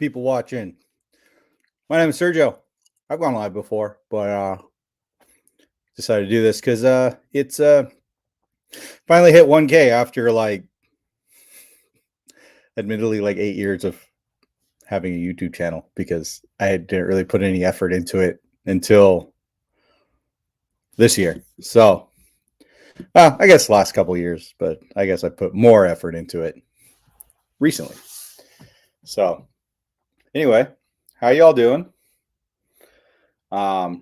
people watching. My name is Sergio. I've gone live before, but decided to do this because it's finally hit 1K after admittedly 8 years of having a YouTube channel, because I didn't really put any effort into it until this year. So I guess last couple years, but I guess I put more effort into it recently. So anyway, how y'all doing? I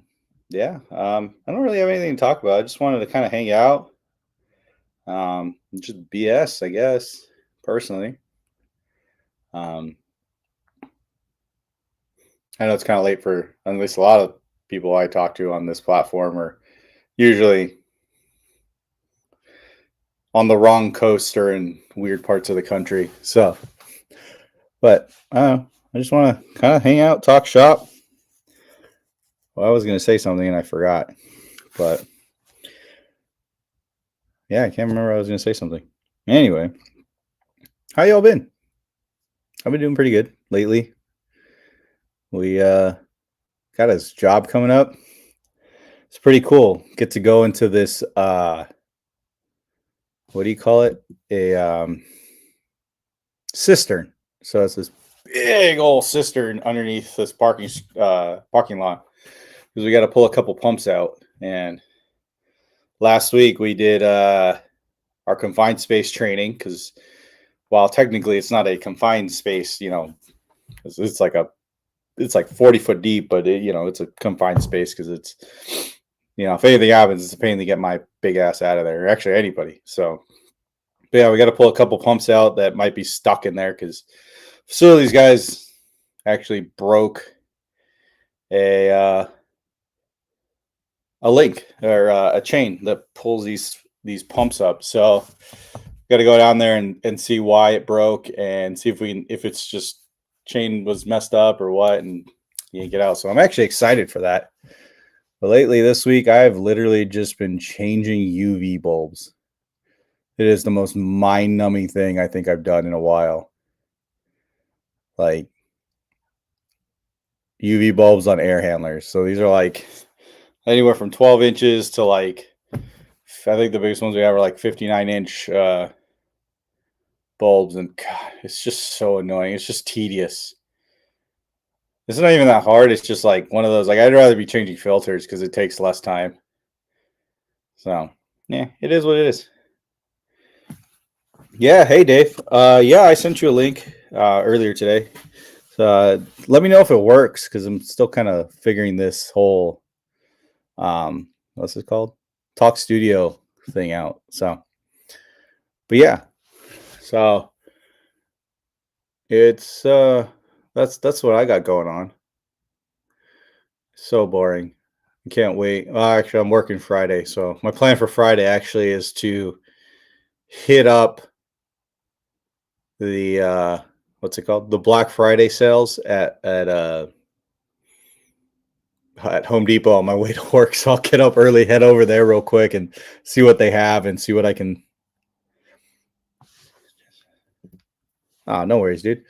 don't really have anything to talk about. I just wanted to kind of hang out. Just BS, I guess, personally. I know it's kind of late for at least a lot of people I talk to on this platform are usually on the wrong coast or in weird parts of the country. So, but I just want to kind of hang out, talk shop. Well, I was going to say something and I forgot, but yeah, I can't remember. I was going to say something. Anyway, how y'all been? I've been doing pretty good lately. We got a job coming up. It's pretty cool. Get to go into this what do you call it? A cistern. So it's this big old cistern underneath this parking lot, because we got to pull a couple pumps out. And last week we did our confined space training, because while technically it's not a confined space, it's like 40 foot deep, but it's a confined space because it's, if anything happens, it's a pain to get my big ass out of there, or actually anybody. So, but yeah, we got to pull a couple pumps out that might be stuck in there, because facilities guys actually broke a link, or a chain that pulls these pumps up. So got to go down there and see why it broke, and see if it's just chain was messed up or what, and yank it out. So I'm actually excited for that. But lately this week, I've literally just been changing UV bulbs. It is the most mind-numbing thing I think I've done in a while. Like UV bulbs on air handlers. So these are anywhere from 12 inches to I think the biggest ones we have are 59-inch bulbs, and God, it's just so annoying. It's just tedious. It's not even that hard. It's just one of those, I'd rather be changing filters because it takes less time. So yeah, it is what it is. Yeah, hey Dave. Yeah, I sent you a link earlier today. So let me know if it works, because I'm still kind of figuring this whole what's it called? Talk Studio thing out. So, but yeah. So it's that's what I got going on. So boring. I can't wait. Well, actually, I'm working Friday, so my plan for Friday actually is to hit up the what's it called? The Black Friday sales at Home Depot on my way to work. So I'll get up early, head over there real quick, and see what they have and see what I can. No worries, dude.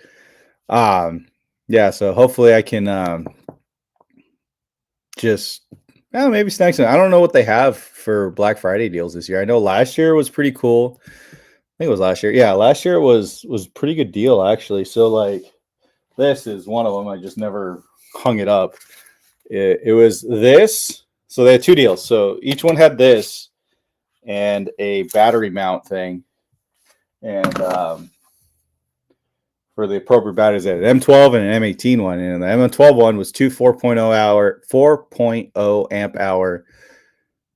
Yeah, so hopefully I can just maybe snag some. I don't know what they have for Black Friday deals this year. I know last year was pretty cool. I think it was last year. Yeah, last year was pretty good deal actually. So this is one of them. I just never hung it up. It was this. So they had two deals. So each one had this and a battery mount thing, and for the appropriate batteries, at an M12 and an M18 one. And the M12 one was two 4.0 amp hour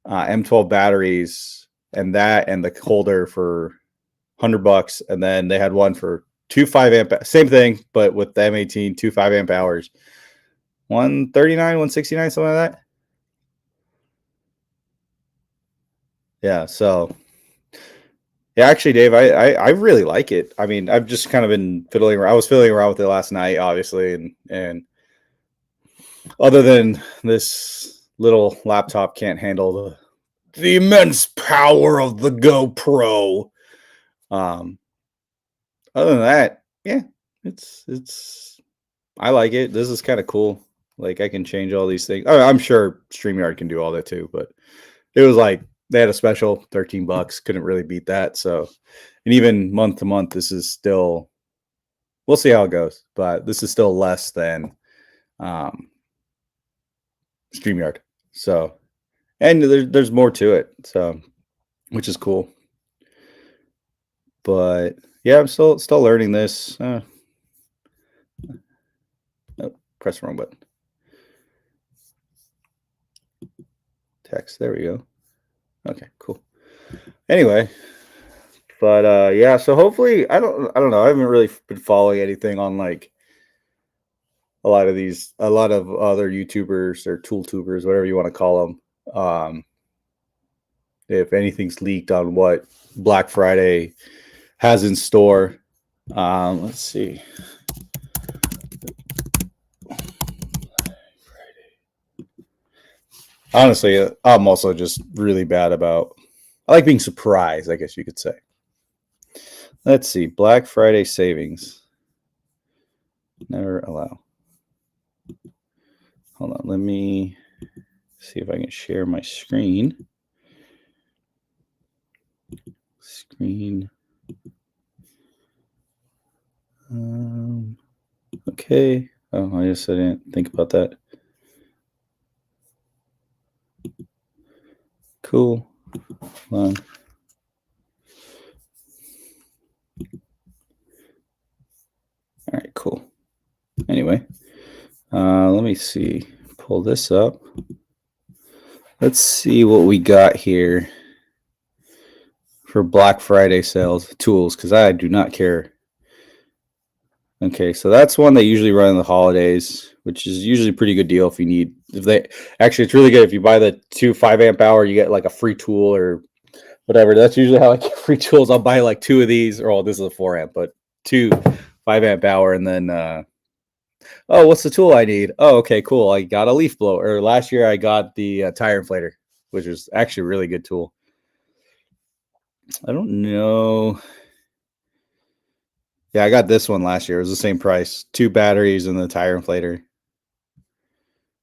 M12 batteries, and that and the holder for $100. And then they had one for 2.5 amp, same thing, but with the M18, 2.5 amp hours, 139, 169, something like that. Yeah. So yeah, actually, Dave, I really like it. I mean, I've just kind of been fiddling around. I was fiddling around with it last night, obviously, and other than this little laptop can't handle the immense power of the GoPro. Other than that, yeah, it's I like it. This is kind of cool. Like I can change all these things. I'm sure StreamYard can do all that too, but it was like they had a special $13. Couldn't really beat that. So, and even month to month, this is still, we'll see how it goes, but this is still less than um, StreamYard. So, and there's more to it. So, which is cool. But yeah, I'm still learning this. Oh, press the wrong button. Text. There we go. Okay, cool. Anyway, but yeah, so hopefully I don't know. I haven't really been following anything on like a lot of other YouTubers or tool tubers, whatever you want to call them. If anything's leaked on what Black Friday has in store. Let's see. Honestly, I'm also just really bad about. I like being surprised, I guess you could say. Let's see. Black Friday savings. Never allow. Hold on. Let me see if I can share my screen. Screen. Okay. Oh, I guess I didn't think about that. Cool. Hold on. All right, cool. Anyway, let me see. Pull this up. Let's see what we got here for Black Friday sales tools, because I do not care. Okay, so that's one they usually run in the holidays, which is usually a pretty good deal if you need. If they actually, it's really good if you buy the 2 5 amp hour, you get like a free tool or whatever. That's usually how I get free tools. I'll buy like 2 of these, or this is a 4 amp, but 2 5 amp hour, and then oh, what's the tool I need? Oh, okay, cool. I got a leaf blower. Or last year I got the tire inflator, which was actually a really good tool. I don't know. Yeah, I got this one last year. It was the same price, 2 batteries and the tire inflator.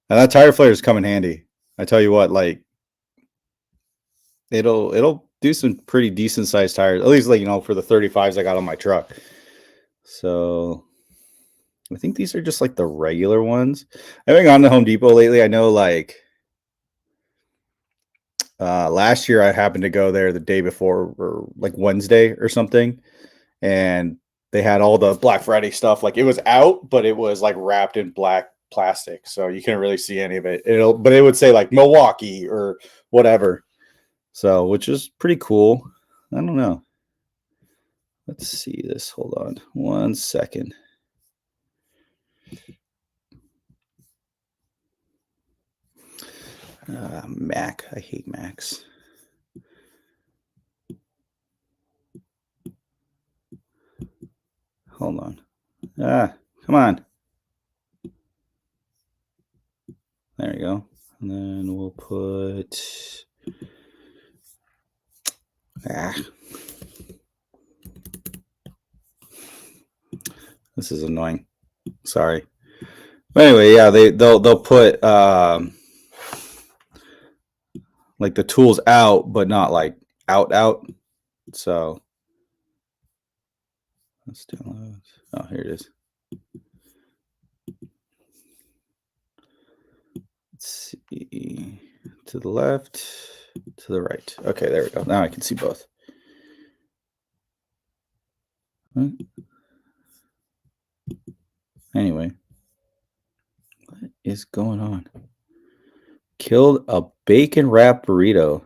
And that tire inflator is come in handy. I tell you what, like it'll do some pretty decent sized tires. At least like for the 35s I got on my truck. So I think these are just like the regular ones. I haven't gone to Home Depot lately. I know like last year I happened to go there the day before or like Wednesday or something, and they had all the Black Friday stuff. Like it was out, but it was like wrapped in black plastic, so you couldn't really see any of it. But it would say like Milwaukee or whatever. So, which is pretty cool. I don't know. Let's see this. Hold on 1 second. Mac. I hate Macs. Hold on. Come on. There we go. And then we'll put. This is annoying. Sorry. But anyway, yeah, they'll put like the tools out, but not like out. So let's do. Oh, here it is. Let's see. To the left, to the right. Okay, there we go. Now I can see both. Anyway, what is going on? Killed a bacon wrap burrito.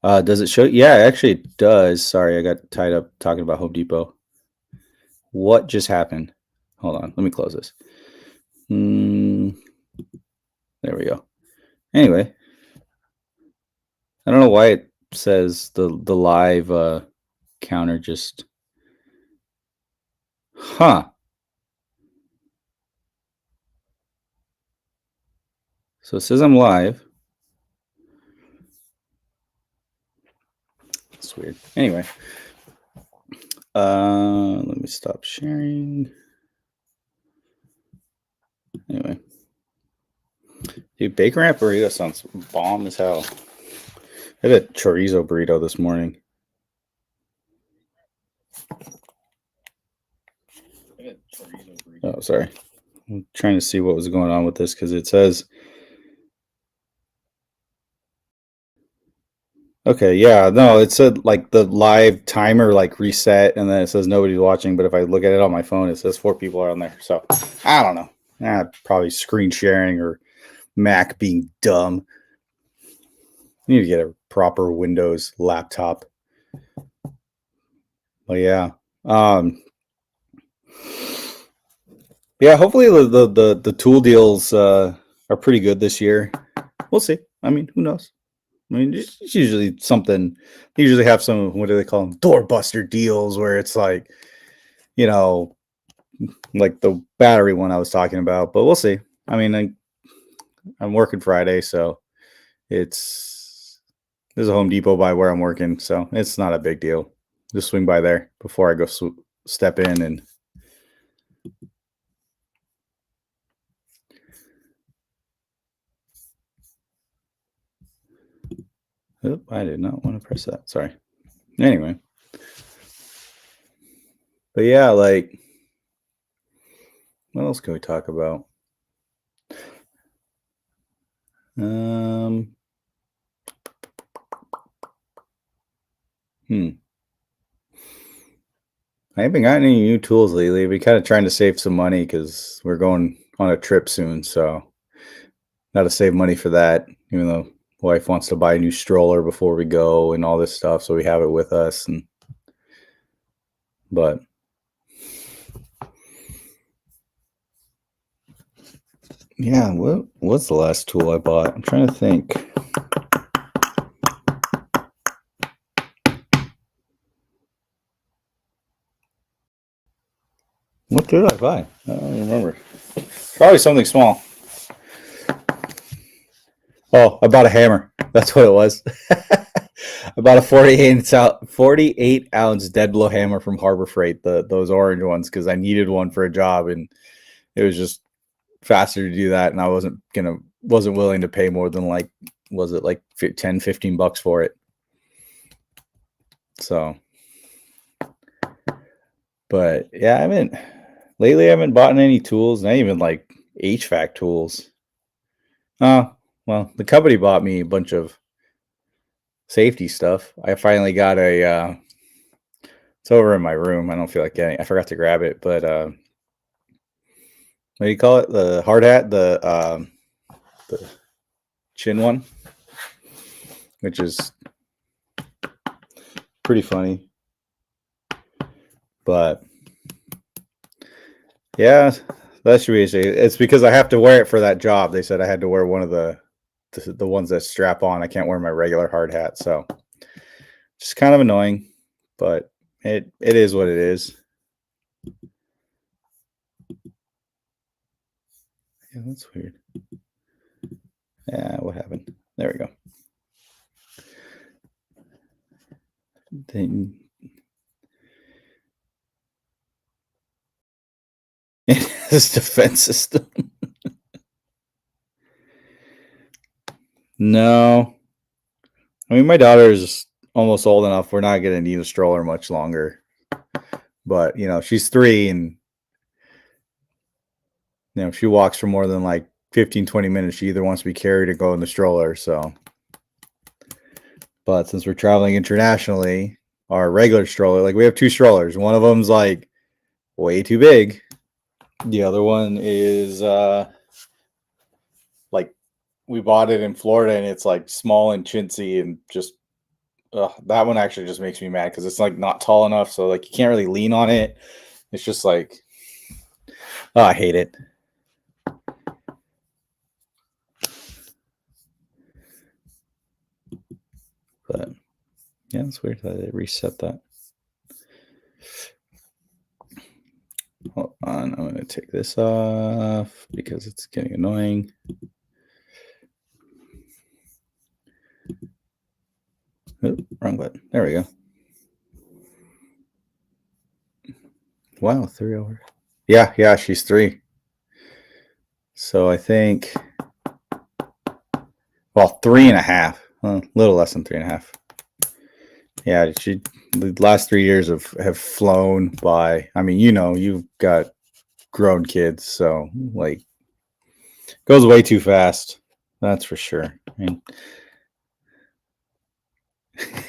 Does it show? Yeah, actually it does. Sorry, I got tied up talking about Home Depot. What just happened? Hold on, let me close this. There we go. Anyway, I don't know why it says the live counter just. Huh. So it says I'm live. That's weird. Anyway, let me stop sharing. Anyway, dude, bacon wrap burrito sounds bomb as hell. I had a chorizo burrito this morning. Oh, sorry. I'm trying to see what was going on with this because it says. Okay, yeah, no, it said like the live timer like reset, and then it says nobody's watching. But if I look at it on my phone, it says 4 people are on there. So I don't know. Probably screen sharing or Mac being dumb. You need to get a proper Windows laptop. But yeah, yeah. Hopefully the tool deals are pretty good this year. We'll see. I mean, who knows? I mean, it's usually something. They usually have some, what do they call them? Doorbuster deals, where it's like, you know, like the battery one I was talking about. But we'll see. I mean, I'm working Friday, so there's a Home Depot by where I'm working, so it's not a big deal. Just swing by there before I go step in and. Oh, I did not want to press that. Sorry. Anyway. But yeah, like, what else can we talk about? I haven't gotten any new tools lately. We're kind of trying to save some money because we're going on a trip soon. So, got to save money for that, even though wife wants to buy a new stroller before we go and all this stuff. So, we have it with us. But yeah, what's the last tool I bought? I'm trying to think. What did I buy? I don't remember. Probably something small. Oh, I bought a hammer. That's what it was. I bought a 48 ounce dead blow hammer from Harbor Freight, those orange ones, because I needed one for a job, and it was just faster to do that, and I wasn't willing to pay more than like, was it like 10, 15 bucks for it? So, but yeah, I haven't bought any tools, not even like HVAC tools. Well, the company bought me a bunch of safety stuff. I finally got it's over in my room. I don't feel like getting. I forgot to grab it, but what do you call it? The hard hat, the chin one, which is pretty funny. But yeah, that should be it's because I have to wear it for that job. They said I had to wear one of the ones that strap on. I can't wear my regular hard hat, so just kind of annoying, but it is what it is. Yeah, that's weird. Yeah, what happened? There we go. His defense system. No, I mean, my daughter is almost old enough. We're not going to need a stroller much longer. But, she's 3, and, if she walks for more than like 15, 20 minutes, she either wants to be carried or go in the stroller. So, but since we're traveling internationally, our regular stroller, like we have 2 strollers. One of them's like way too big. The other one is like we bought it in Florida, and it's like small and chintzy, and just that one actually just makes me mad because it's like not tall enough, so like you can't really lean on it. It's just like, oh, I hate it. But yeah, it's weird that they reset that. Hold on, I'm going to take this off because it's getting annoying. Oh, wrong button. There we go. Wow, 3 hours. Yeah, she's 3. So I think, well, 3.5, a little less than 3.5. Yeah, the last 3 years have flown by. I mean, you've got grown kids, so like, goes way too fast. That's for sure. I mean,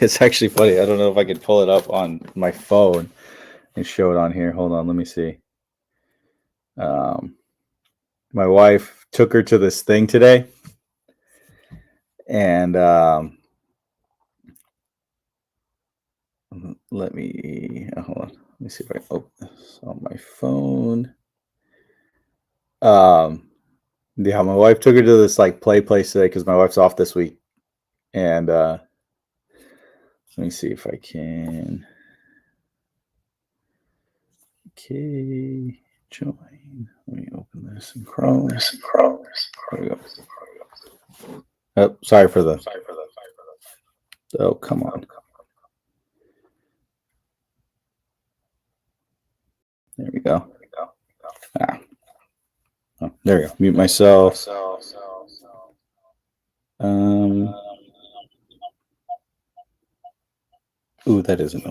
it's actually funny. I don't know if I could pull it up on my phone and show it on here. Hold on, let me see. My wife took her to this thing today, and let me hold on. Let me see if I can open this on my phone. Yeah, my wife took her to this like play place today because my wife's off this week, and let me see if I can. Okay, join. Let me open this in Chrome. There we go. Oh, sorry for the. Oh, come on. There we go. Ah. Oh, there we go. Mute myself. Ooh, that isn't.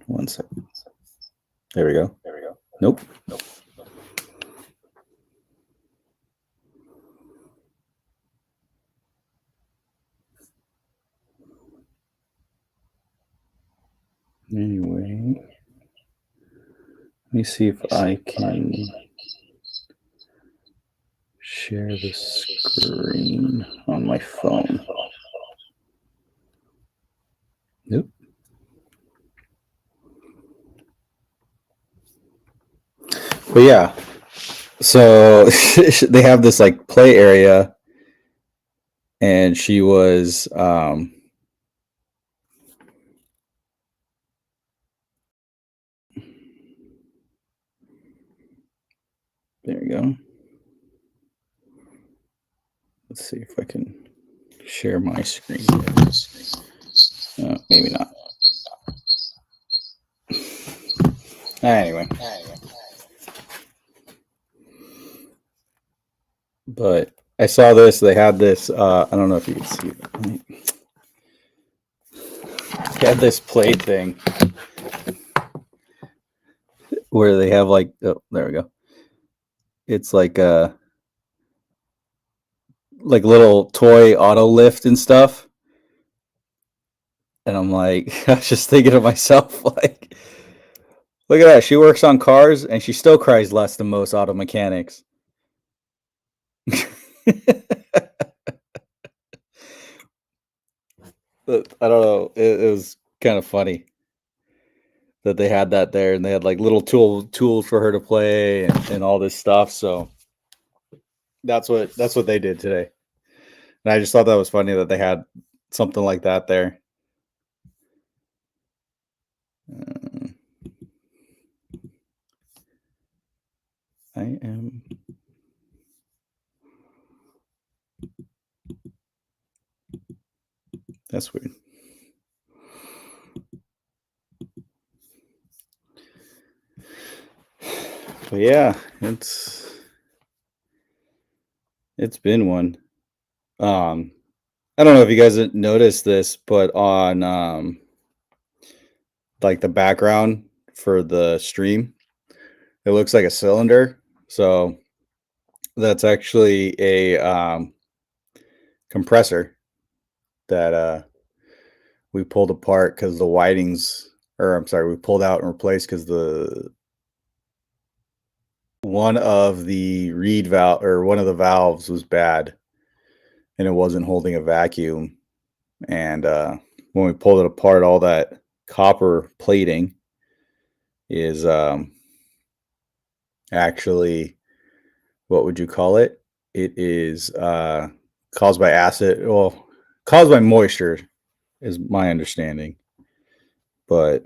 One second. There we go. Nope. Anyway, let me see if I can share the screen on my phone. Nope. But yeah, so they have this like play area, and she was there we go. Let's see if I can share my screen. Maybe not. Anyway. But I saw this. They had this. I don't know if you can see it. They had this play thing where they have like, oh, there we go. It's like a little toy auto lift and stuff. And I'm like, I was just thinking to myself, like, look at that. She works on cars and she still cries less than most auto mechanics. I don't know. It was kind of funny that they had that there, and they had like little tools for her to play and all this stuff. So that's what they did today. And I just thought that was funny that they had something like that there. I am. That's weird. But yeah, it's been one. I don't know if you guys noticed this, but on like the background for the stream, it looks like a cylinder. So that's actually a compressor that we pulled apart because the whitings, or I'm sorry, we pulled out and replaced because one of the reed valve or one of the valves was bad and it wasn't holding a vacuum. And when we pulled it apart, all that copper plating is actually, what would you call it? It is caused by acid. Well, caused by moisture is my understanding. But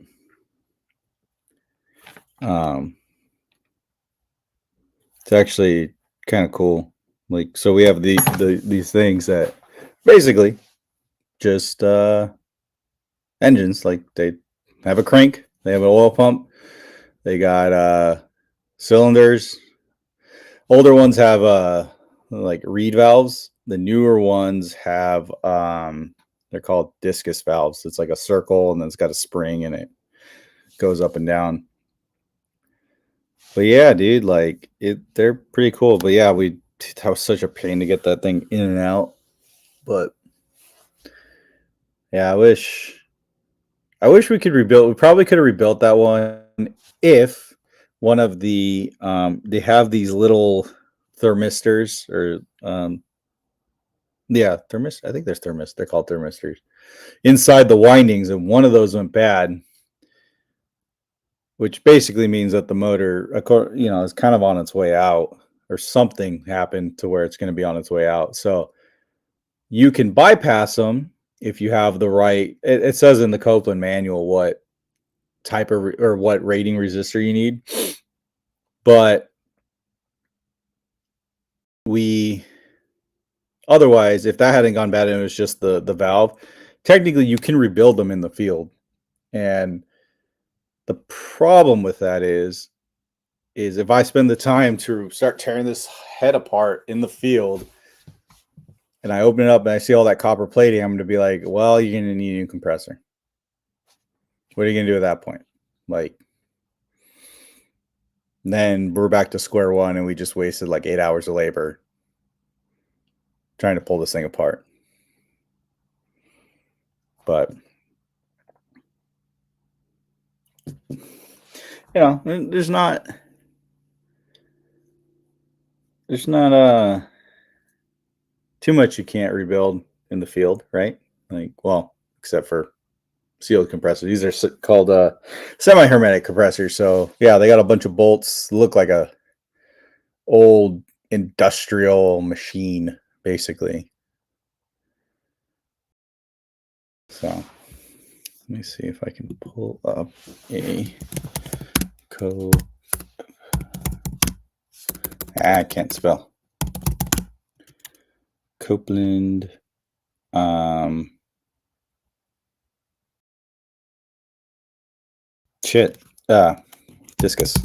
it's actually kind of cool. Like, so we have these things that basically just engines. Like, they have a crank, they have an oil pump, they got cylinders. Older ones have like reed valves. The newer ones have they're called discus valves. It's like a circle and then it's got a spring and it goes up and down. But yeah, dude, like they're pretty cool. But yeah, that was such a pain to get that thing in and out. But yeah, I wish we could rebuild. We probably could have rebuilt that one if one of the they have these little thermistors or yeah, thermist. I think there's thermist. They're called thermistors inside the windings, and one of those went bad, which basically means that the motor, is kind of on its way out, or something happened to where it's going to be on its way out. So you can bypass them if you have the right. It says in the Copeland manual what type of or what rating resistor you need, but otherwise, if that hadn't gone bad and it was just the valve, technically you can rebuild them in the field. And the problem with that is if I spend the time to start tearing this head apart in the field and I open it up and I see all that copper plating, I'm going to be like, well, you're going to need a new compressor. What are you going to do at that point? Like, then we're back to square one and we just wasted like 8 hours of labor trying to pull this thing apart. But there's not too much you can't rebuild in the field, right? Like, well, except for sealed compressors. These are called semi-hermetic compressors. So yeah, they got a bunch of bolts, look like a old industrial machine, basically. So let me see if I can pull up a I can't spell. Copeland. Discus.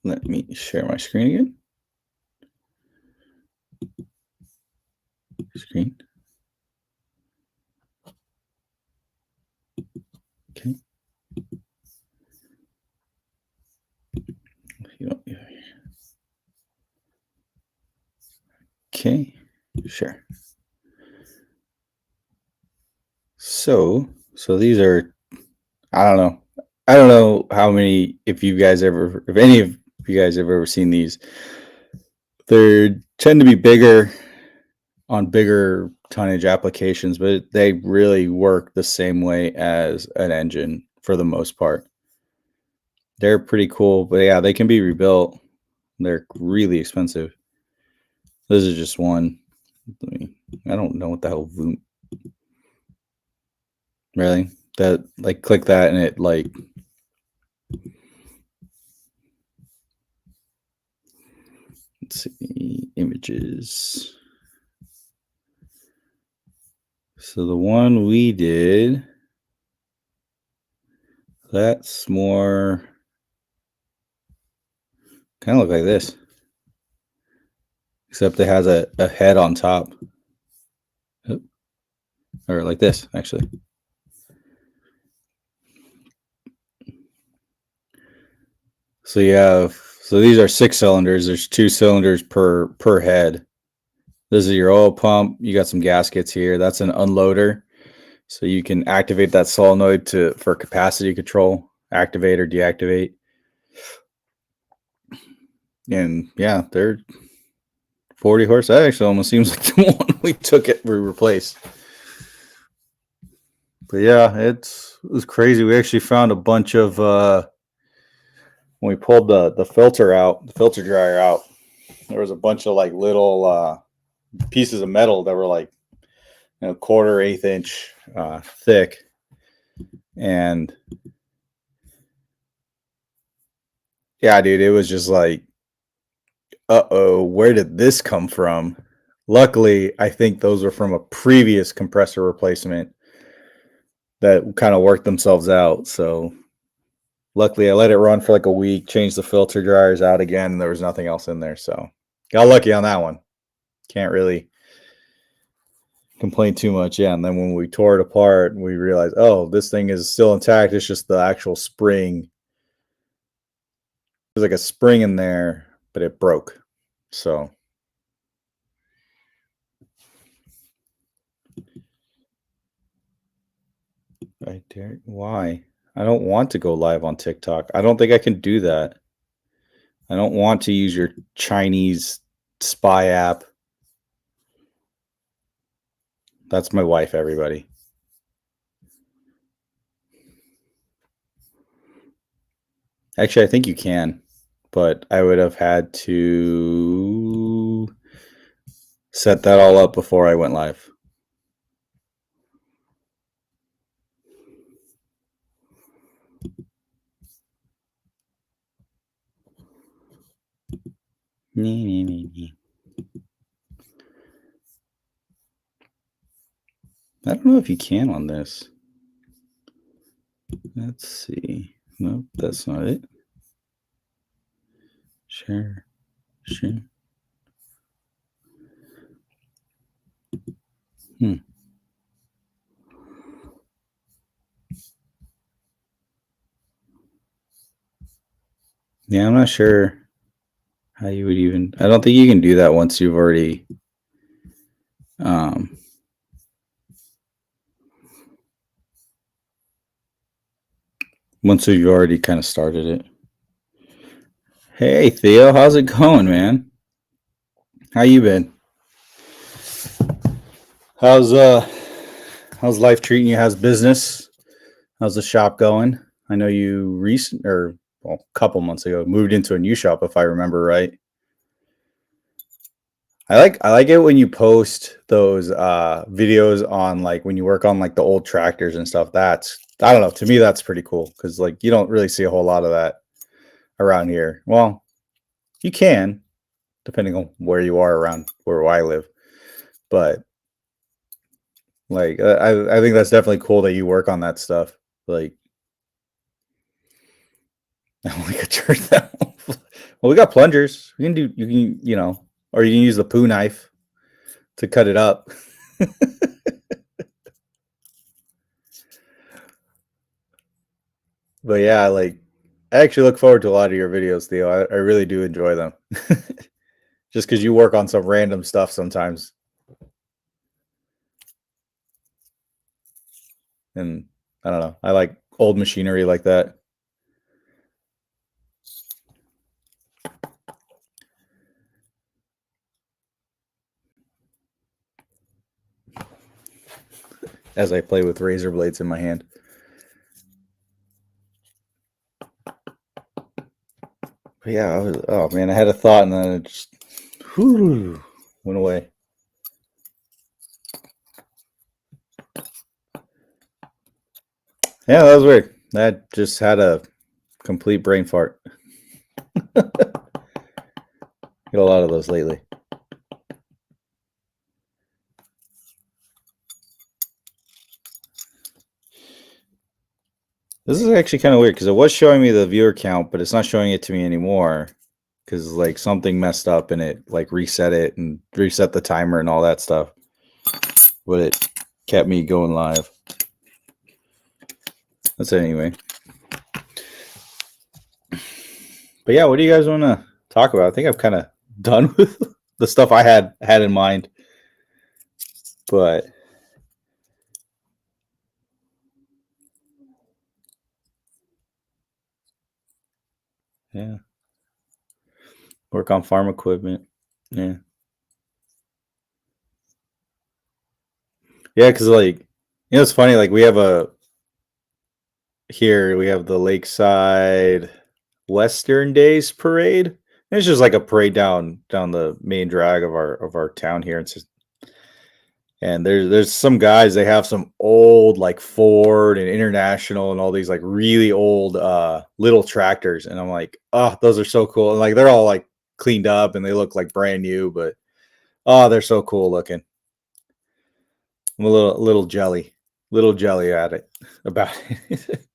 Let me share my screen again. Screen. Okay. Okay, sure. So these are, I don't know how many, if any of you guys have ever seen these. They tend to be bigger on bigger tonnage applications, but they really work the same way as an engine for the most part. They're pretty cool, but yeah, they can be rebuilt. They're really expensive. This is just one. I don't know what the hell. Really? That, like, click that and it, like, let's see, images. So the one we did, that's more kind of look like this, except it has a head on top, or like this, actually. So these are 6 cylinders. There's 2 cylinders per head. This is your oil pump. You got some gaskets here. That's an unloader. So you can activate that solenoid for capacity control, activate or deactivate. And yeah, they're 40 horse. That actually almost seems like the one we replaced. But yeah, it was crazy. We actually found a bunch of when we pulled the filter dryer out, there was a bunch of like little pieces of metal that were like quarter, 1/8 inch thick. And yeah, dude, it was just like, where did this come from? Luckily, I think those were from a previous compressor replacement. that kind of worked themselves out. So luckily, I let it run for like a week, changed the filter dryers out again, and there was nothing else in there. So got lucky on that one. Can't really complain too much. Yeah. And then when we tore it apart, we realized, oh, this thing is still intact. It's just the actual spring. There's like a spring in there, but it broke. So I dare. Why? I don't want to go live on TikTok. I don't think I can do that. I don't want to use your Chinese spy app. That's my wife, everybody. Actually, I think you can, but I would have had to set that all up before I went live. I don't know if you can on this. Let's see. Nope, that's not it. Share. Yeah, I'm not sure how you would even. I don't think you can do that once you've already. Once you've already kind of started it. Hey Theo, how's it going, man? How you been? How's life treating you? How's business? How's the shop going? I know you a couple months ago moved into a new shop, if I remember right. I like it when you post those videos on like when you work on like the old tractors and stuff. That's, I don't know, to me that's pretty cool because like you don't really see a whole lot of that around here. Well, you can, depending on where you are around where I live, but like I think that's definitely cool that you work on that stuff. Like, I don't like a turn that. Well, we got plungers. You can or you can use the poo knife to cut it up. But yeah, like I actually look forward to a lot of your videos, Theo. I really do enjoy them. Just because you work on some random stuff sometimes. And I don't know. I like old machinery like that. As I play with razor blades in my hand. But yeah, oh man, I had a thought and then it just went away. Yeah, that was weird. That just had a complete brain fart. Get a lot of those lately. This is actually kind of weird because it was showing me the viewer count, but it's not showing it to me anymore because like something messed up and it like reset it and reset the timer and all that stuff. But it kept me going live. That's it anyway. But yeah, what do you guys want to talk about? I think I'm kind of done with the stuff I had in mind. But yeah, work on farm equipment. Yeah. Yeah, because like, it's funny. Like we have the Lakeside Western Days parade. And it's just like a parade down the main drag of our town here. It's just, and there's some guys, they have some old like Ford and International and all these like really old little tractors, and I'm like, oh, those are so cool. And like they're all like cleaned up and they look like brand new, but oh, they're so cool looking. I'm a little jelly. little jelly at it about it.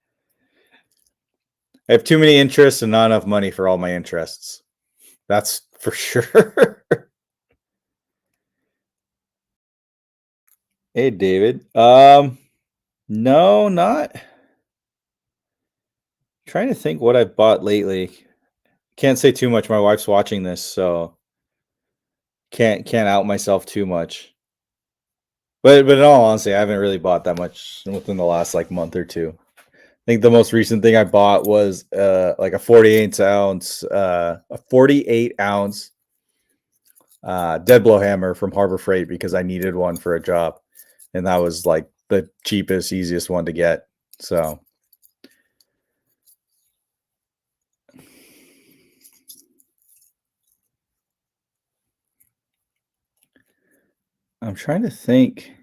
I have too many interests and not enough money for all my interests. That's for sure. Hey, David. No, not trying to think what I've bought lately. Can't say too much. My wife's watching this, so can't out myself too much. But in all honesty, I haven't really bought that much within the last like month or two. I think the most recent thing I bought was like a 48 ounce dead blow hammer from Harbor Freight because I needed one for a job, and that was like the cheapest, easiest one to get. So I'm trying to think.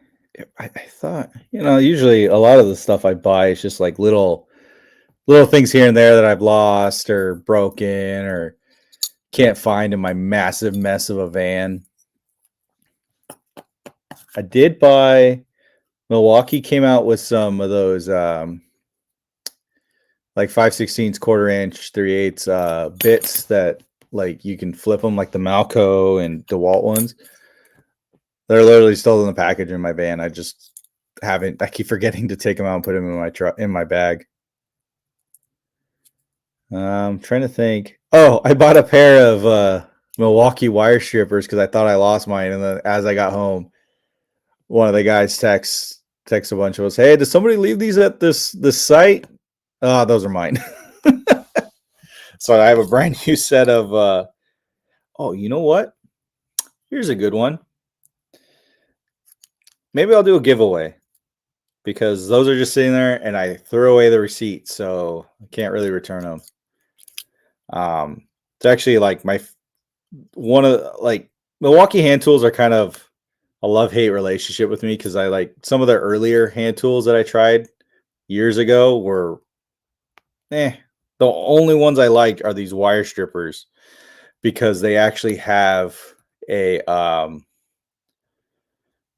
I thought, usually a lot of the stuff I buy is just like little things here and there that I've lost or broken or can't find in my massive mess of a van. I did buy Milwaukee came out with some of those like 5/16 quarter-inch 3/8 bits that like you can flip them like the Malco and DeWalt ones. They're literally still in the package in my van. I just haven't. I keep forgetting to take them out and put them in my truck in my bag. I'm trying to think. Oh, I bought a pair of Milwaukee wire strippers because I thought I lost mine, and then as I got home, one of the guys texts a bunch of us. Hey, did somebody leave these at this site? Oh, those are mine. So I have a brand new set of. Oh, you know what? Here's a good one. Maybe I'll do a giveaway because those are just sitting there, and I threw away the receipt, so I can't really return them. It's actually like one of like Milwaukee hand tools are kind of a love-hate relationship with me because I like some of their earlier hand tools that I tried years ago were the only ones I liked are these wire strippers because they actually have a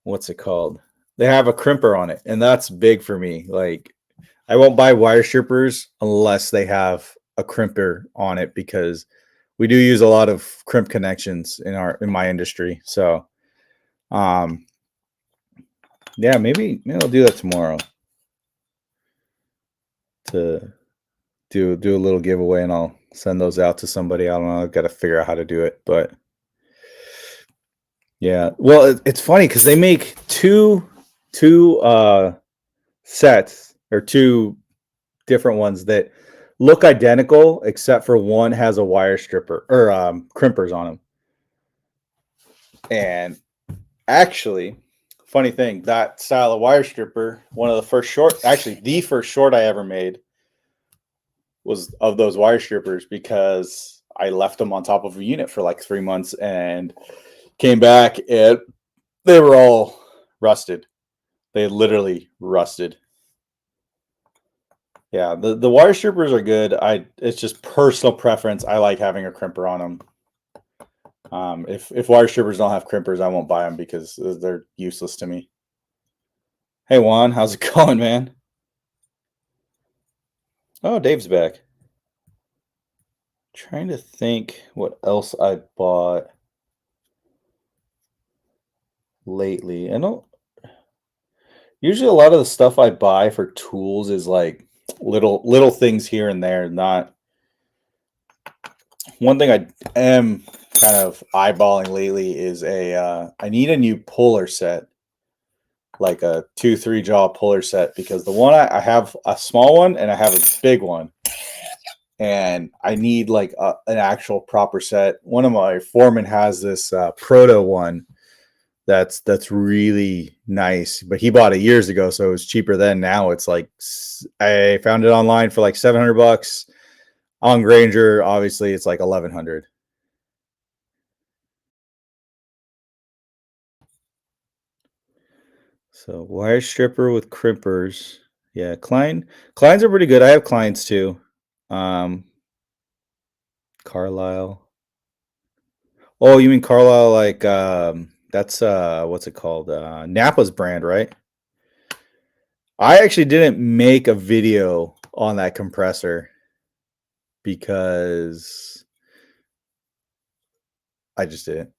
what's it called? They have a crimper on it, and that's big for me. Like I won't buy wire strippers unless they have a crimper on it because we do use a lot of crimp connections in my industry. So yeah, maybe I'll do that tomorrow to do a little giveaway, and I'll send those out to somebody. I don't know. I've got to figure out how to do it, but yeah. Well, it's funny because they make two sets or two different ones that look identical, except for one has a wire stripper or crimpers on them. And actually, funny thing, that style of wire stripper, one of the first the first short I ever made was of those wire strippers because I left them on top of a unit for like 3 months and came back and they were all rusted. They literally rusted. Yeah, the wire strippers are good. It's just personal preference. I like having a crimper on them. If wire strippers don't have crimpers, I won't buy them because they're useless to me. Hey Juan, how's it going, man? Oh, Dave's back. Trying to think what else I bought lately. I don't usually a lot of the stuff I buy for tools is like little things here and there. Not one thing I am kind of eyeballing lately is I need a new puller set, like a 2-3 jaw puller set because the one I have a small one and I have a big one, and I need like an actual proper set. One of my foremen has this proto one that's really nice, but he bought it years ago, so it was cheaper then. Now it's like I found it online for like $700. On Granger, obviously, it's like 1,100. So wire stripper with crimpers. Yeah, Kleins are pretty good. I have Kleins too. Carlisle. Oh, you mean Carlisle like that's what's it called? Napa's brand, right? I actually didn't make a video on that compressor because I just didn't.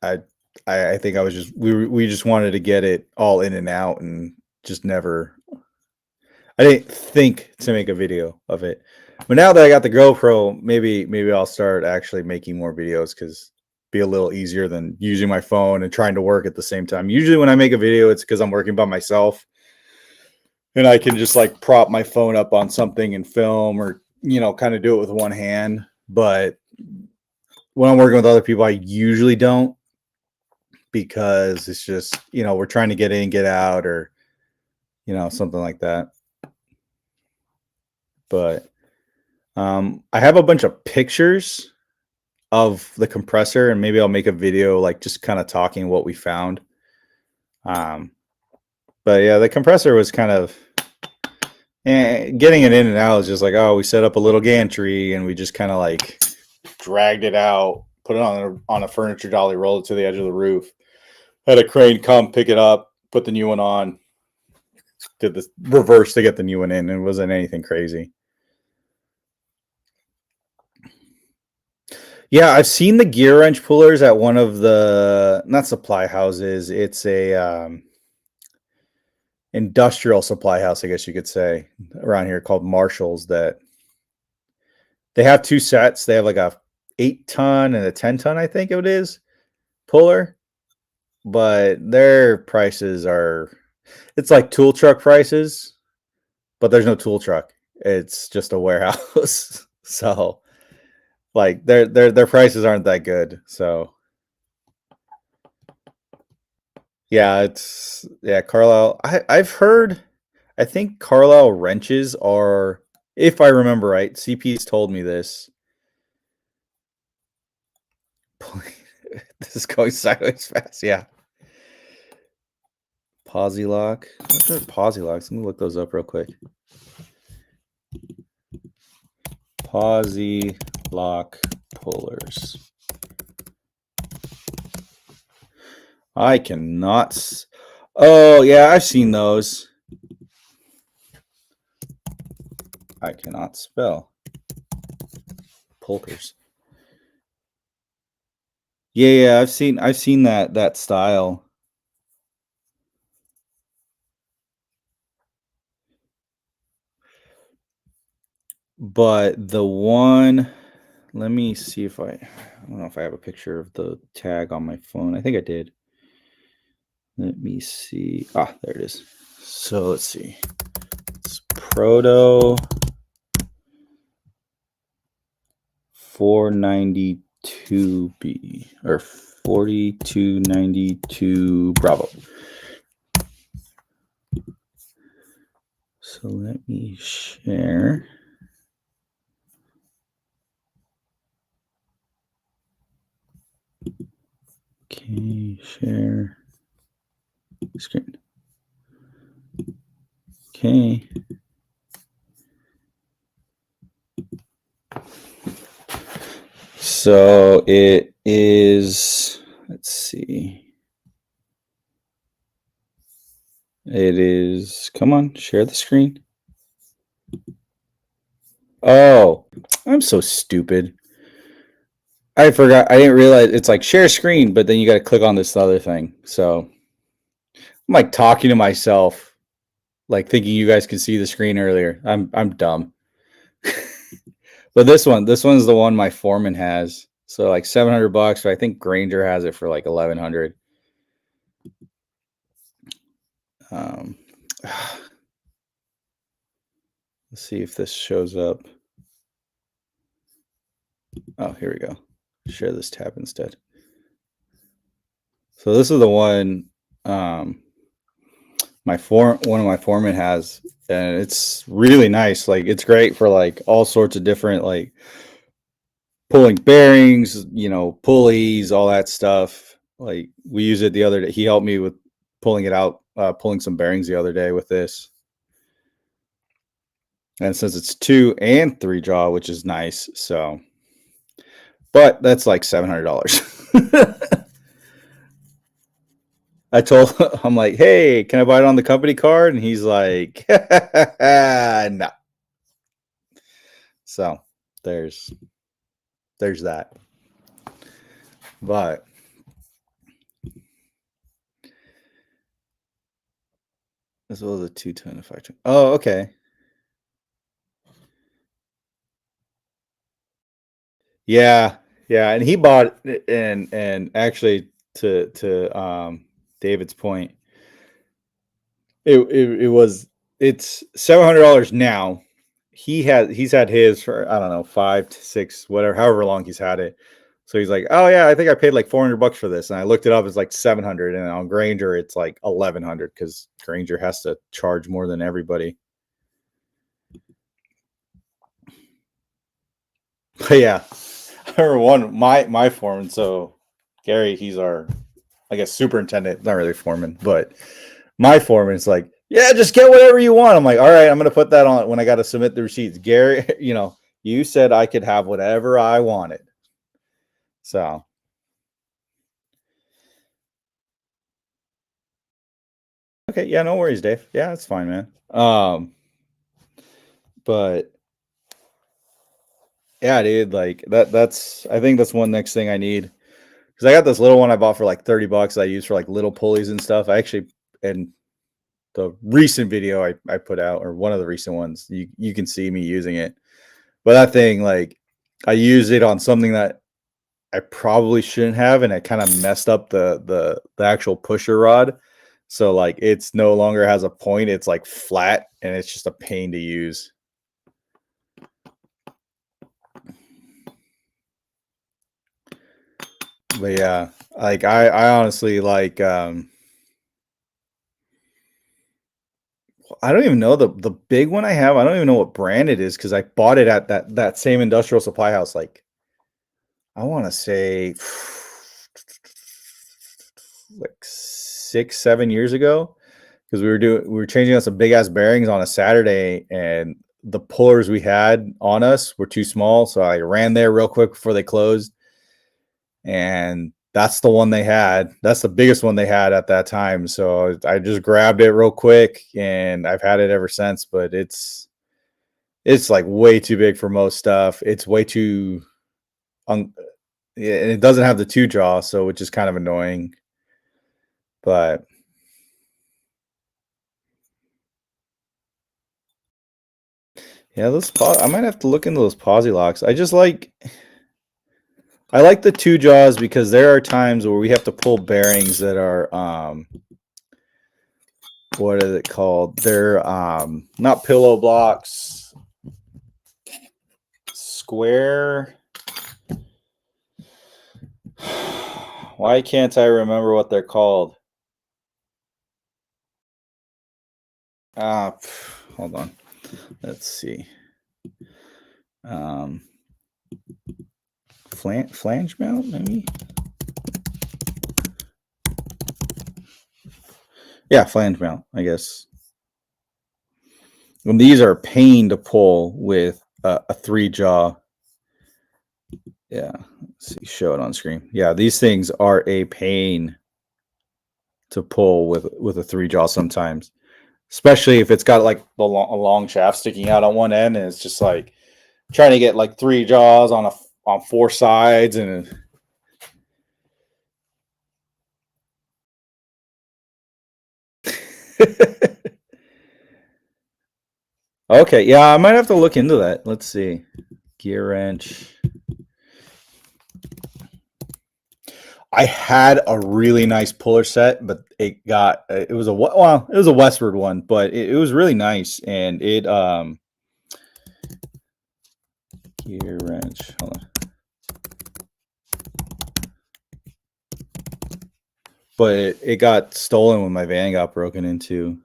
I I think I was just we just wanted to get it all in and out and just never. I didn't think to make a video of it. But now that I got the GoPro, maybe I'll start actually making more videos because be a little easier than using my phone and trying to work at the same time. Usually when I make a video, it's because I'm working by myself and I can just like prop my phone up on something and film or kind of do it with one hand. But when I'm working with other people, I usually don't because it's just, we're trying to get in, get out, or something like that. But I have a bunch of pictures of the compressor, and maybe I'll make a video like just kind of talking what we found. But yeah, the compressor was kind of getting it in and out is just like, oh, we set up a little gantry and we just kind of like dragged it out, put it on a furniture dolly, rolled it to the edge of the roof, had a crane come pick it up, put the new one on, did the reverse to get the new one in. It wasn't anything crazy. Yeah, I've seen the gear wrench pullers at one of the not supply houses. It's a industrial supply house, I guess you could say, around here called Marshall's. That they have two sets. They have like a 8-ton and a 10-ton, I think it is, puller. But their prices are, it's like tool truck prices, but there's no tool truck. It's just a warehouse. So like their prices aren't that good. So yeah, Carlisle. I've heard. I think Carlisle wrenches are, if I remember right, CP's told me this. This is going sideways fast. Yeah. Posi lock. What are posi locks? Let me look those up real quick. Posi lock pullers. I cannot. Oh yeah, I've seen those. I cannot spell. Polkers. Yeah, I've seen that style. But the one, let me see if I don't know if I have a picture of the tag on my phone. I think I did. Let me see. Ah, there it is. So let's see. It's Proto 492B or 4292 Bravo. So let me share. Okay, share screen. Okay. So it is, let's see. It is, come on, share the screen. Oh, I'm so stupid. I forgot. I didn't realize it's like share screen, but then you got to click on this other thing. So I'm like talking to myself, like thinking you guys could see the screen earlier. I'm dumb. But this one's the one my foreman has. So like $700, but I think Granger has it for like 1,100. Let's see if this shows up. Oh, here we go. Share this tab instead. So this is the one one of my foremen has, and it's really nice. Like it's great for like all sorts of different like pulling bearings, pulleys, all that stuff. Like we use it the other day. He helped me with pulling it out, pulling some bearings the other day with this. And since it's 2 and 3 jaw, which is nice, so but that's like $700. I told I'm like, hey, can I buy it on the company card? And he's like, no. So there's that. But as well as a 210 to 520. Oh, okay. Yeah, yeah, and he bought and actually to David's point, it was it's $700 now. He's had his for I don't know 5 to 6 whatever however long he's had it. So he's like, oh yeah, I think I paid like $400 for this, and I looked it up. It's like 700, and on Granger it's like 1100 because Granger has to charge more than everybody. But yeah, I remember my foreman. So Gary, he's our I guess superintendent, not really foreman, but my foreman is like, yeah, just get whatever you want. I'm like, all right, I'm gonna put that on when I got to submit the receipts. Gary, you said I could have whatever I wanted. So okay, yeah, no worries, Dave. Yeah, that's fine, man. But yeah, dude, like that's I think that's one next thing I need. Because I got this little one I bought for like $30 I use for like little pulleys and stuff. I actually and the recent video I put out, or one of the recent ones, you can see me using it. But that thing, like, I used it on something that I probably shouldn't have, and it kind of messed up the actual pusher rod. So like, it's no longer has a point. It's like flat, and it's just a pain to use. But yeah, like I honestly like I don't even know the big one I have. I don't even know what brand it is because I bought it at that same industrial supply house. Like I want to say like 6 7 years ago because we were changing out some big ass bearings on a Saturday, and the pullers we had on us were too small, so I ran there real quick before they closed, and that's the one they had. That's the biggest one they had at that time. So I just grabbed it real quick, and I've had it ever since. But it's like way too big for most stuff. It's way too yeah, and it doesn't have the two jaw, so which is kind of annoying. But yeah, I might have to look into those posi locks. I like the two jaws because there are times where we have to pull bearings that are what is it called? They're not pillow blocks, square. Why can't I remember what they're called? Hold on. Let's see. Um, flange mount, maybe. Yeah, flange mount, I guess. And these are a pain to pull with a three jaw. Yeah, let's see, show it on screen. Yeah, these things are a pain to pull with a three jaw sometimes, especially if it's got like a long shaft sticking out on one end, and it's just like trying to get like three jaws on four sides and. Okay, yeah, I might have to look into that. Let's see. Gear wrench. I had a really nice puller set, but it was it was a Westward one, but it was really nice, and it gear wrench. Hold on. But it got stolen when my van got broken into.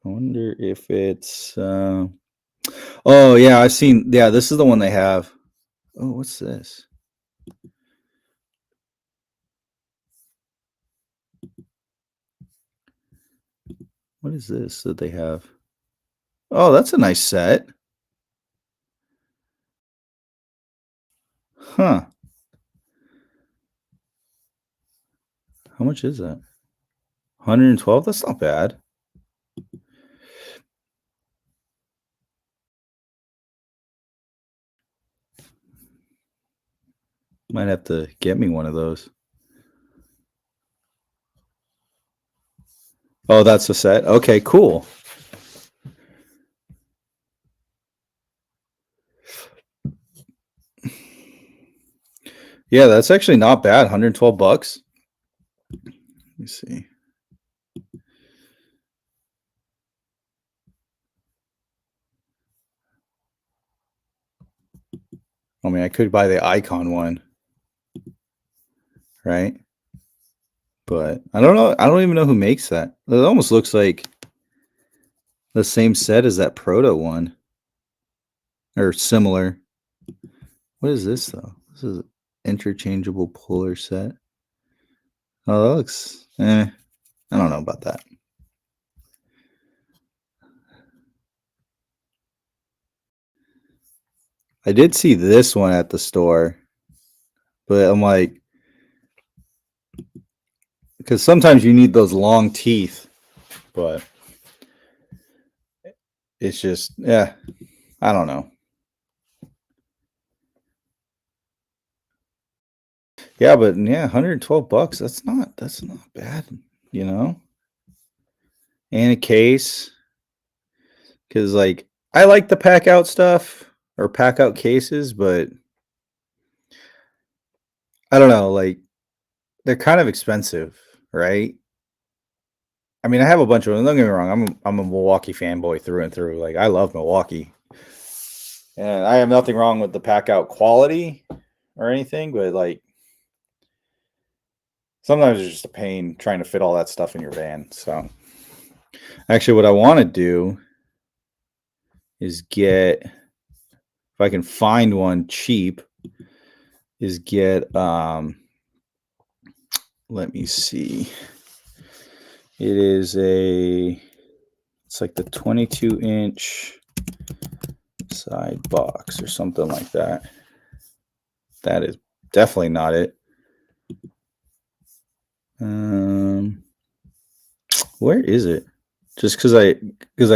I wonder if it's oh yeah, I've seen yeah, this is the one they have. Oh, what's this? What is this that they have? Oh, that's a nice set. Huh. How much is that? 112. That's not bad. Might have to get me one of those. Oh, that's a set. Okay, cool. Yeah, that's actually not bad. 112 bucks. Let me see. I mean, I could buy the Icon one, right? But I don't know. I don't even know who makes that. It almost looks like the same set as that Proto one, or similar. What is this though? This is interchangeable puller set. Oh, that looks. I don't know about that. I did see this one at the store, but I'm like, because sometimes you need those long teeth, but it's just, yeah, I don't know. Yeah, but yeah, 112 bucks. That's not bad, you know. And a case, because like I like the pack out stuff or pack out cases, but I don't know, like they're kind of expensive, right? I mean, I have a bunch of them. Don't get me wrong. I'm a Milwaukee fanboy through and through. Like I love Milwaukee, and I have nothing wrong with the pack out quality or anything, but like sometimes it's just a pain trying to fit all that stuff in your van. So actually, what I want to do is get, if I can find one cheap, is get let me see. It's like the 22-inch side box or something like that. That is definitely not it. Where is it? Just because I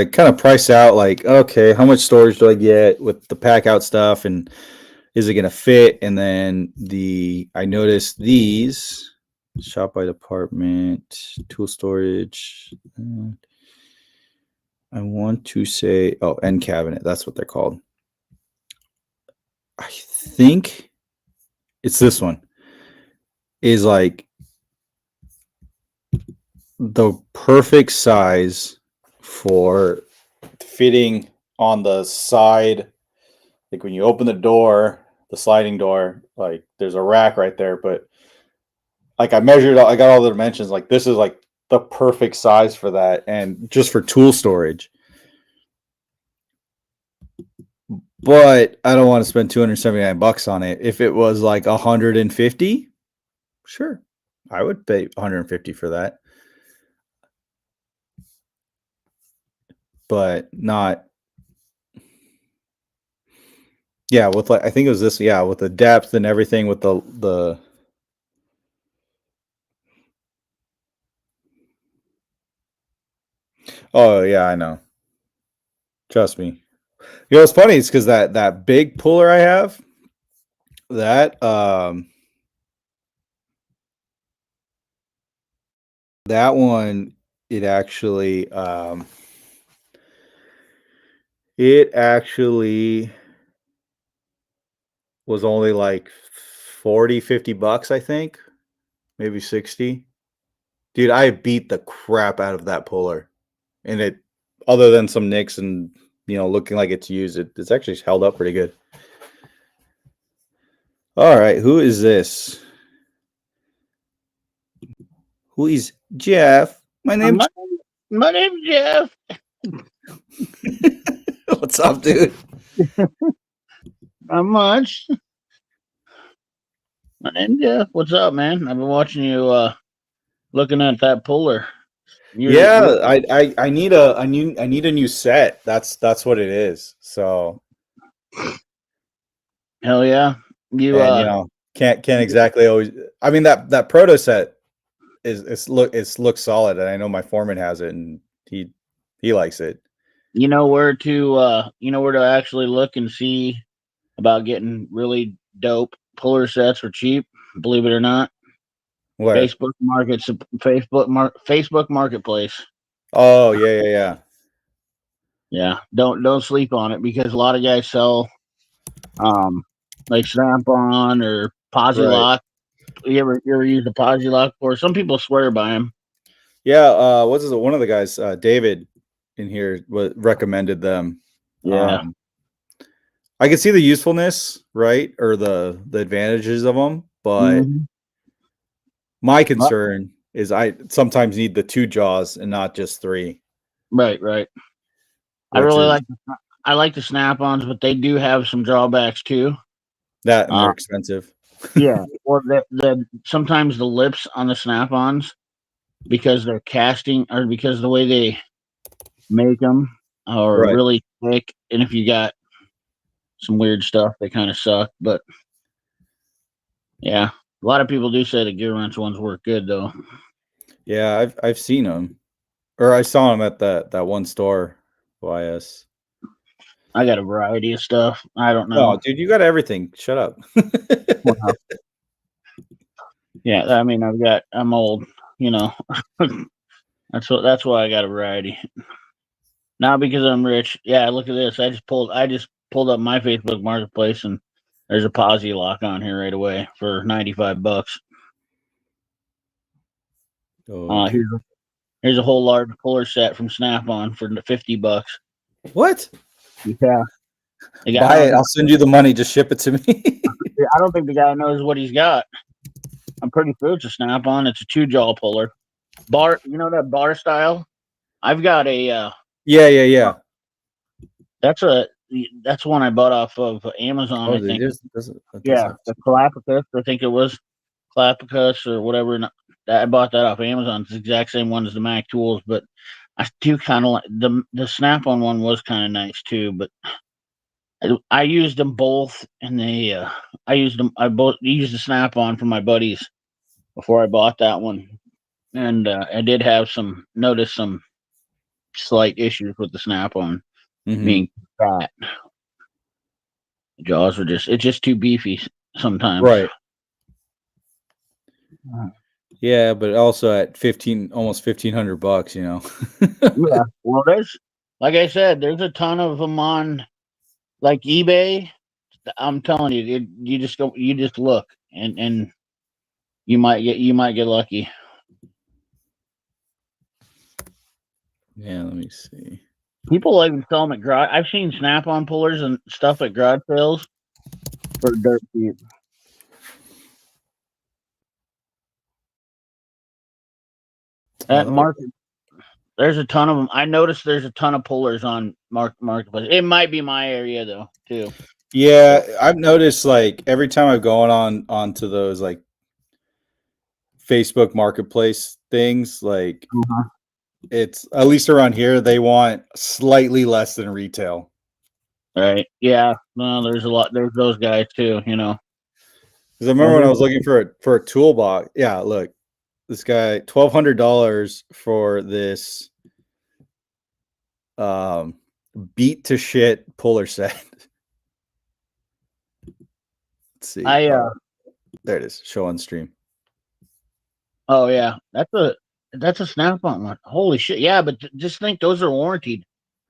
kind of price out like, okay, how much storage do I get with the pack out stuff, and is it gonna fit? And then I noticed these shop by department, tool storage. I want to say, end cabinet. That's what they're called. I think it's this one. Is like the perfect size for fitting on the side. Like when you open the door, the sliding door, like there's a rack right there, but like I measured, I got all the dimensions. Like this is like the perfect size for that, and just for tool storage. But I don't want to spend 279 bucks on it. If it was like 150, sure, I would pay 150 for that. But not. Yeah, with like I think it was this. Yeah, with the depth and everything, with the. Oh yeah, I know. Trust me. You know what's funny is because that big puller I have, that that one, it actually was only like 40, 50 bucks, I think, maybe 60. Dude, I beat the crap out of that puller, and it, other than some nicks and looking like it's used, it's actually held up pretty good. All right, who is this? Who is Jeff? My name's Jeff. What's up, dude? Not much. My name's Jeff. What's up, man? I've been watching you looking at that puller. I need a new set. That's what it is. So hell yeah. You and can't exactly always. I mean that proto set it's looks solid, and I know my foreman has it, and he likes it. You know where to actually look and see about getting really dope puller sets for cheap. Believe it or not, Where? Facebook Marketplace. Oh yeah. Yeah, don't sleep on it because a lot of guys sell like Snap On or Posi Right. Lock. You ever use the Posi Lock before? Some people swear by them. Yeah. What's his, one of the guys, David, in here, recommended them. Yeah. I can see the usefulness, right, or the advantages of them, but Mhm. my concern is I sometimes need the 2 jaws and not just 3, Right. which is I like the Snap-ons, but they do have some drawbacks too. that, and they're Uh, expensive. yeah, or the sometimes the lips on the Snap-ons because they're casting or because the way they make them are Right. really thick, and if you got some weird stuff, they kind of suck. But yeah, a lot of people do say the Gear Wrench ones work good though. Yeah, I've seen them, or I saw them at that one store by us. I got a variety of stuff. I don't know. Oh, dude, you got everything. Shut up. Well, yeah, I mean, I'm old, you know. That's why I got a variety. Not because I'm rich. Yeah, look at this. I just pulled up my Facebook Marketplace and there's a Posi Lock on here right away for $95. Oh, Here's a whole large puller set from Snap On for $50. what? Yeah. Buy it. I'll send you the money. Just ship it to me. I don't think the guy knows what he's got. I'm pretty sure it's a Snap On. It's a 2-jaw puller. Bar, you know that bar style? I've got a Yeah. that's one I bought off of Amazon, Oh, I think. that does Yeah, have. the Galapagos, I think it was Galapagos or whatever. I bought that off Amazon. It's the exact same one as the Mac Tools, but I do kind of like the Snap-on one was kind of nice too. But I used them both, and I both used the Snap-on for my buddies before I bought that one, and I did have notice some slight issues with the Snap-on Mm-hmm. being fat. The jaws were it's just too beefy sometimes. Right. Yeah, but also at almost $1,500, you know. Yeah. Well, like I said, there's a ton of them on like eBay. I'm telling you, you just look, and you might get lucky. Yeah, let me see. People like to sell them at garage. I've seen Snap-on pullers and stuff at garage sales for dirt cheap. At market, there's a ton of them. I noticed there's a ton of pullers on Marketplace. It might be my area though, too. Yeah, I've noticed like every time I've gone onto those like Facebook Marketplace things, like it's at least around here they want slightly less than retail. Right? Yeah. No, there's a lot. There's those guys too. You know. Because I remember when I was looking for a toolbox. Yeah, look, this guy $1,200 for this beat to shit puller set. Let's see. There it is. Show on stream. Oh yeah, that's a Snap-on one. Holy shit! Yeah, but just think those are warranted.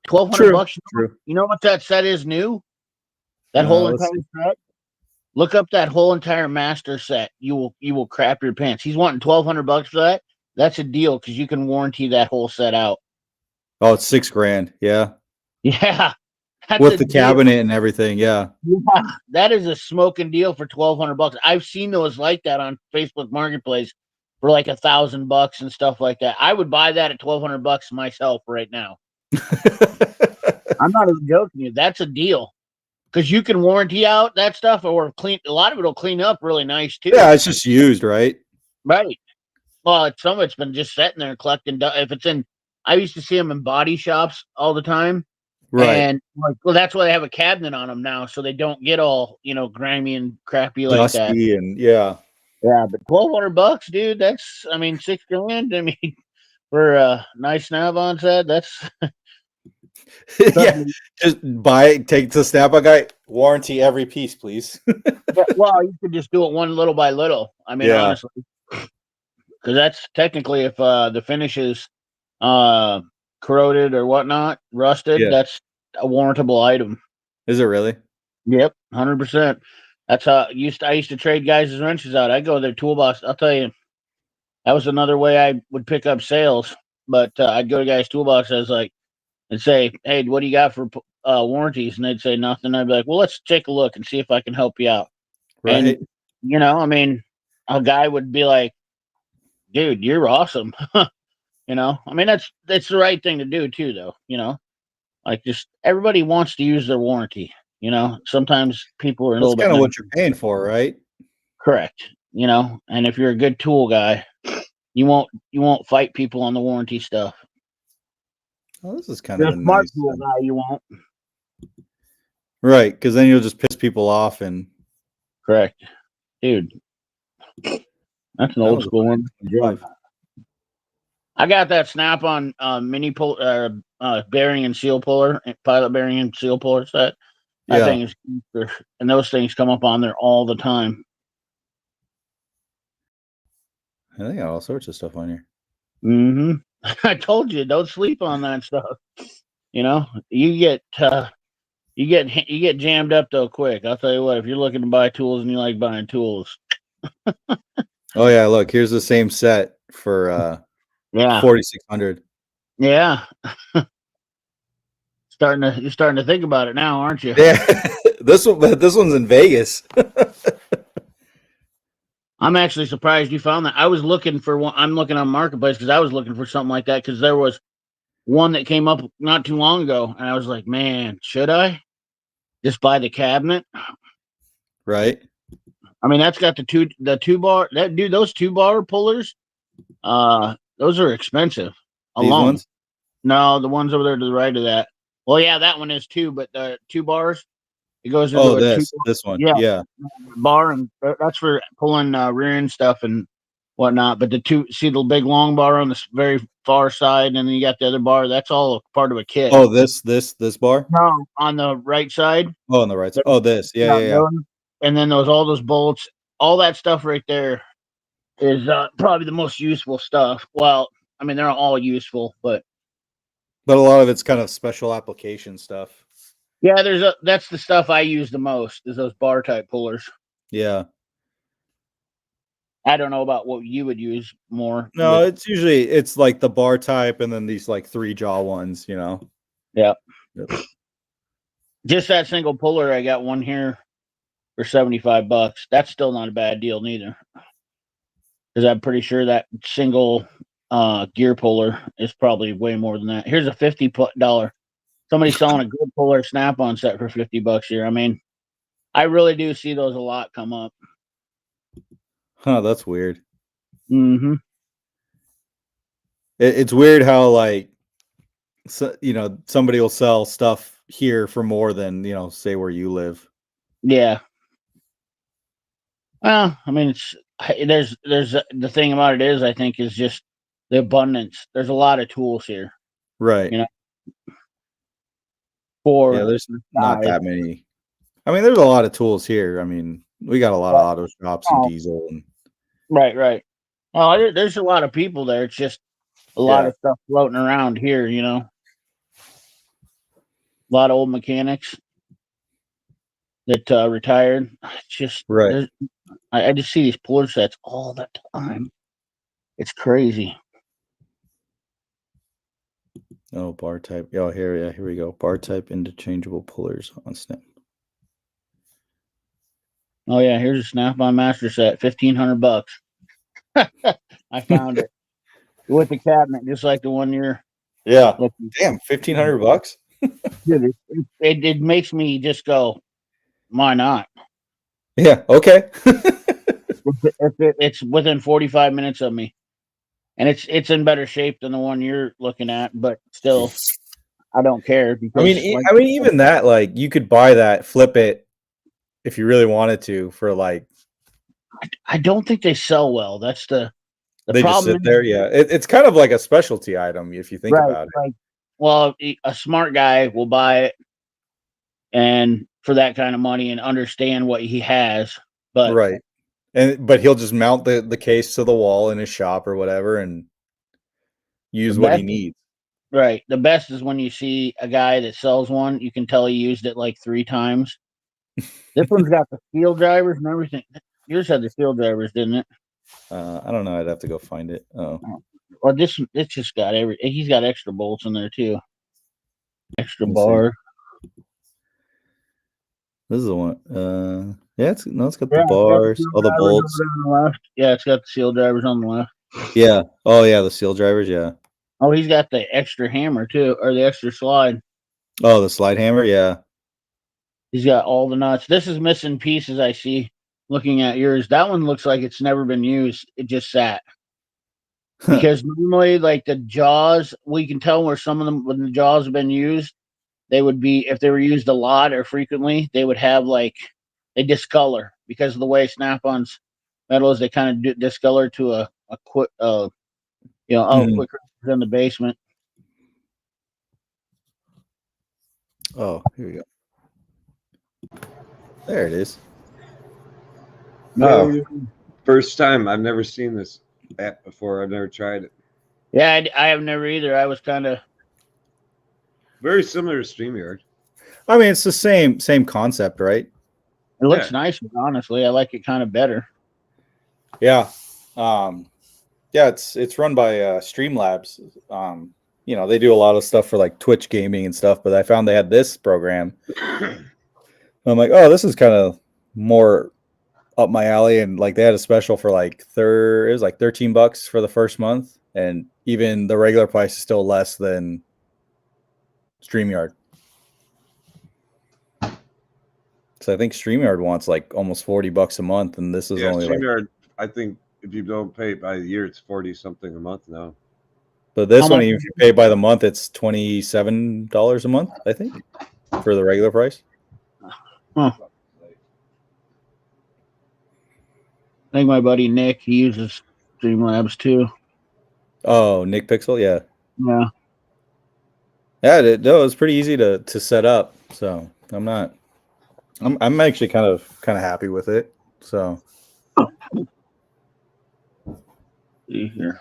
$1,200. True. You know what that set is new? That whole entire set. Look up that whole entire master set. You will crap your pants. He's wanting $1,200 for that. That's a deal because you can warranty that whole set out. Oh, it's $6,000. Yeah. Yeah, that's With a the deal. cabinet and everything. Yeah. Yeah, that is a smoking deal for $1,200. I've seen those like that on Facebook Marketplace for like $1,000 and stuff like that. I would buy that at $1,200 myself right now. I'm not even joking you. That's a deal because you can warranty out that stuff or clean. A lot of it will clean up really nice too. Yeah, it's just used, right? Right. Well, some of it's been just sitting there collecting. If it's in, I used to see them in body shops all the time. Right. And like, well, that's why they have a cabinet on them now, so they don't get all grimy and crappy like that. Dusty and yeah. Yeah, but $1,200, dude. That's, I mean, $6,000. I mean, for a nice Snap-on set, that's Yeah, something. just buy it, take it to the Snap-on guy, warranty every piece, please. Yeah, well, you could just do it one little by little. I mean, Yeah, honestly, because that's technically if the finish is uh, corroded or whatnot, rusted, yeah. that's a warrantable item. Is it really? Yep, 100%. That's how I used to trade guys' wrenches out. I go to their toolbox. I'll tell you, that was another way I would pick up sales. But I'd go to guys' toolbox. I was like, and say, "Hey, what do you got for warranties?" And they'd say nothing. I'd be like, "Well, let's take a look and see if I can help you out." And Right. I mean, a guy would be like, "Dude, you're awesome." I mean, that's the right thing to do too, though. Like just everybody wants to use their warranty. Sometimes people are a That's little bit kind of nice. what you're paying for, right? Correct. And if you're a good tool guy, you won't fight people on the warranty stuff. Well, this is If kind you're of a a smart nice, tool guy, you won't. right? Because then you'll just piss people off, and Correct, dude. That's an that old was a school nice one. Yeah. 25. I got that Snap-on mini pull bearing and seal puller, pilot bearing and seal puller set. That Yeah, thing is, and those things come up on there all the time. I think I got all sorts of stuff on here. Hmm I told you, don't sleep on that stuff. You get jammed up though quick. I'll tell you what, if you're looking to buy tools and you like buying tools, Oh yeah, look, here's the same set for yeah, 4,600. yeah, you're starting to think about it now, aren't you? Yeah, this one's in Vegas. I'm actually surprised you found that. I was looking for one. I'm looking on Marketplace because I was looking for something like that because there was one that came up not too long ago, and I was like, man, should I just buy the cabinet? Right? I mean, that's got the two bar. That dude, those 2-bar pullers, those are expensive These alone. ones. No, the ones over there to the right of that. Well, yeah, that one is too, but the 2 bars, it goes Oh, into a two. this one. Yeah, Yeah. bar, and that's for pulling rear end stuff and whatnot. But the two, see the big long bar on the very far side, and then you got the other bar. That's all part of a kit. Oh, this bar. No, on the right side. Oh, on the right side. There's- Oh, this. Yeah, yeah, yeah, yeah. those- and then all those bolts, all that stuff right there is probably the most useful stuff. Well, I mean they're all useful, but But a lot of it's kind of special application stuff. yeah, that's the stuff I use the most is those bar type pullers. Yeah. I don't know about what you would use more No, with. it's like the bar type and then these like 3-jaw ones, you know. Yeah, Yep. just that single puller. I got one here for $75. That's still not a bad deal neither, because I'm pretty sure that single gear puller is probably way more than that. Here's a $50. Somebody's selling a good puller Snap-on set for $50 here. I mean, I really do see those a lot come up. Huh, that's weird. Hmm It's weird how like somebody will sell stuff here for more than, say where you live. Yeah. Well, I mean, there's the thing about it is, I think, is just the abundance. There's a lot of tools here, Right. you know, Yeah, for there's the not size. that many. I mean, there's a lot of tools here. I mean, we got a lot of auto shops and Oh, diesel and right, right. Oh, there's a lot of people there. It's just a lot yeah, of stuff floating around here. A lot of old mechanics that retired. It's just right. I just see these puller sets all the time. It's crazy. Oh, bar type. Oh, here we go. Bar type interchangeable pullers on Snap. Oh yeah, here's a Snap-on master set, $1,500. I found it with the cabinet, just like the one you're Yeah. looking. Damn, $1,500. Dude, it makes me just go, why not? Yeah. Okay. It's within 45 minutes of me, and it's in better shape than the one you're looking at, but still, I don't care because, like, I mean, even that, like, you could buy that, flip it if you really wanted to for like I don't think they sell well. That's the They just problem. sit there. Yeah, it's kind of like a specialty item if you think Right. about it. Like, well, a smart guy will buy it and for that kind of money and understand what he has. But Right. But he'll just mount the case to the wall in his shop or whatever and the use what he best, needs. right. The best is when you see a guy that sells one, you can tell he used it like 3 times. This one's got the steel drivers and everything. Yours had the steel drivers, didn't it? I don't know. I'd have to go find it. Oh, Well, it's just got he's got extra bolts in there too. Extra let me see. bar. This is the one. Yeah, it's got the Yeah, it's got the bars, steel all the drivers over bolts. there on the left. Yeah, it's got the steel drivers on the left. Yeah. Oh, yeah, the seal drivers. Yeah. Oh, he's got the extra hammer too, or the extra slide. Oh, the slide hammer. Yeah. He's got all the nuts. This is missing pieces. I see. Looking at yours, that one looks like it's never been used. It just sat. Because normally, like the jaws, we can tell where some of them, when the jaws have been used, they would be, if they were used a lot or frequently, they would have like, they discolor because of the way Snap-on's metal is. They kind of discolor to a quick, Mhm. quicker than the basement. Oh, here we go. There it is. Oh, first time. I've never seen this app before. I've never tried it. Yeah, I have never either. I was kind of. Very similar to StreamYard. I mean, it's the same concept, right? It looks Yeah. nice, honestly. I like it kind of better. Yeah. Yeah, it's run by Streamlabs. They do a lot of stuff for like Twitch gaming and stuff, but I found they had this program. I'm like, oh, this is kind of more up my alley, and like they had a special for like it was like $13 for the first month, and even the regular price is still less than StreamYard. So I think StreamYard wants like almost $40 a month, and this is only like. StreamYard. I think if you don't pay it by the year, it's 40 something a month now. But this How one, much- even if you pay by the month, it's $27 a month, I think, for the regular price. Huh. I think my buddy Nick, he uses Streamlabs too. Oh, Nick Pixel, yeah. Yeah. Yeah, it was pretty easy to set up. So I'm actually kind of happy with it. So See here.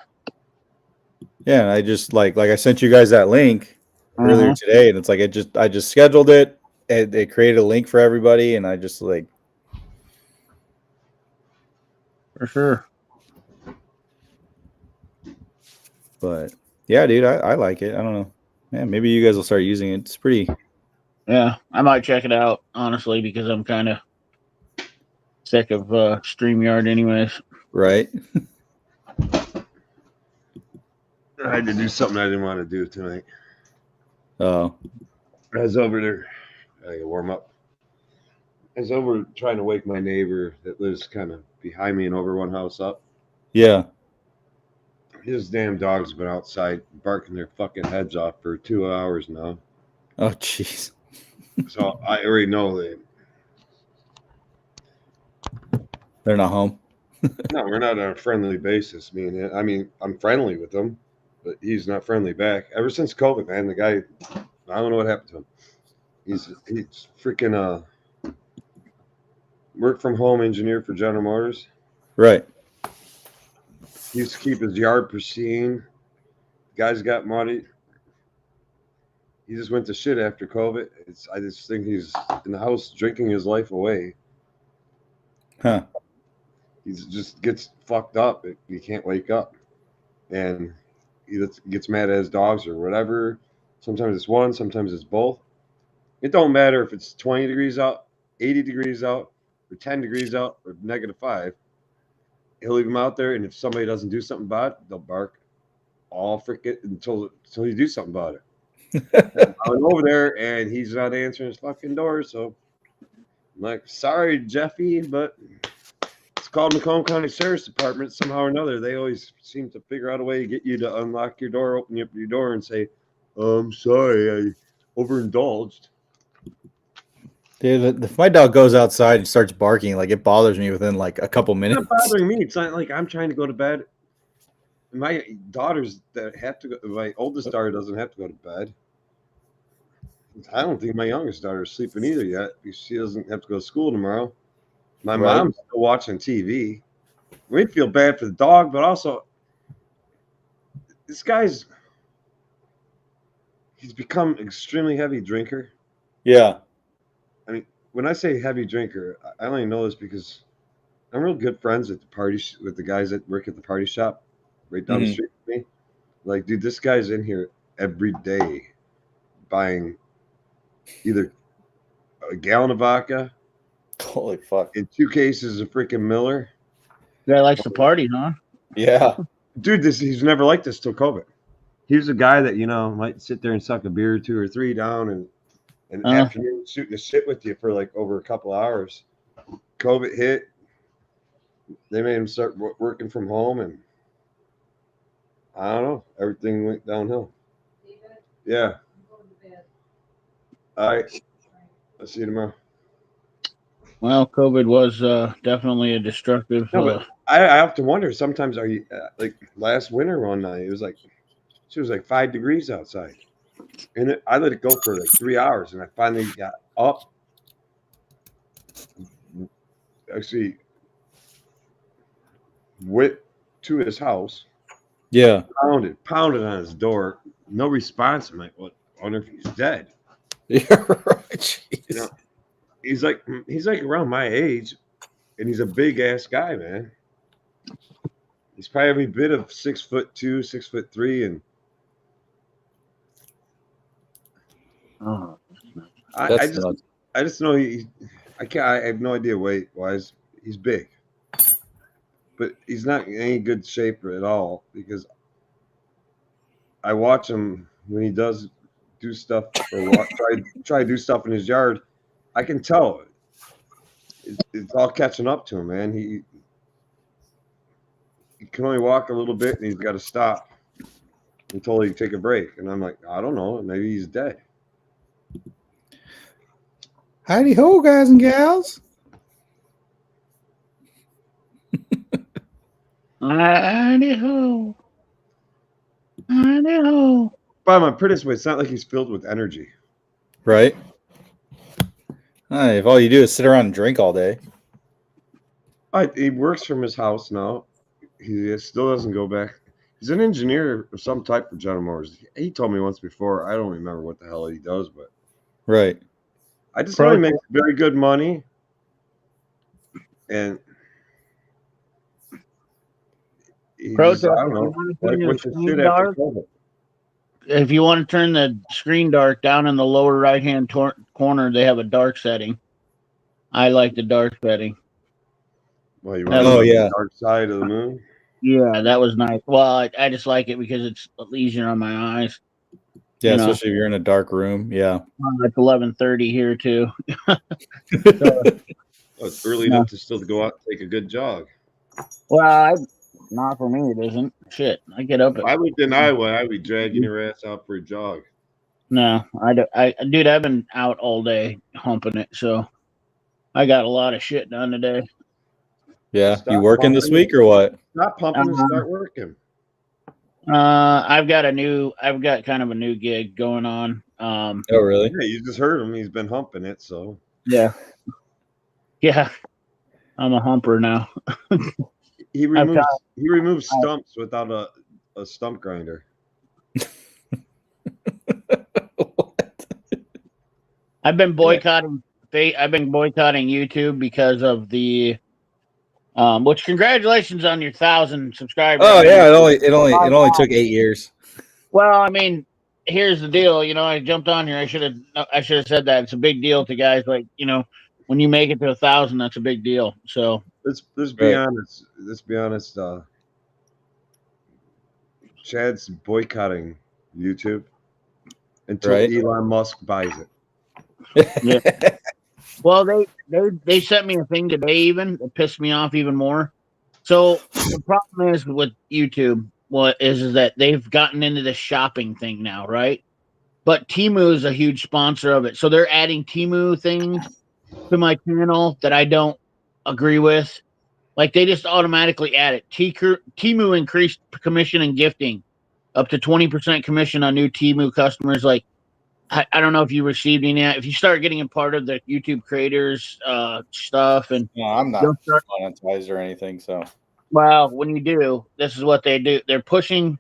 yeah, I just like I sent you guys that link earlier today, and it's like I just scheduled it. It created a link for everybody, and I just like. For sure. But yeah, dude, I like it. I don't know. Yeah, maybe you guys will start using it. It's pretty. Yeah, I might check it out, honestly, because I'm kind of sick of StreamYard anyways. Right. I had to do something I didn't want to do tonight. Oh. I was over there. I gotta warm up. I was over trying to wake my neighbor that lives kind of behind me and over one house up. Yeah. His damn dog's been outside barking their fucking heads off for 2 hours now. Oh, jeez. So I already know They're not home. no, we're not on a friendly basis. I mean, I'm friendly with him, but he's not friendly back. Ever since COVID, man, the guy, I don't know what happened to him. He's freaking work from home engineer for General Motors. Right. He used to keep his yard pristine. Guy's got money. He just went to shit after COVID. I just think he's in the house drinking his life away. Huh. He just gets fucked up. He can't wake up. And he gets mad at his dogs or whatever. Sometimes it's one, sometimes it's both. It don't matter if it's 20 degrees out, 80 degrees out, or 10 degrees out, or -5. He'll leave them out there, and if somebody doesn't do something about it, they'll bark all freaking until you do something about it. I went over there, and he's not answering his fucking door, so I'm like, sorry, Jeffy, but it's called Macomb County Sheriff's Department. Somehow or another, they always seem to figure out a way to get you to unlock your door, open up your door, and say, I'm sorry, I overindulged. Dude, if my dog goes outside and starts barking, like it bothers me within like a couple It's minutes. not bothering me. It's not like I'm trying to go to bed. My daughters that have to go. My oldest daughter doesn't have to go to bed. I don't think my youngest daughter is sleeping either yet because she doesn't have to go to school tomorrow. My Right. mom's still watching TV. We feel bad for the dog, but also this guy's he's become extremely heavy drinker. Yeah. I mean, when I say heavy drinker, I only know this because I'm real good friends at the party with the guys that work at the party shop right down the Mhm. street from me. Like, dude, this guy's in here every day buying either a gallon of vodka Holy fuck. and 2 cases of freaking Miller. Guy likes to party, huh? Yeah. Dude, he's never like this till COVID. He was a guy that, might sit there and suck a beer or 2 or 3 down and an afternoon shooting the shit with you for like over a couple hours. COVID hit. They made him start working from home, and I don't know. Everything went downhill. Yeah. All right. I'll see you tomorrow. Well, COVID was definitely a destructive. No, but I have to wonder sometimes, are you like last winter one night, it was like 5 degrees outside. And I let it go for like 3 hours, and I finally got up. Actually, went to his house, Yeah. pounded on his door. No response. I'm like, what? I wonder if he's dead. You're right. Jeez. You know, he's like around my age, and he's a big ass guy, man. He's probably every bit of 6'2", 6'3", and I just know I have no idea weight wise. He's big, but he's not in any good shape at all because I watch him when he does do stuff or try to do stuff in his yard. I can tell it's all catching up to him, man. He can only walk a little bit, and he's got to stop until he take a break. And I'm like, I don't know, maybe he's dead. Howdy ho, guys and gals. Howdy ho. Howdy ho. But I'm pretty sure it's not like he's filled with energy. Right. If all you do is sit around and drink all day. He works from his house now. He still doesn't go back. He's an engineer of some type for General Motors. He told me once before. I don't remember what the hell he does, but Right. I just know he makes very good money. And I don't know. What's the shit after COVID? If you want to turn the screen dark, down in the lower right-hand corner, they have a dark setting. I like the dark setting. Well, you want the dark side of the moon? Yeah, that was nice. Well, I just like it because it's easier on my eyes. Yeah, especially if you're in a dark room. Yeah. It's 11:30 here too. It's early enough to still go out and take a good jog. Well, not for me. It isn't. Shit, I get up. I would deny why I would dragging your ass out for a jog. No, dude, I've been out all day humping it, so I got a lot of shit done today. Yeah, you working this week or what? Stop pumping and start working. I've got kind of a new gig going on. Oh, really? Yeah, you just heard him. He's been humping it, so yeah. I'm a humper now. He removes stumps without a stump grinder. I've been boycotting YouTube because of the which congratulations on your 1,000 subscribers. Oh yeah, it only took 8 years. Well, I mean, here's the deal. I jumped on here. I should have said that. It's a big deal to guys like, when you make it to 1,000, that's a big deal. So let's be honest. Let's be honest. Chad's boycotting YouTube until Elon Musk buys it. Yeah. Well, they sent me a thing today. Even it pissed me off even more. So the problem is with YouTube, is that they've gotten into the shopping thing now, right? But Temu is a huge sponsor of it, so they're adding Temu things to my channel that I don't agree with. Like they just automatically add it. Temu increased commission and gifting up to 20% commission on new Temu customers. Like I don't know if you received any. If you start getting a part of the YouTube creators stuff, and No, I'm not you'll start. monetized or anything. So Well, when you do, this is what they do. They're pushing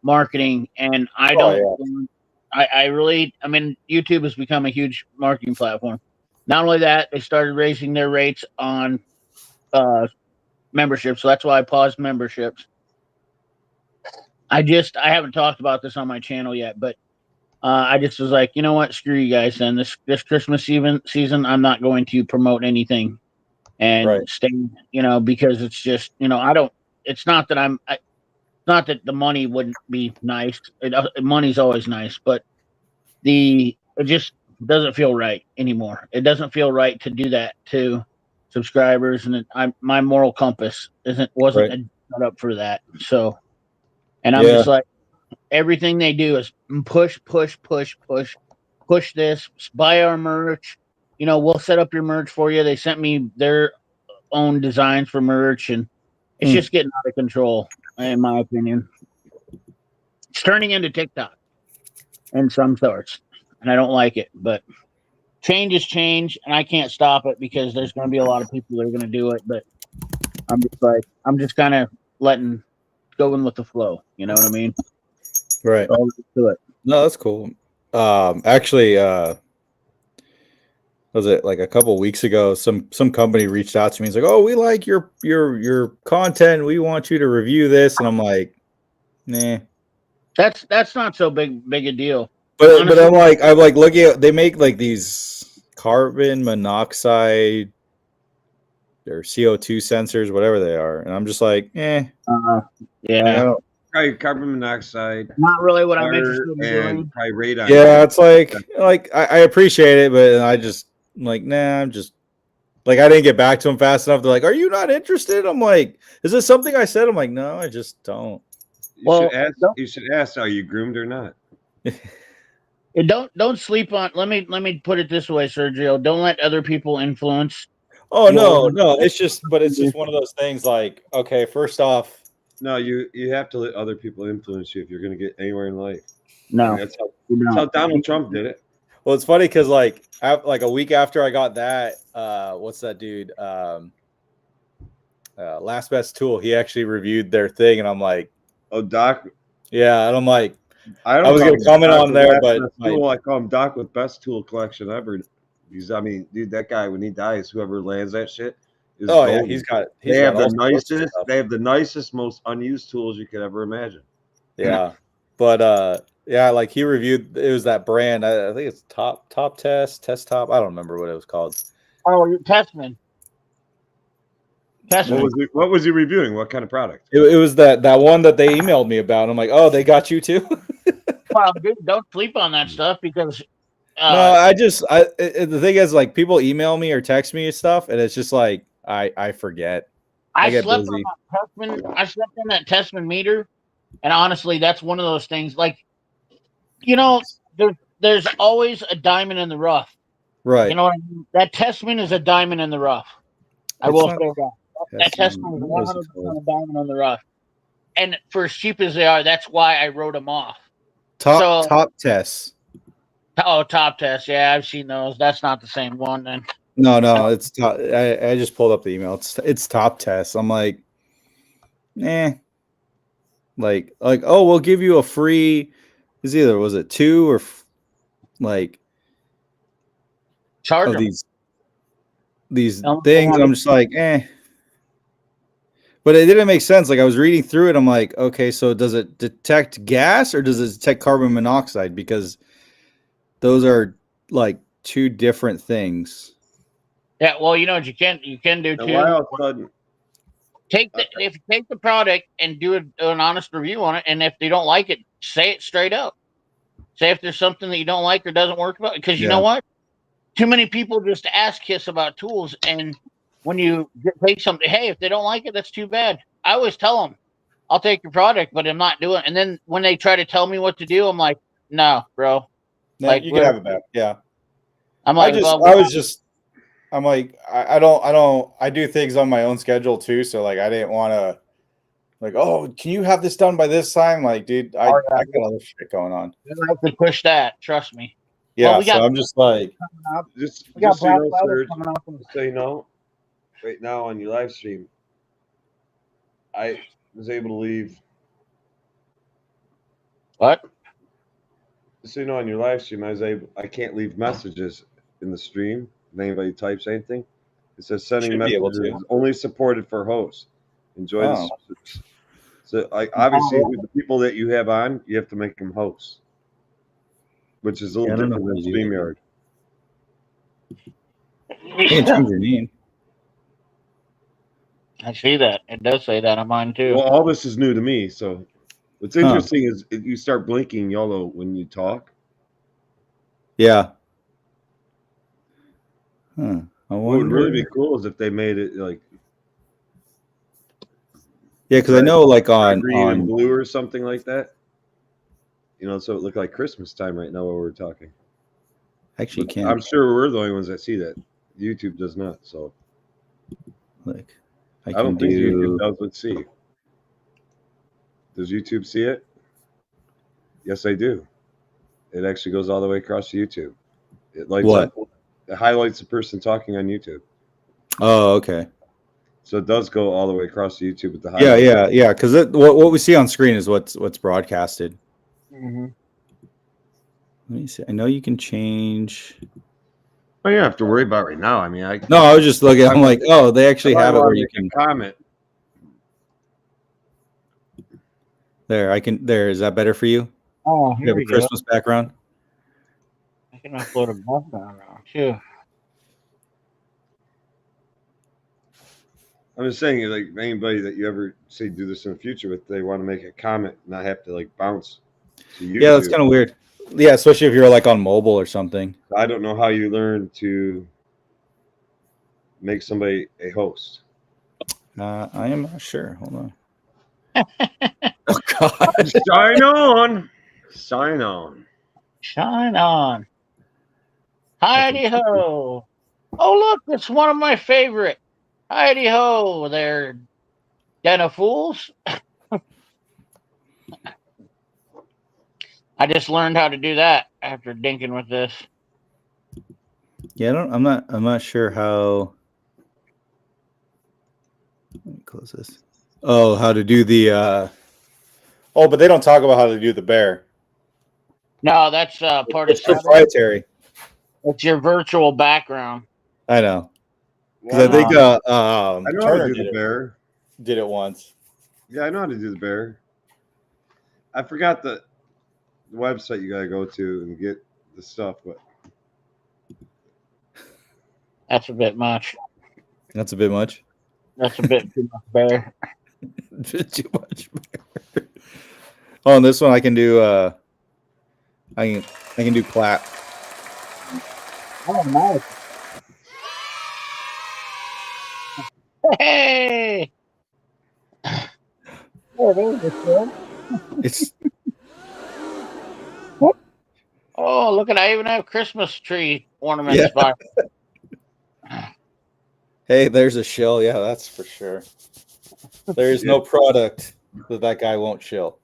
marketing, and I oh don't. yeah, I really. I mean, YouTube has become a huge marketing platform. Not only that, they started raising their rates on uh, memberships, so that's why I paused memberships. I haven't talked about this on my channel yet, but I just was like, you know what, screw you guys. Then this Christmas season, I'm not going to promote anything right, and stay, because it's just, I don't. It's not that not that the money wouldn't be nice. Money's always nice, but it just doesn't feel right anymore. It doesn't feel right to do that to subscribers, and my moral compass wasn't right, set up for that. So, and I'm yeah, just like, everything they do is push, push, push, push, push this, buy our merch. We'll set up your merch for you. They sent me their own designs for merch, and it's Hmm. just getting out of control, in my opinion. It's turning into TikTok in some sorts, and I don't like it. But change is change, and I can't stop it because there's going to be a lot of people that are going to do it. But I'm just kind of going with the flow. You know what I mean? right. All to it. No, that's cool. Actually, was it like a couple weeks ago? Some company reached out to me. It's like, oh, we like your content. We want you to review this, and I'm like, nah. That's not so big a deal. But Honestly, I'm like looking at they make like these carbon monoxide or CO2 sensors, whatever they are, and I'm just like, I yeah, don't. Probably carbon monoxide, not really what I'm water, interested in and doing. probably radon. Yeah, it's like I appreciate it, but I just I'm like, nah, I'm just like I didn't get back to them fast enough. They're like, "Are you not interested?" I'm like, "Is this something I said?" I'm like, "No, I just don't." You Well, should ask. You should ask, are you groomed or not? don't sleep on. Let me put it this way, Sergio. Don't let other people influence Oh your. no, it's just one of those things. Like, okay, first off, No, you have to let other people influence you if you're going to get anywhere in life. I mean, No, you that's how don't. Donald Trump did it. well, it's funny because like a week after I got that, what's that dude? Last Best Tool. He actually reviewed their thing, and I'm like, Oh, Doc. yeah, and I'm like, I I don't was call gonna him comment Doc on with there, last but best tool. I call him Doc with best tool collection ever. Because I mean, dude, that guy when he dies, whoever lands that shit is oh yeah, golden. he's They got have the all sorts of nicest. stuff. They have the nicest, most unused tools you could ever imagine. Yeah, but yeah, like he reviewed. It was that brand. I think it's Top Test Top. I don't remember what it was called. Oh, you're Testman. Testman. What was he reviewing? What kind of product? It was that one that they emailed me about. I'm like, oh, they got you too. Well, dude, don't sleep on that stuff because No, the thing is, like, people email me or text me stuff, and it's just like I forget. I get busy. I slept on that Testman meter, and honestly, that's one of those things. Like, there's always a diamond in the rough. You Right. know what I mean? That Testman is a diamond in the rough. I It's will not say that. That Testman is what was it 100% called? a diamond in the rough. And for as cheap as they are, that's why I wrote them off. Top tests. Oh, Top Test. Yeah, I've seen those. That's not the same one then. No, it's top. I just pulled up the email. It's Top Tests. I'm like, like oh, we'll give you a free. Was it 2 or like Charge of them. these things? I'm just like, But it didn't make sense. Like I was reading through it, I'm like, okay, so does it detect gas or does it detect carbon monoxide? Because those are like two different things. Yeah, well, you know what you can do And why too. all of a sudden? If you take the product and do an honest review on it, and if they don't like it, say it straight up. Say if there's something that you don't like or doesn't work about, because you know what? Too many people just ask Kiss about tools, and when you take something, hey, if they don't like it, that's too bad. I always tell them, I'll take your product, but I'm not doing it. And then when they try to tell me what to do, I'm like, no, bro. No, Like, you can have it back. Yeah. I'm like, I well, was just I'm like, I do things on my own schedule too. So like, I didn't want to like, oh, can you have this done by this time? Like, dude, I got other shit going on. We have to push that. Trust me. Yeah. Well, we So got I'm just like, coming up. Just We got so you Black know, Friday Serge, coming up. just so you know, right now on your live stream, I was able to leave. What? Just so you know, on your live stream, I can't leave messages in the stream. If anybody types anything, it says sending should be able messages to. is only supported for hosts. Enjoy Oh. this. So, like, obviously, with the people that you have on, you have to make them hosts, which is a little Yeah, I don't know different than how to do StreamYard. You can change your name. I see that. It does say that on mine too. Well, all this is new to me. So, what's Huh. interesting is you start blinking yellow when you talk. Yeah. Huh. I What would wonder. really be cool is if they made it like Yeah, because I know like on green and blue or something like that. You know, so it looked like Christmas time right now while we're talking. actually But can't I'm sure we're the only ones that see that. YouTube does not. So like I don't think YouTube does. Let's see. Does YouTube see it? Yes, I do. It actually goes all the way across YouTube. It lights What? up. It highlights the person talking on YouTube. Oh, okay. So it does go all the way across to YouTube with the Yeah, highlight. yeah. Because what we see on screen is what's broadcasted. Mm-hmm. Let me see. I know you can change. Well, you don't have to worry about it right now. I mean, No, I was just looking. I'm like, oh, they actually have it where you can comment. There, I can. There, is that better for you? Oh, You here have a we go. Christmas background. I can upload a background now too. I'm just saying, like anybody that you ever say do this in the future with, they want to make a comment, not have to like bounce to YouTube. Yeah, that's kind of weird. Yeah, especially if you're like on mobile or something. I don't know how you learn to make somebody a host. I am not sure. Hold on. Oh God! Sign on. Sign on. Shine on. Heidi ho. Oh, look, it's one of my favorite. Heidi ho, there, den of fools. I just learned how to do that after dinking with this. Yeah, I'm not sure how. Let me close this. Oh, how to do the. Oh, but they don't talk about how to do the bear. No, that's part It's of proprietary. It's your virtual background. I know. Because I think I know how Turner to do the bear. Did it once. Yeah, I know how to do the bear. I forgot the website you gotta go to and get the stuff, but That's a bit much. That's a bit much. That's a bit too much bear. Too much bear. Oh, and this one I can do. I can do clap. Oh, nice. Hey! Oh, there's a show. It's Oh, look at I even have Christmas tree ornaments. Yeah. Hey, there's a shill. Yeah, that's for sure. There's no product that guy won't shill.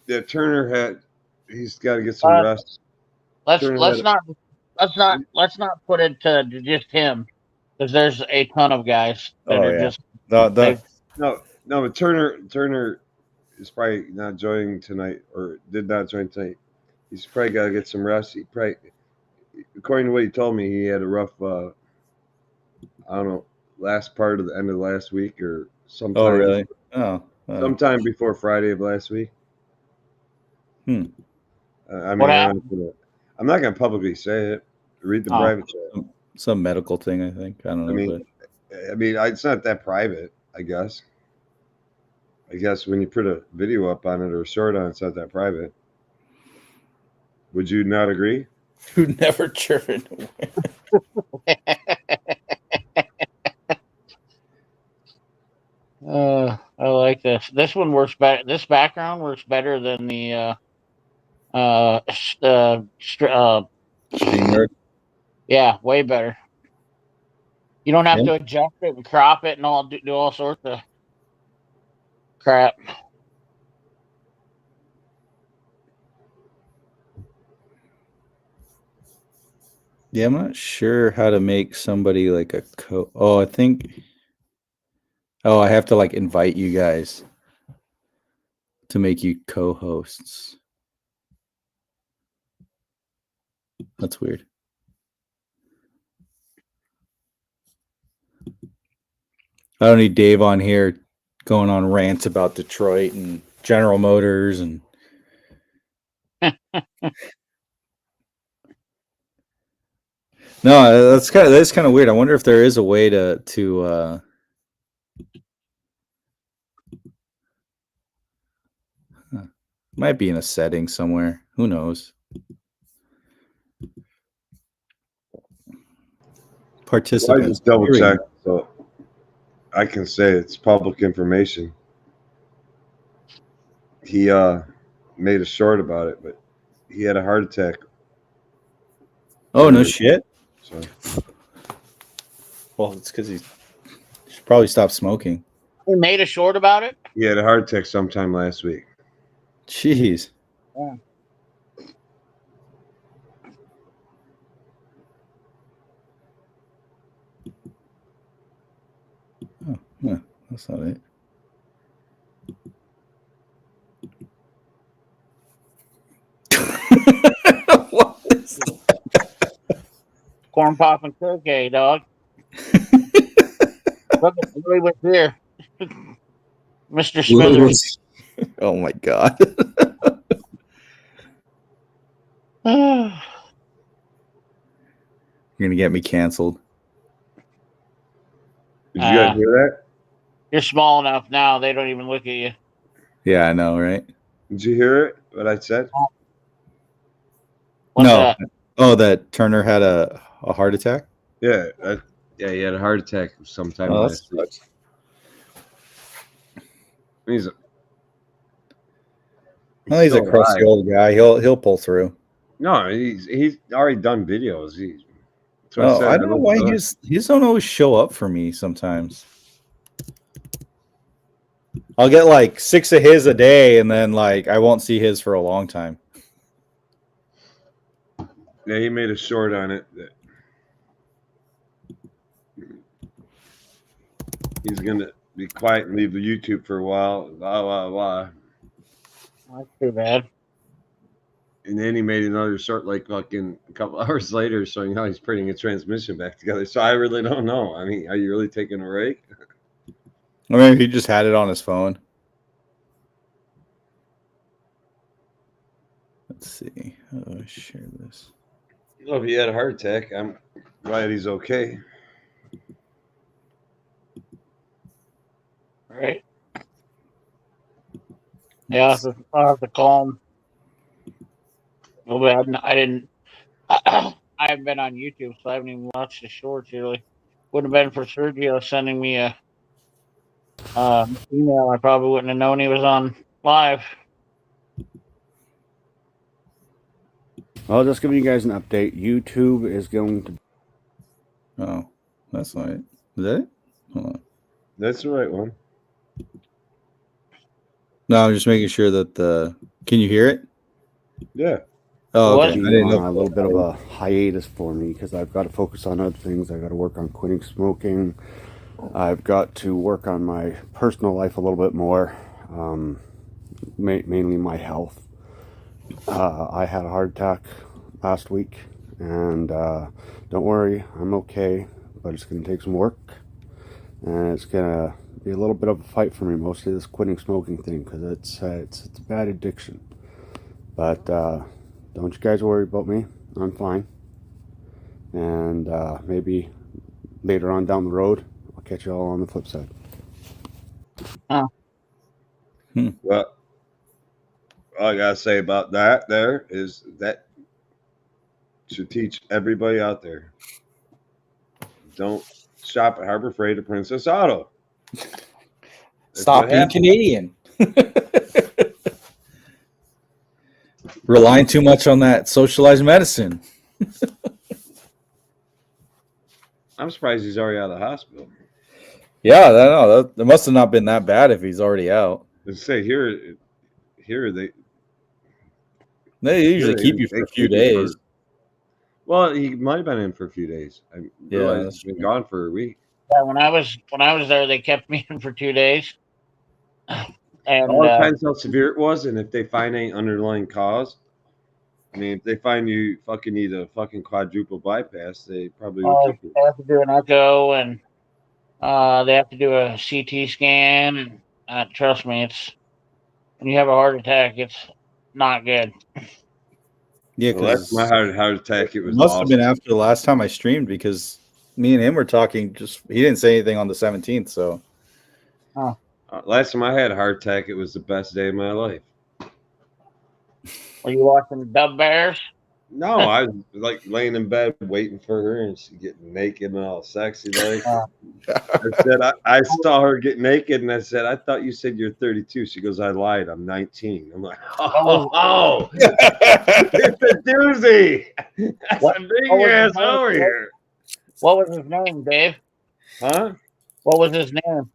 yeah, Turner had. He's got to get some rest. Let's Turner not put it to just him, because there's a ton of guys that are just no, but Turner is probably not joining tonight or did not join tonight. He's probably got to get some rest. He probably, according to what he told me, he had a rough. I don't know, last part of the end of last week or sometime. Oh, really? Oh, sometime before Friday of last week. I mean, I'm not going to publicly say it. Read the private chat. Some medical thing, I think. I don't know. I mean, it's not that private, I guess. I guess when you put a video up on it or a short on it, it's not that private. Would you not agree? Who never driven away? I like this. This one works better. This background works better than the StreamYard. yeah, way better. You don't have Yeah. to adjust it and crop it and do all sorts of crap. Yeah, I'm not sure how to make somebody like a Oh, I think. Oh, I have to like invite you guys to make you co-hosts. That's weird. I don't need Dave on here going on rants about Detroit and General Motors and no, that's kind of weird. I wonder if there is a way to might be in a setting somewhere. Who knows? Well, I Participants. just double Here we go. checked, so I can say it's public information. He made a short about it, but he had a heart attack. Oh, no earlier, shit. So Well, it's because he should probably stop smoking. He made a short about it. he had a heart attack sometime last week. Jeez. Yeah. Oh, yeah, that's not it. What is Corn pop and cookie, dog. Look at Louis was here. Mr. Smithers. Oh my god. You're You're gonna get me canceled. Did you guys hear small enough now, they don't even look at you. Yeah, I know, right? that? Did you hear it? What I said? What's No. that? Oh, that Turner had a heart attack? Yeah, yeah, he had a heart attack sometime Oh, last week. sucks. He's Well, he's a still crusty alive. old guy. He'll pull through. No, he's already done videos. That's what I Oh, said. I don't know why he don't always show up for me sometimes. I'll get like 6 of his a day, and then like I won't see his for a long time. Yeah, he made a short on it that he's gonna be quiet and leave the YouTube for a while. Blah blah blah. That's too bad. And then he made another short like fucking a couple hours later, showing how he's putting a transmission back together. So I really don't know. I mean, are you really taking a break? Or maybe he just had it on his phone. Let's see. How do I share this? Well, if he had a heart attack, I'm glad he's okay. Right? Yeah, I'll have to call him. Well, I didn't. I haven't been on YouTube, so I haven't even watched the shorts really. Would have been for Sergio sending me a email. I probably wouldn't have known he was on live. Well, just giving you guys an update. YouTube is going to. Oh, that's not it. Is that it? Hold on. That's the right one. No, I'm just making sure that the. Can you hear it? Yeah. Oh, What? okay. I Be didn't on know. a little bit of a hiatus for me because I've got to focus on other things. I've got to work on quitting smoking. I've got to work on my personal life a little bit more, mainly my health. I had a heart attack last week, and don't worry, I'm okay, but it's going to take some work, and it's going to be a little bit of a fight for me, mostly this quitting smoking thing, because it's a bad addiction. But don't you guys worry about me. I'm fine. And maybe later on down the road, I'll catch you all on the flip side. Well, all I gotta say about that there is that should teach everybody out there. Don't shop at Harbor Freight or Princess Auto. Stop what being happened. Canadian. Relying too much on that socialized medicine. I'm surprised he's already out of the hospital. Yeah, I don't know. That must have not been that bad if he's already out. Let's say here they They usually keep you for a few keep you days. well, he might have been in for a few days. I realized that's he's been true. gone for a week. Yeah, when I was there, they kept me in for 2 days, and All depends how severe it was, and if they find any underlying cause. I mean, if they find you fucking need a fucking quadruple bypass, they probably would keep you. they have to do an echo, and they have to do a CT scan, and trust me, it's when you have a heart attack, it's not good. Yeah, Well, that's my because heart attack. It it was must have been awesome. after the last time I streamed because me and him were talking. Just he didn't say anything on the 17th, so Last time I had a heart attack, it was the best day of my life. Were you watching Dub Bears? No, I was like laying in bed waiting for her, and she getting naked and all sexy. Like I said, I saw her get naked, and I said, "I thought you said you're 32." She goes, "I lied. I'm 19." I'm like, "Oh, it's a doozy. That's What- a big what was ass his name? over here, What was his name, Dave? huh?" What was his name?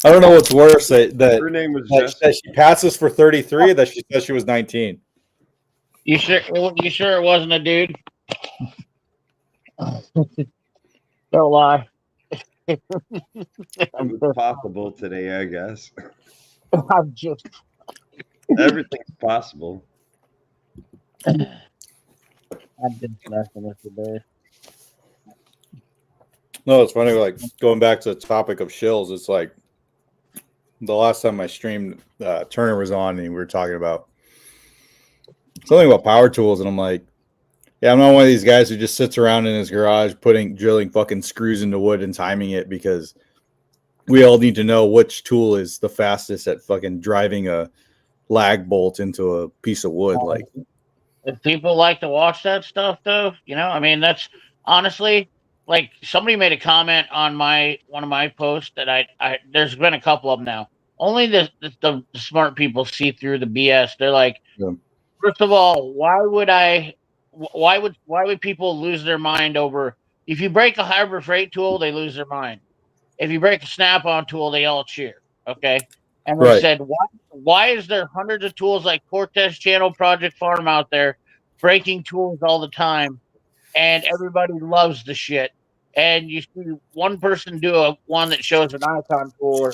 I don't know what's worse that Her name was that, Jessica. that she passes for 33. Or that she says she was 19. You sure? You sure it wasn't a dude? Don't lie. It was possible today, I guess. I'm just. Everything's possible. I'm just messing with you, Dave. No, it's funny. Like going back to the topic of shills, it's like the last time I streamed, Turner was on, and we were talking about something about power tools, and I'm like, yeah, I'm not one of these guys who just sits around in his garage drilling fucking screws into wood and timing it, because we all need to know which tool is the fastest at fucking driving a lag bolt into a piece of wood. Like, If people like to watch that stuff, though, I mean, that's honestly like somebody made a comment on one of my posts that I there's been a couple of them now. Only the smart people see through the BS. They're like, yeah. first of all, why would people lose their mind over if you break a Harbor Freight tool, they lose their mind. If you break a Snap-on tool, they all cheer. Okay, and they Right. said, why is there hundreds of tools like Cortez Channel, Project Farm out there breaking tools all the time, and everybody loves the shit, and you see one person do one that shows an icon tool or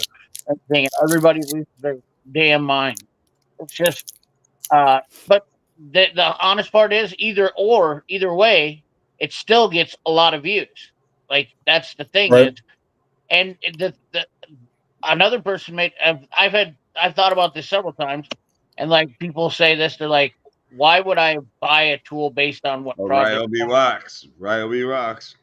anything, and everybody loses their damn mind. It's just but the honest part is either way, it still gets a lot of views. Like that's the thing Right. is, and the another person made. I've thought about this several times, and like people say this, they're like, why would I buy a tool based on what Ryobi rocks. Ryobi rocks.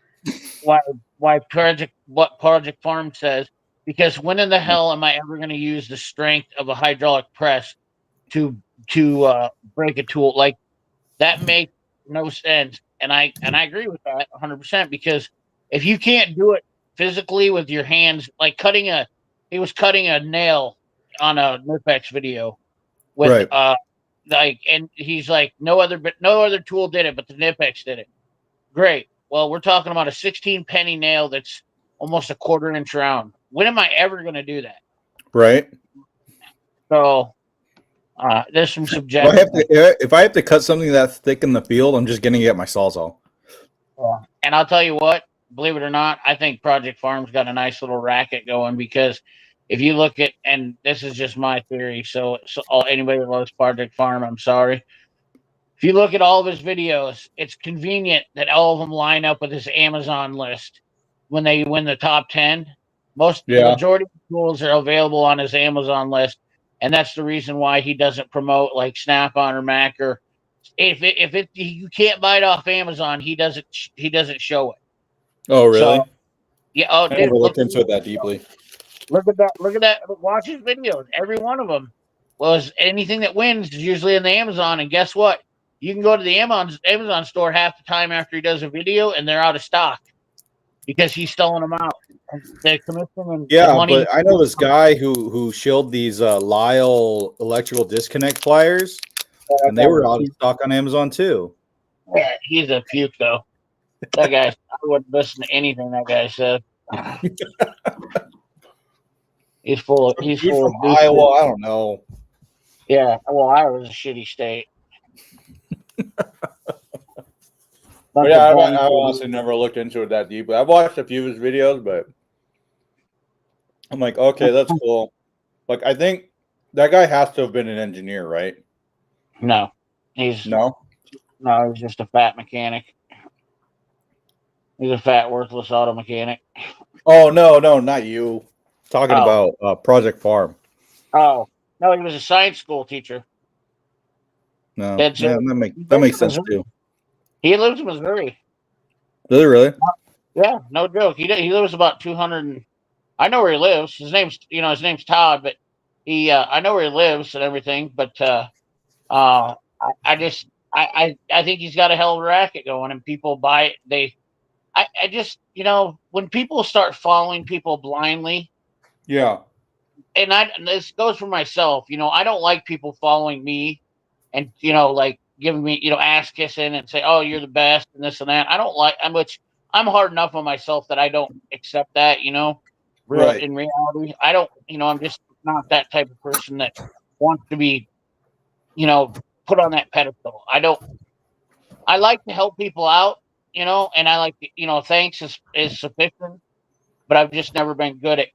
what Project Farm says? Because when in the hell am I ever going to use the strength of a hydraulic press to break a tool? Like that makes no sense, and I agree with that 100%. Because if you can't do it physically with your hands, like he was cutting a nail on a Nipex video with Right. and he's like, no other tool did it, but the Nipex did it. Great. Well, we're talking about a 16 penny nail that's almost a quarter-inch round. When am I ever going to do that? Right. So there's some subjective. If I have to cut something that thick in the field, I'm just going to get my Sawzall. And I'll tell you what, believe it or not, I think Project Farm's got a nice little racket going, because if you look at, and this is just my theory, so anybody that loves Project Farm, I'm sorry. If you look at all of his videos, it's convenient that all of them line up with his Amazon list when they win the top 10. The majority of the tools are available on his Amazon list, and that's the reason why he doesn't promote like Snap-on or Mac, or if you can't buy it off Amazon, he doesn't show it. Oh, really? So, yeah. Oh, I dude, never looked into it that deeply. Look at that. Look at that. Watch his videos. Every one of them was anything that wins is usually in the Amazon. And guess what? You can go to the Amazon store half the time after he does a video, and they're out of stock because he's selling them out. And the commission and the money. But I know this guy who shilled these Lyle electrical disconnect pliers, and they were out of stock on Amazon too. Yeah, he's a puke though. That guy, I wouldn't listen to anything that guy said. He's full of Dude from bullshit. Iowa, I don't know. Yeah, well, Iowa's a shitty state. But Bunch yeah, of I bum- honestly never looked into it that deeply. I've watched a few of his videos, but I'm like, okay, that's cool. Like, I think that guy has to have been an engineer, right? No, he's No. just a fat mechanic. He's a fat, worthless auto mechanic. Oh no, not you. Talking about Project Farm. Oh, no, he was a science school teacher. No, That's yeah, it. that makes sense too. He lives in Missouri. Does it really? Yeah, no joke. He lives about 200. I know where he lives. His name's Todd, but I know where he lives and everything. But I just I think he's got a hell of a racket going, and people buy it. I just when people start following people blindly, Yeah. and this goes for myself. I don't like people following me and like giving me ass kissing and say, "Oh, you're the best," and this and that. I don't like. I'm hard enough on myself that I don't accept that. Right. In reality, I don't. I'm just not that type of person that wants to be put on that pedestal. I don't. I like to help people out, and I like thanks is sufficient, but I've just never been good at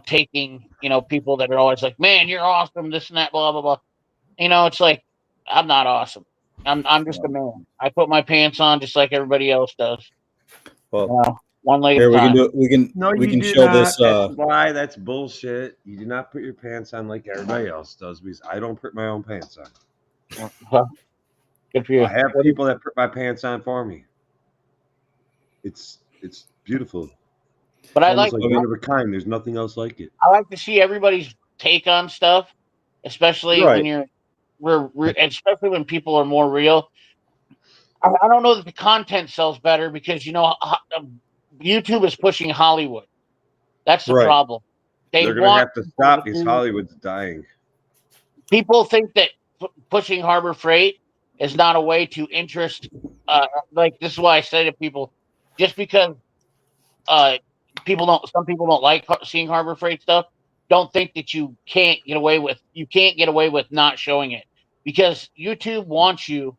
taking people that are always like, "Man, you're awesome," this and that, blah blah blah. It's like I'm not awesome. I'm just a man. I put my pants on just like everybody else does. Well, One leg at here a we can time. do it. We you can do show not. this. That's why that's bullshit. You do not put your pants on like everybody else does because I don't put my own pants on. Well, good for you. I have people that put my pants on for me. It's beautiful. But It's I almost like like one of a kind. There's nothing else like it. I like to see everybody's take on stuff, especially when Right. especially when people are more real. I don't know that the content sells better because YouTube is pushing Hollywood. That's the Right. problem. They They're gonna want have to people stop to because do. Hollywood's dying. People think that pushing Harbor Freight is not a way to interest. Like this is why I say to people, just because uh, some people don't like seeing Harbor Freight stuff, don't think that you can't get away with not showing it because YouTube wants you.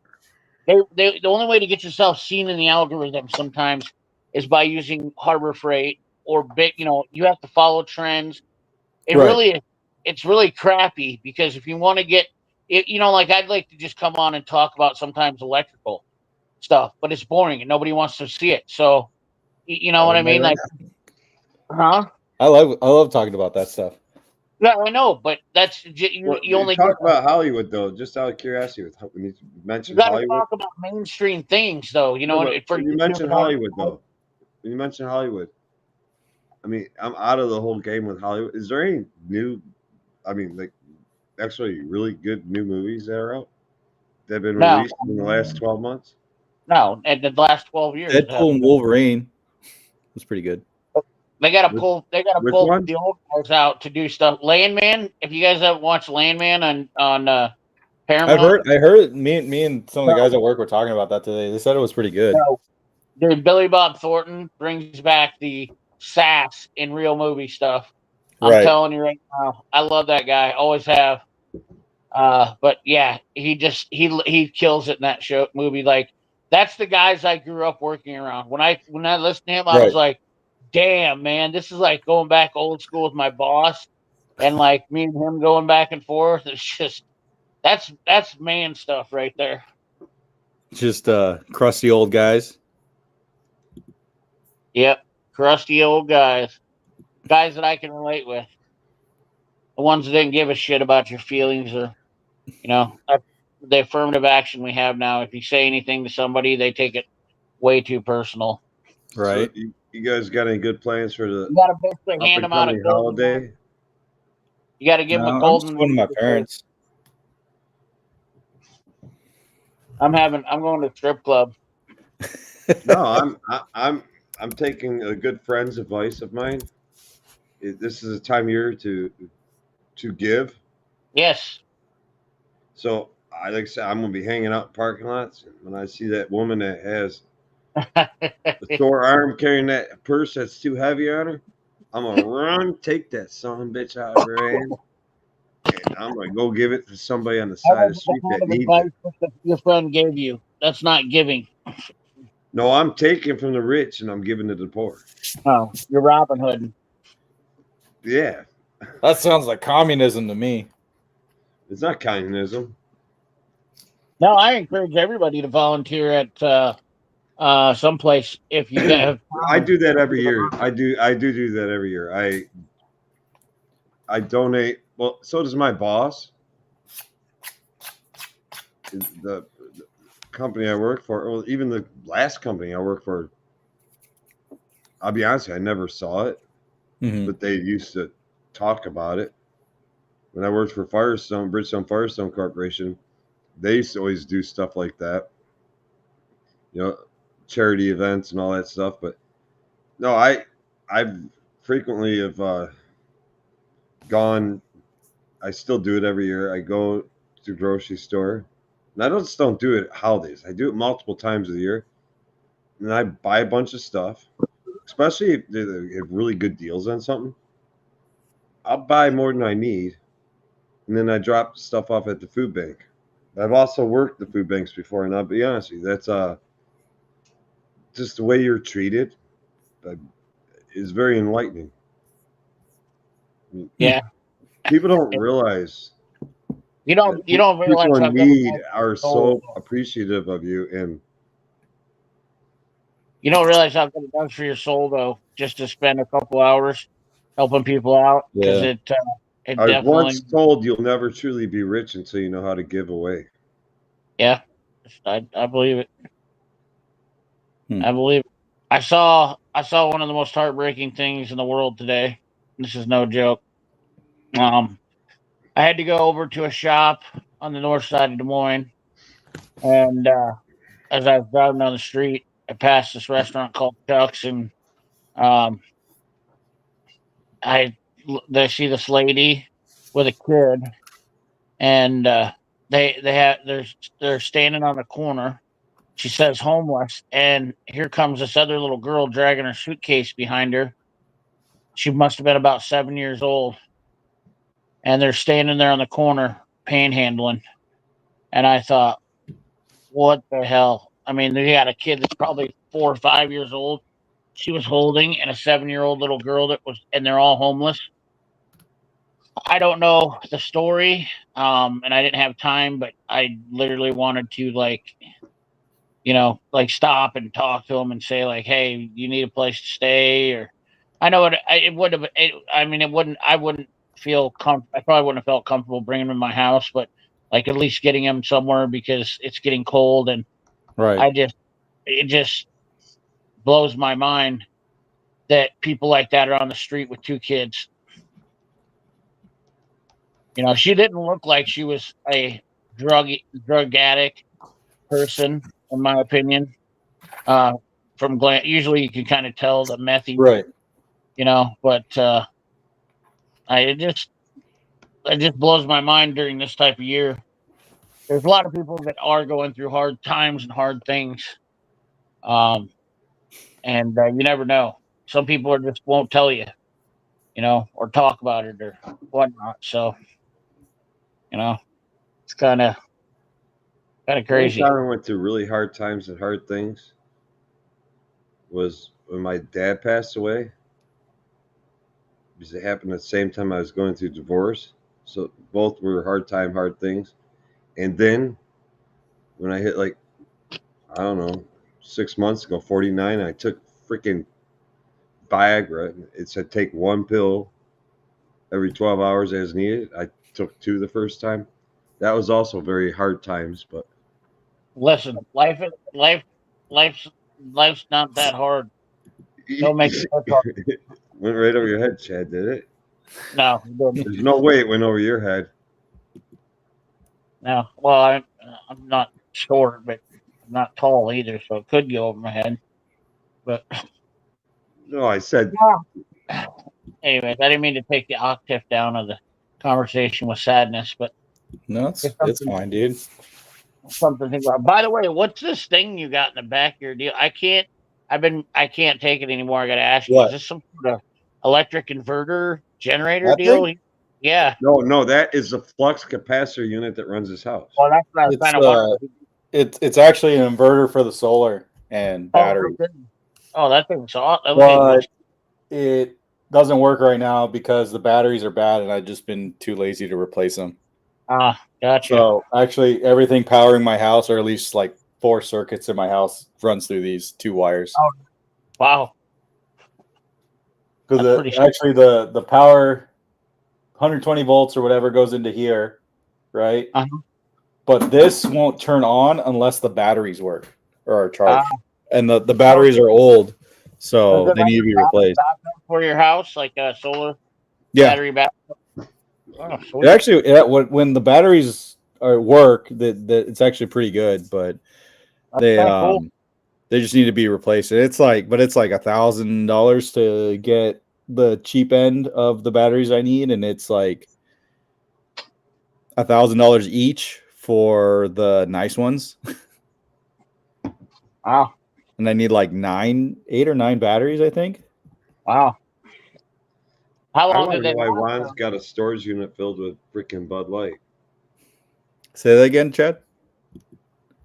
The only way to get yourself seen in the algorithm sometimes is by using Harbor Freight or big. You have to follow trends. It Right. really it's really crappy because if you want to get it, like I'd like to just come on and talk about sometimes electrical stuff, but it's boring and nobody wants to see it. So you know what I mean? Like, huh? I love talking about that stuff. Yeah, I know, but that's Well, you only get talk about Hollywood though, just out of curiosity. When you you mentioned got to Hollywood, talk about mainstream things though. no, but For when you YouTube mentioned Hollywood though, when you mentioned Hollywood, I mean, I'm out of the whole game with Hollywood. Is there any new? I mean, like actually really good new movies that are out that have been no, released in the last 12 months? no, in the last 12 years. Deadpool and Wolverine was pretty good. They got to Which, pull. They got to which pull one? the old guys out to do stuff. Landman. If you guys haven't watched Landman on Paramount, I heard me and some of the no, guys at work were talking about that today. They said it was pretty good. no. Dude, Billy Bob Thornton brings back the sass in real movie stuff. I'm Right. telling you right now, I love that guy. Always have. But yeah, he kills it in that show movie. Like that's the guys I grew up working around. When I listened to him, I was Right. like, damn man, this is like going back old school with my boss, and like me and him going back and forth. It's just that's man stuff right there. Just crusty old guys. Yep, crusty old guys that I can relate with. The ones that didn't give a shit about your feelings or that's the affirmative action we have now. If you say anything to somebody, they take it way too personal. Right. So you guys got any good plans for the You got to basically up hand and them out a coming golden. holiday? You got to give them a I'm golden. just going to my parents. I'm going to strip club. No, I'm taking a good friend's advice of mine. This is a time of year to give. Yes. So I like I said, I'm gonna be hanging out in parking lots. And when I see that woman that has a sore arm carrying that purse that's too heavy on her, I'm gonna run, take that son of a bitch out of her hand, and I'm gonna go give it to somebody on the That side of the was the street kind that of needs it. advice that your friend gave you. That's not giving. No, I'm taking from the rich and I'm giving to the poor. No, you're Robin Hood. Yeah, That sounds like communism to me. it's not communism. No, I encourage everybody to volunteer at someplace if you have I time. do that every year. I do that every year. I donate. Well, so does my boss. The company I work for, well, even the last company I worked for, I'll be honest, I never saw it, but they used to talk about it. When I worked for Firestone, Bridgestone Firestone Corporation, they used to always do stuff like that, charity events and all that stuff. But no, I've frequently have gone. I still do it every year. I go to the grocery store, and I just don't do it at holidays. I do it multiple times a year, and I buy a bunch of stuff, especially if they have really good deals on something. I'll buy more than I need, and then I drop stuff off at the food bank. I've also worked the food banks before, and I'll be honest with you, that's just the way you're treated is very enlightening. Yeah, People don't realize you don't realize people how in good it need is. are so appreciative of you, and You don't realize how good it does for your soul, though, just to spend a couple hours helping people out because Yeah. it I was definitely, once told you'll never truly be rich until you know how to give away. yeah, I believe it. Hmm. I believe it. I saw one of the most heartbreaking things in the world today. This is no joke. I had to go over to a shop on the north side of Des Moines, and as I was driving down the street, I passed this restaurant called Chuck's, and um, I they see this lady with a kid, and they're standing on the corner. She says homeless, and here comes this other little girl dragging her suitcase behind her. She must have been about 7 years old, and they're standing there on the corner panhandling. And I thought, what the hell? I mean, they got a kid that's probably 4 or 5 years old. She was holding, and a 7-year-old little girl and they're all homeless. I don't know the story, and I didn't have time, but I literally wanted to like stop and talk to them and say like, "Hey, you need a place to stay?" Or I know it would have. I mean, it wouldn't. I wouldn't feel I probably wouldn't have felt comfortable bringing them in my house, but like at least getting them somewhere because it's getting cold, and Right. it just blows my mind that people like that are on the street with two kids. She didn't look like she was a drug addict person, in my opinion. Uh, usually you can kind of tell the methy, Right. but it just blows my mind during this type of year. There's a lot of people that are going through hard times and hard things, um, and you never know. Some people just won't tell you, or talk about it or whatnot. So it's kind of One crazy. time I went through really hard times and hard things was when my dad passed away, because it happened at the same time I was going through divorce. So both were hard things. And then when I hit like, I don't know, 6 months ago, 49, I took freaking Viagra. It said take one pill every 12 hours as needed. I took two the first time. That was also very hard times, but Listen, life's not that hard. Don't make it look hard. went right over your head, Chad, did it? No, it didn't. There's no way it went over your head. No. Well, I'm not short, but I'm not tall either, so it could go over my head. But No, I said, anyways, I didn't mean to take the octave down of the conversation with sadness, but No, it's fine, dude. something to think about. By the way, what's this thing you got in the back of your deal? I can't take it anymore. I gotta ask you, is What? this some sort of electric inverter generator That deal? thing? Yeah. No, that is the flux capacitor unit that runs his house. Well, that's what I was It's kind of wondering. it's actually an inverter for the solar and Oh, battery, no kidding. Oh, that thing's awesome. That thing but looks. it doesn't work right now because the batteries are bad, and I've just been too lazy to replace them. Ah, gotcha. So actually, everything powering my house, or at least like 4 circuits in my house, runs through these 2 wires. Oh, wow. Because That's pretty. actually the power 120 volts or whatever goes into here, right? Uh-huh. But this won't turn on unless the batteries work or are charged. Ah. And the batteries are old, so Does it they need to be replaced. backup for your house, like a solar Yeah, battery backup? Oh, it sweet. actually when the batteries are work, that it's actually pretty good, but That's they kinda cool. they just need to be replaced. It's like $1,000 to get the cheap end of the batteries I need, and it's like $1,000 each for the nice ones. Wow. And I need like 8 or 9 batteries, I think. Wow. How I long want did to they know why last? Juan's got a storage unit filled with freaking Bud Light. Say that again, Chad.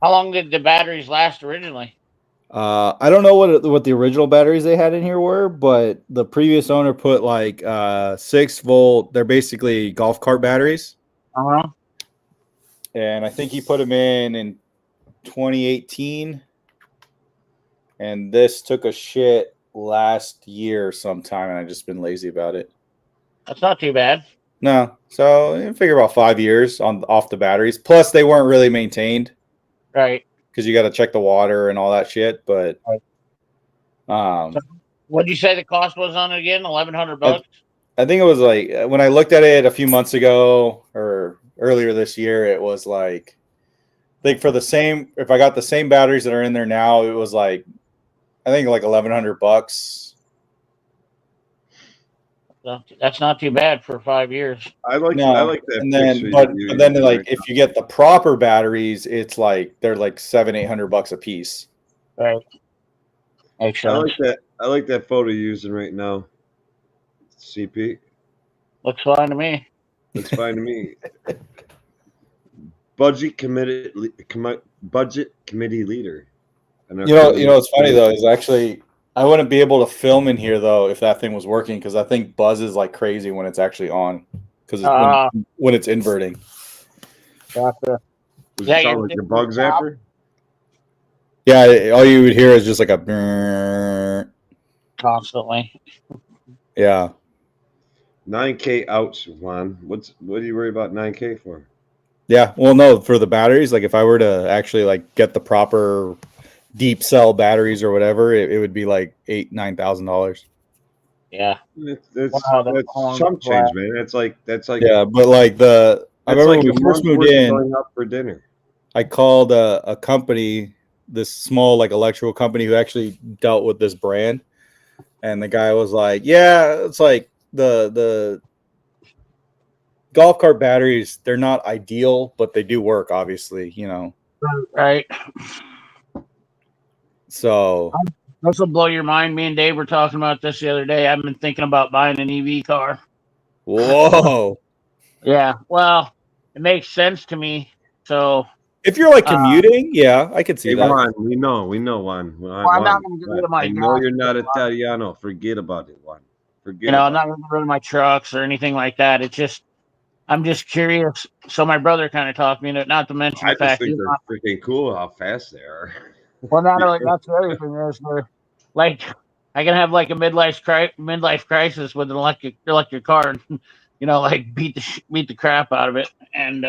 How long did the batteries last originally? I don't know what the original batteries they had in here were, but the previous owner put like 6-volt. They're basically golf cart batteries, Uh-huh. and I think he put them in 2018. And this took a shit last year sometime, and I've just been lazy about it. That's not too bad. No, so I figure about 5 years off the batteries. Plus, they weren't really maintained Right. because you got to check the water and all that shit. But So what'd you say the cost was on it again? $1,100? I think it was like when I looked at it a few months ago or earlier this year, it was like I think for the same if I got the same batteries that are in there now, it was like I think like $1,100. That's not too bad for 5 years. I like No, that and picture. then but then used like right if you get the proper batteries, it's like they're like $700-800 a piece. Right. Makes now. sense. I like that photo you're using right now. CP. Looks fine to me. Looks fine to me. Budget committee leader. You know what's funny though is actually I wouldn't be able to film in here though if that thing was working because I think buzzes like crazy when it's actually on because when it's inverting. Gotcha. Does Yeah, it sound like a bug zapper? Yeah, all you would hear is just like a brrrr. Constantly. Yeah. 9K outs, Juan. What do you worry about 9K for? Yeah, well, no, for the batteries, like if I were to actually like get the proper deep cell batteries or whatever, it would be like $8,000-9,000. Yeah. That's Wow, chump change, man. That's like yeah, but like I remember like when we first moved in, going up for dinner. I called a company, this small like electrical company who actually dealt with this brand, and the guy was like, "Yeah, it's like the golf cart batteries, they're not ideal, but they do work, obviously, you know." Right. So This will blow your mind. Me and Dave were talking about this the other day. I've been thinking about buying an EV car. whoa. Yeah. Well, it makes sense to me. So If you're like commuting, yeah, I could see Hey, that. Juan, we know, Juan. I'm not going to get rid of my I know gas. you're not Italiano. Forget about it, Juan. Forget I'm about not going to get rid of my trucks or anything like that. It's just, I'm just curious. So my brother kind of talked me into it, not to mention I the just fact think he's they're not. freaking cool how fast they are. Well, not only that's the other thing is they're like I can have like a midlife crisis with an electric car, and like beat the crap out of it. And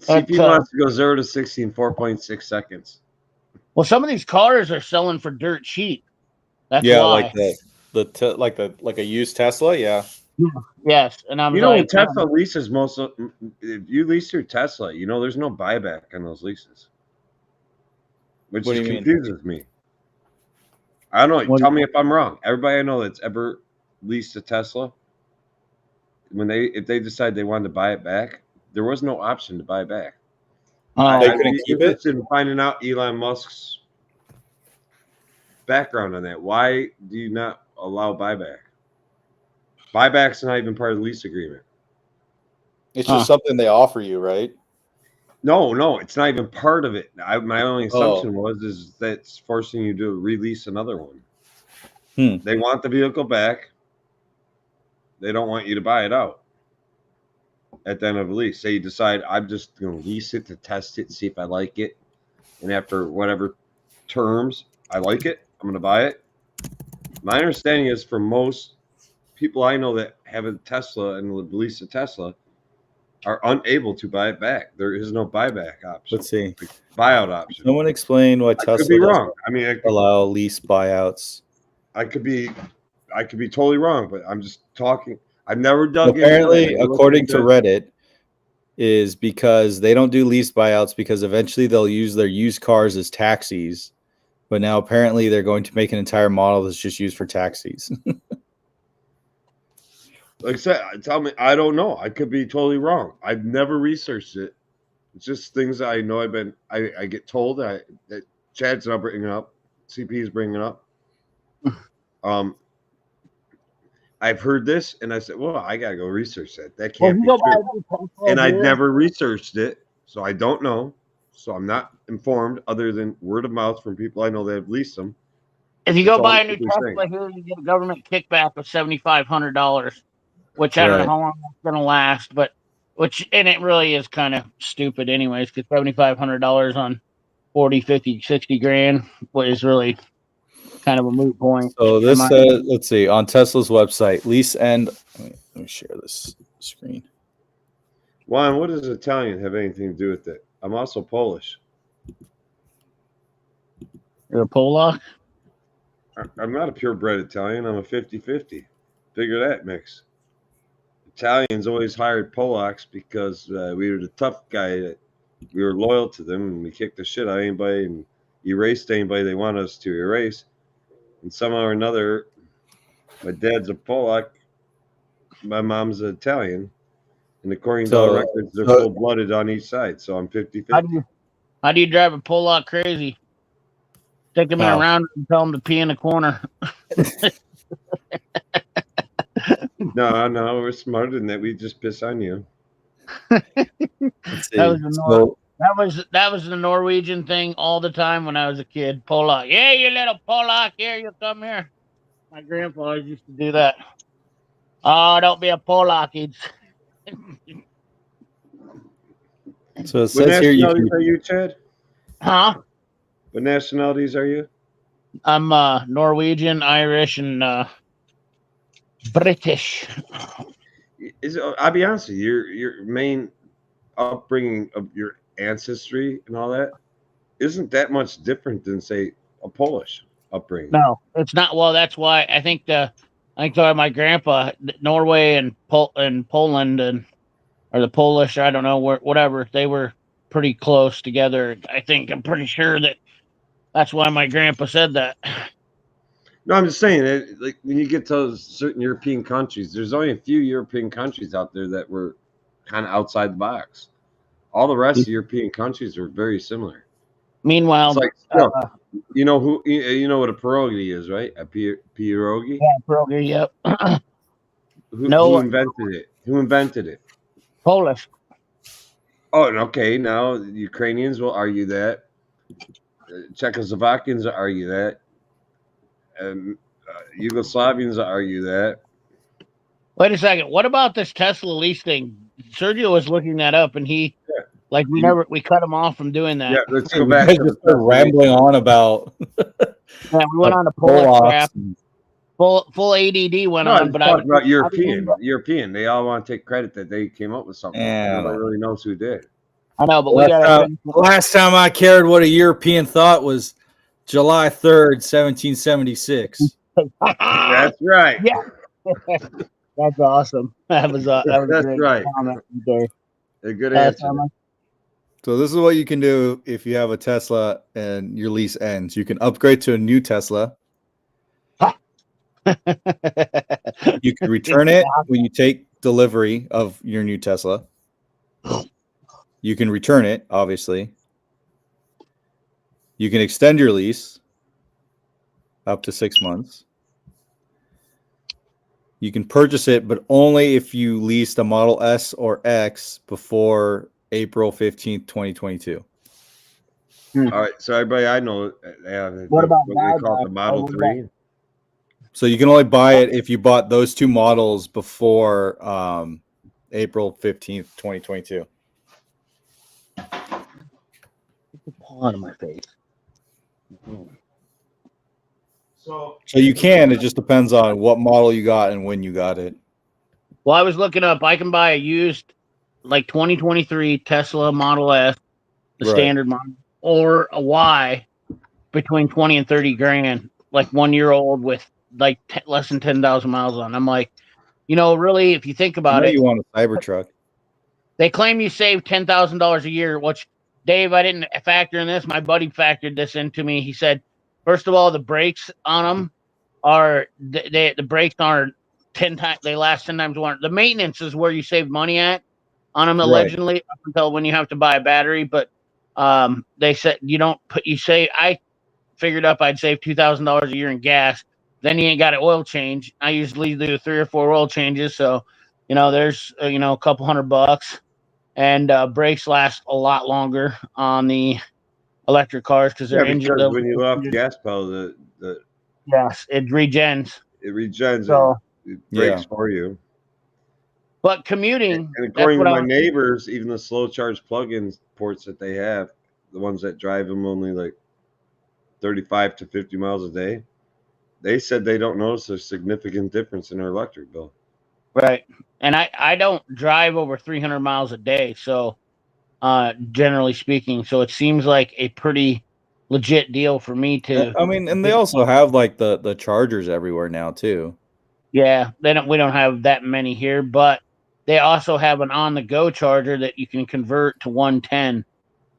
CP wants to go 0 to 60 in 4.6 seconds. well, some of these cars are selling for dirt cheap. That's like why. like a used Tesla, yeah. Yes, and I'm When Tesla leases if you lease your Tesla, there's no buyback on those leases, which What do you mean? confuses me. I don't know. Tell me if I'm wrong. Everybody I know that's ever leased a Tesla, if they decide they wanted to buy it back, there was no option to buy it back. They I'd couldn't be keep it? interested in finding out Elon Musk's background on that. Why do you not allow buyback? Buyback's not even part of the lease agreement. It's just something they offer you, right? No, it's not even part of it. My only assumption Oh. is that it's forcing you to release another one. Hmm. They want the vehicle back. They don't want you to buy it out at the end of the lease. Say you decide, I'm just going to lease it to test it, see if I like it. And after whatever terms I like it, I'm going to buy it. My understanding is for most people I know that have a Tesla and will lease a Tesla are unable to buy it back. There is no buyback option. Let's see. Like buyout option. Someone explain why I could Tesla be doesn't wrong. I mean, allow lease buyouts. I could be totally wrong, but I'm just talking. I've never dug Apparently, into that. according to Reddit, is because they don't do lease buyouts because eventually they'll use their used cars as taxis. But now apparently they're going to make an entire model that's just used for taxis. Like I said, tell me, I don't know. I could be totally wrong. I've never researched it. It's just things that I know. I get told that Chad's not bringing up, CP is bringing up. I've heard this, and I said, "Well, I gotta go research that. That can't be true." And I'd never researched it, so I don't know. So I'm not informed, other than word of mouth from people I know that have leased them. If you That's go all buy a I'm new saying. Tesla here, you get a government kickback of $7,500, which I don't know Right. how long that's going to last, but and it really is kind of stupid anyways, because $7,500 on 40, 50, 60 grand is really kind of a moot point. So this says, let's see, on Tesla's website, lease end. Let me share this screen. Juan, what does Italian have anything to do with it? I'm also Polish. You're a Polak? I'm not a purebred Italian. I'm a 50-50. Figure that mix. Italians always hired Polacks because we were the tough guy. We were loyal to them, and we kicked the shit out of anybody and erased anybody they wanted us to erase. And somehow or another, my dad's a Polak, my mom's an Italian, and according to all records, they're full-blooded on each side. So I'm 50-50. How do you drive a Polak crazy? Take him in a round and tell him to pee in the corner. No, we're smarter than that. We just piss on you. Let's see. That was the Norwegian thing all the time when I was a kid. Polak. Yeah, you little Polak. Here, you come here. My grandpa always used to do that. Oh, don't be a Polak. So it says here you can... are you, Chad? Huh? What nationalities are you? I'm Norwegian, Irish, and British. I'll be honest with you, your main upbringing of your ancestry and all that isn't that much different than, say, a Polish upbringing. No, it's not. Well, that's why I think my grandpa, Norway and Poland or the Polish, I don't know, whatever, they were pretty close together. I'm pretty sure that's why my grandpa said that. No, I'm just saying that, like, when you get to certain European countries, there's only a few European countries out there that were kind of outside the box. All the rest of European countries are very similar. Meanwhile, it's like, you know what a pierogi is, right? A pierogi? Yeah, pierogi, yep. Who invented it? Who invented it? Polish. Oh, okay. Now the Ukrainians will argue that. Czechoslovakians will argue that. Yugoslavians will argue that. Wait a second. What about this Tesla lease thing? Sergio was looking that up, and we cut him off from doing that. Yeah, let's go back to rambling on about. Yeah, we went on a Polish crap. Full ADD went on, but I was about European. They all want to take credit that they came up with something. Yeah. Nobody really knows who did. I know, but last time I cared what a European thought was July 3rd, 1776. That's right. Yeah. That's awesome. That was a great right. comment there. A good answer. So this is what you can do if you have a Tesla and your lease ends. You can upgrade to a new Tesla. You can return it when you take delivery of your new Tesla. You can return it, obviously. You can extend your lease up to 6 months. You can purchase it, but only if you leased a Model S or X before April 15th, 2022. All right, so everybody I know, What about what they call it, buyback? the Model What about- 3. So you can only buy it if you bought those two models before April 15th, 2022. Paw out of my face. So You can. It just depends on what model you got and when you got it. Well, I was looking up. I can buy a used, like 2023 Tesla Model S, the Right. standard model, or a Y between 20 and 30 grand, like 1 year old with like less than 10,000 miles on. I'm like, really, if you think I about know it, you want a Cybertruck. they claim you save $10,000 a year, which, Dave, I didn't factor in this. My buddy factored this into me. He said, first of all, the brakes on them are the brakes are 10 times. They last 10 times more. The maintenance is where you save money at on them, Right. allegedly, up until when you have to buy a battery. But they said you don't put. You say I figured up I'd save $2,000 a year in gas. Then you ain't got an oil change. I usually do 3 or 4 oil changes, so there's a couple $100, and brakes last a lot longer on the electric cars because yeah, their engine. because when you let off the gas pedal, Yes, it regens. it regens So, it breaks for you. but commuting, And that's according to what my I'm. neighbors, even the slow charge plug-in ports that they have, the ones that drive them only like 35 to 50 miles a day, they said they don't notice a significant difference in their electric bill. Right, and I don't drive over 300 miles a day, so generally speaking, so it seems like a pretty legit deal for me to. I mean, and they also have like the chargers everywhere now too. Yeah, we don't have that many here, but they also have an on-the-go charger that you can convert to 110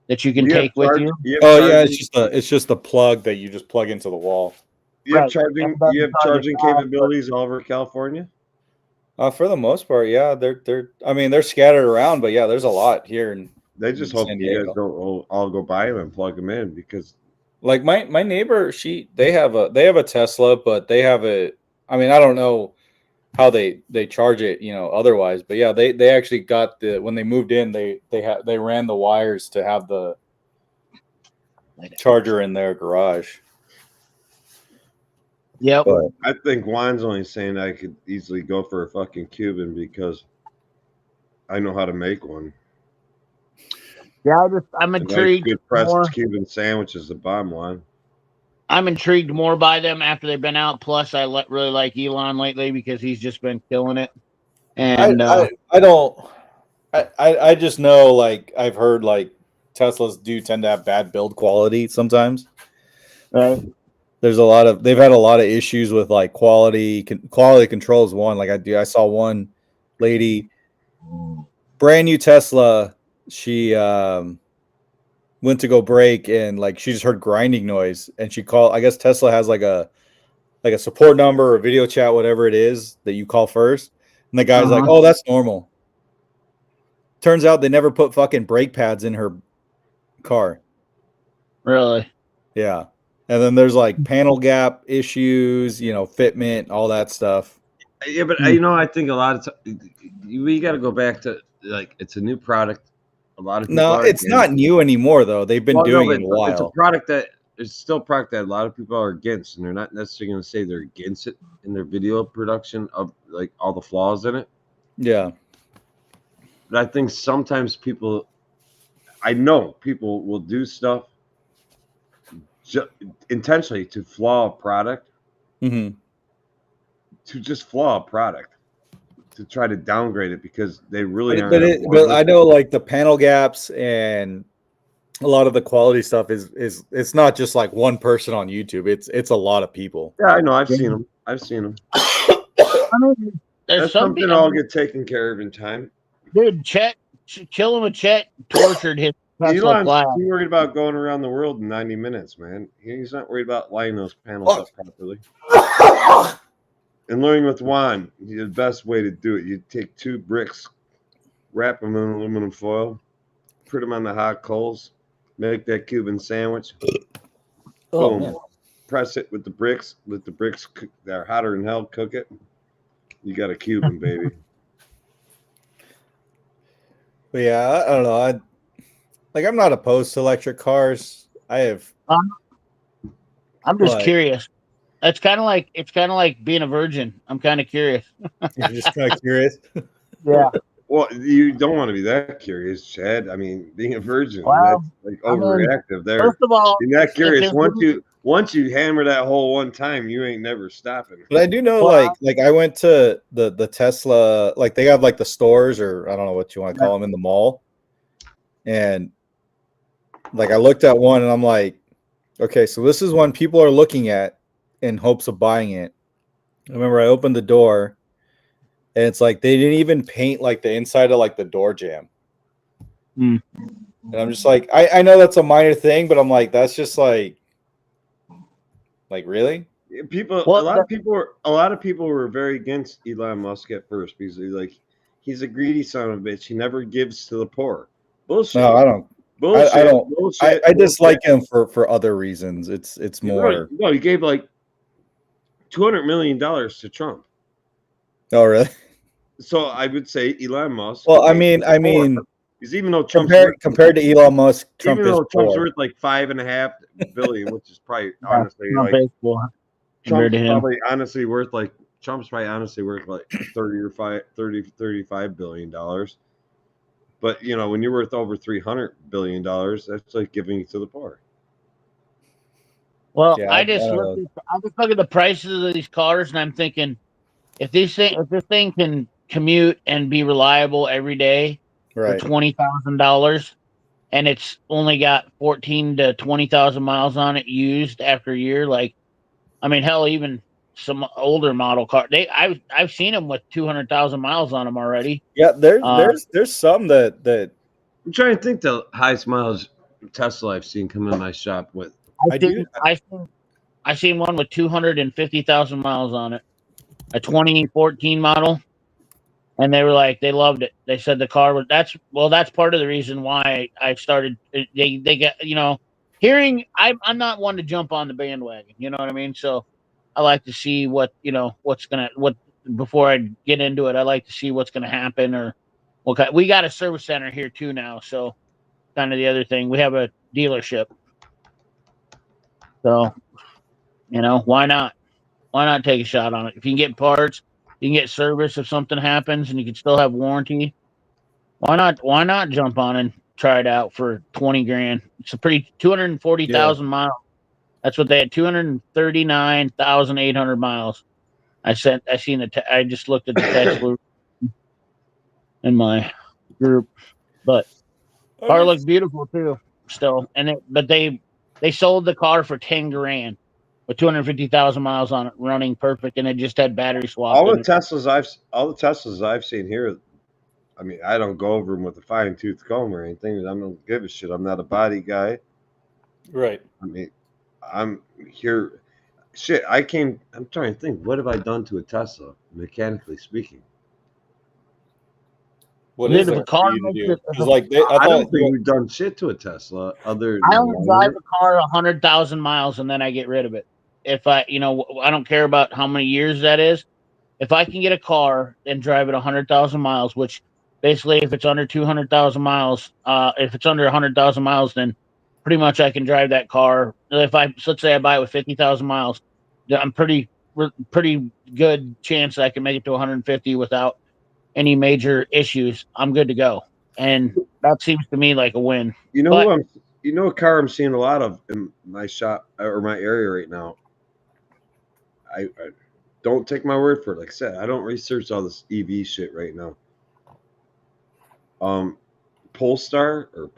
that you can take with you. Oh yeah, it's just a plug that you just plug into the wall. You have Right. charging. And You have charge charging it fast, capabilities all over California. For the most part, yeah, they're. I mean, they're scattered around, but yeah, there's a lot here in They just in hope San you guys Diego. don't all go buy them and plug them in because Like my neighbor, they have a Tesla, but they have a. I mean, I don't know how they charge it, otherwise, but yeah, they actually got when they moved in, they ran the wires to have the charger in their garage. Yep. But I think Juan's only saying I could easily go for a fucking Cuban because I know how to make one. Yeah, I'm A nice, intrigued good pressed more. Cuban sandwich is the bottom line. I'm intrigued more by them after they've been out. Plus, I really like Elon lately because he's just been killing it. And I don't. I just know, like, I've heard like Teslas do tend to have bad build quality sometimes. right. They've had a lot of issues with like quality control is one. Like I saw one lady, brand new Tesla. She went to go brake and like she just heard grinding noise and she called. I guess Tesla has like a support number or video chat, whatever it is that you call first. And the guy's like, "Oh, that's normal." Turns out they never put fucking brake pads in her car. Really? Yeah. And then there's like panel gap issues, fitment, all that stuff. Yeah, but I think a lot of we got to go back to like it's a new product. A lot of people. No, it's not new anymore though. They've been doing it a while. It's a product that is still a product that a lot of people are against, and they're not necessarily going to say they're against it in their video production of like all the flaws in it. Yeah. But I think sometimes I know people will do stuff intentionally to flaw a product, Mm-hmm. to just flaw a product, to try to downgrade it because they really aren't. But I know like the panel gaps and a lot of the quality stuff is it's not just like one person on YouTube. It's a lot of people. Yeah, I know. I've seen them. I mean, there's That's some something people. I'll get taken care of in time. Dude, chilling with Chet tortured his Tesla Elon's Plaid. too worried about going around the world in 90 minutes, man. He's not worried about lining those panels up properly. And learning with Juan, the best way to do it, you take 2 bricks, wrap them in aluminum foil, put them on the hot coals, make that Cuban sandwich. Oh Boom. man. Press it with the bricks. Let the bricks they're hotter than hell. Cook it. You got a Cuban, baby. But yeah, I don't know. I'm not opposed to electric cars. I have. I'm just But- curious. It's kind of like being a virgin. I'm kind of curious. You're just kind of curious. Yeah. Well, you don't want to be that curious, Chad. I mean, being a virgin, Well, that's like I mean, overreactive there. First of all, You're not curious. there's Once you hammer that hole one time, you ain't never stopping. But I do know, Well- like I went to the Tesla, like they have like the stores, or I don't know what you want to call them, in the mall, and like I looked at one and I'm like, okay, so this is one people are looking at in hopes of buying it. I remember I opened the door, and it's like they didn't even paint like the inside of like the door jamb. Hmm. And I'm just like, I know that's a minor thing, but I'm like, that's just like really? People, Well, a lot of people were very against Elon Musk at first because he's a greedy son of a bitch. He never gives to the poor. Bullshit. No, I don't. Bullshit. I don't. Bullshit. I dislike him for other reasons. It's more. No, he gave like $200 million to Trump. Oh, really? So I would say Elon Musk. Well, I mean, because even though Trump's compared to Elon Musk, Trump even is though Trump's poor. worth like $5.5 billion, which is probably honestly not like baseball compared Trump's to him. probably honestly worth like 35 billion dollars. But you know, when you're worth over $300 billion, that's like giving it to the poor. Well, Yeah, I just look at the prices of these cars, and I'm thinking, if this thing can commute and be reliable every day right. for $20,000, and it's only got 14 to 20,000 miles on it used after a year, like, I mean, hell, even some older model car, I've seen them with 200,000 miles on them already. Yeah, there's some that I'm trying to think the highest mileage Tesla I've seen come in my shop with. I seen one with 250,000 miles on it, a 2014 model, and they were like, they loved it. They said the car was that's part of the reason why I started. They get hearing. I'm not one to jump on the bandwagon. You know what I mean? So I like to see what before I get into it. I like to see what's gonna happen or we got a service center here too now. So kind of the other thing, we have a dealership. So why not? Why not take a shot on it? If you can get parts, you can get service if something happens, and you can still have warranty. Why not? Why not jump on and try it out for 20 grand? It's a pretty 240,000 miles. That's what they had, 239,800 miles. I seen I just looked at the Tesla in my group, but car looked beautiful too. Still, but they sold the car for 10 grand with 250,000 miles on it, running perfect, and it just had battery swap. All the Teslas I've seen here, I mean, I don't go over them with a fine tooth comb or anything. I don't give a shit. I'm not a body guy. right. I mean, I'm here. Shit, I'm trying to think. What have I done to a Tesla, mechanically speaking? What Dude, is if there a car for you to makes do? it- 'Cause, like I don't think we've done shit to a Tesla other than I only drive a car 100,000 miles and then I get rid of it. If I don't care about how many years that is. If I can get a car and drive it 100,000 miles, which basically if it's under 200,000 miles, if it's under 100,000 miles, then pretty much I can drive that car. Let's say I buy it with 50,000 miles, I'm pretty good chance I can make it to 150 without any major issues. I'm good to go. And that seems to me like a win. You know But- a car I'm seeing a lot of in my shop or my area right now. I don't take my word for it. Like I said, I don't research all this EV shit right now. Polestar or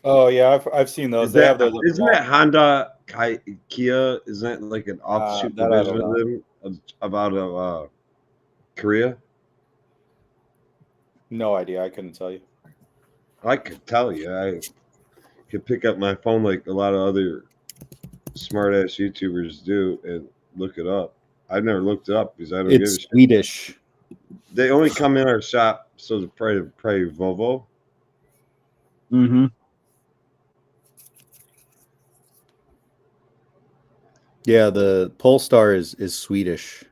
Oh yeah, I've seen those. They have those. isn't that Honda Kia? Isn't that like an offshoot that I don't division of them about Korea? No idea. I couldn't tell you. I could tell you. I could pick up my phone like a lot of other smart ass YouTubers do and look it up. I've never looked it up because I don't give a It's shit. Swedish. They only come in our shop, so the probably Volvo. Mm-hmm. Yeah, the Polestar is Swedish.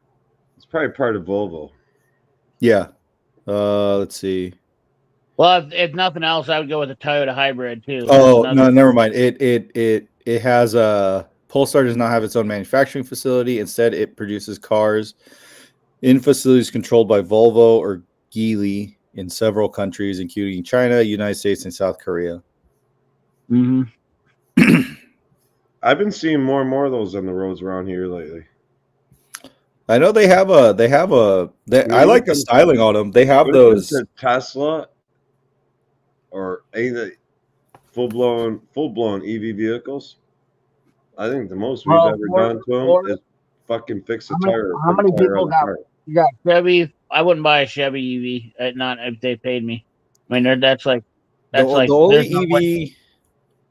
It's probably part of Volvo. Yeah. Let's see. Well, if nothing else, I would go with a Toyota hybrid too. Oh That's no, another. never mind. It has a Polestar does not have its own manufacturing facility. Instead, it produces cars in facilities controlled by Volvo or Geely in several countries, including China, United States, and South Korea. Mm-hmm. I've been seeing more and more of those on the roads around here lately. I know they have a. I like the styling on them. They have When it comes those. to Tesla or any of the full blown EV vehicles, I think the most we've ever done to them is fucking fix a tire. Or How put a many tire people on the got? car. You got Chevy. I wouldn't buy a Chevy EV. Not if they paid me. I mean, that's like The there's only no way. EV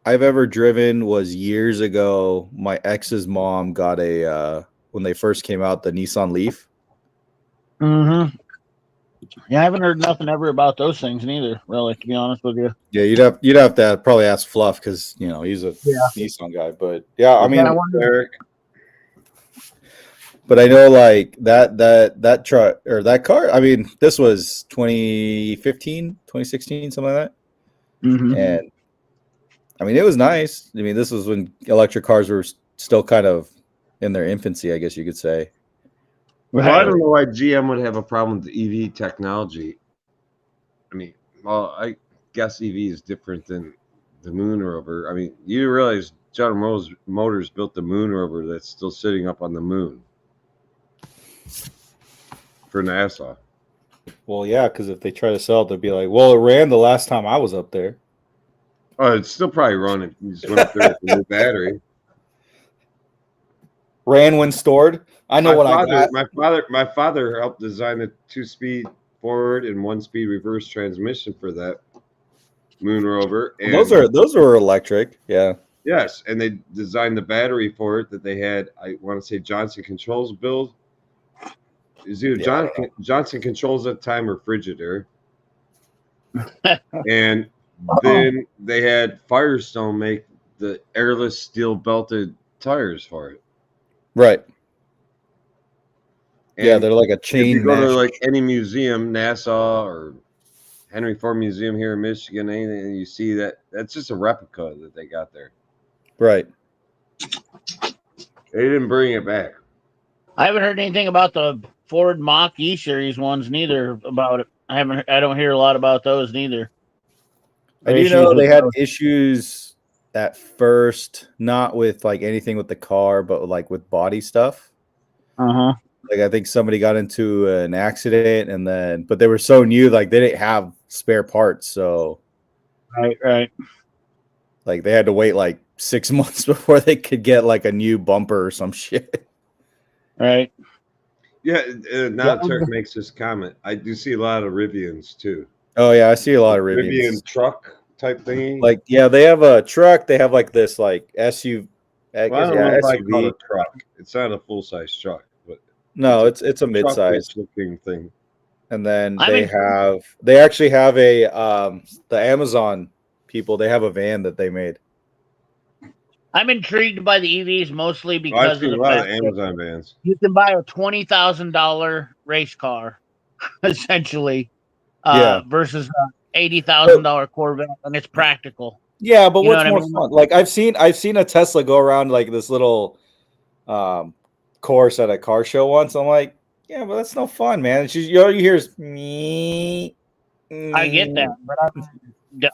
I've ever driven was years ago. My ex's mom got a when they first came out, the Nissan Leaf. Mm-hmm. Yeah, I haven't heard nothing ever about those things neither. Really, to be honest with you. Yeah, you'd have to probably ask Fluff because he's a Nissan guy. But yeah, I mean, Eric, but I know like that truck or that car. I mean, this was 2015, 2016, something like that. Mm-hmm. And I mean, it was nice. I mean, this was when electric cars were still kind of in their infancy, I guess you could say. well, I don't know why GM would have a problem with the EV technology. I mean, well, I guess EV is different than the Moon Rover. I mean, you realize General Motors built the Moon Rover that's still sitting up on the moon for NASA. Well, yeah, because if they try to sell it, they'll be like, "Well, it ran the last time I was up there." Oh, it's still probably running. You just went up there with a new battery. Ran when stored. I know I got. My father helped design a 2-speed forward and 1-speed reverse transmission for that Moon Rover. And those are electric. Yeah. yes, and they designed the battery for it that they had. I want to say Johnson Controls build. It was either Johnson Controls at the time or Frigidaire. And then they had Firestone make the airless steel belted tires for it. Right. And yeah, they're like a chain. If you go mesh. to like any museum, NASA or Henry Ford Museum here in Michigan, anything, and you see that's just a replica that they got there. Right. They didn't bring it back. I haven't heard anything about the Ford Mach E series ones neither about it. I don't hear a lot about those neither. I do know they had issues at first, not with like anything with the car, but like with body stuff. Uh-huh. Like I think somebody got into an accident but they were so new, like they didn't have spare parts. So right. Like they had to wait like 6 months before they could get like a new bumper or some shit. Right. Yeah, now Turk makes this comment. I do see a lot of Rivians too. Oh yeah, I see a lot of Rivians. Rivian truck type thingy. Like yeah, they have a truck. They have like this like SUV. I don't know if I call it a truck. It's not a full size truck, but no, it's a mid-size looking thing. And then they actually have a the Amazon people. They have a van that they made. I'm intrigued by the EVs mostly because I've seen a lot of Amazon vans. You can buy a $20,000 race car, essentially, versus a $80,000 Corvette, and it's practical. Yeah, but what's more fun? Like I've seen a Tesla go around like this little course at a car show once. I'm like, yeah, but that's no fun, man. It's just, all you hear is me. I get that, but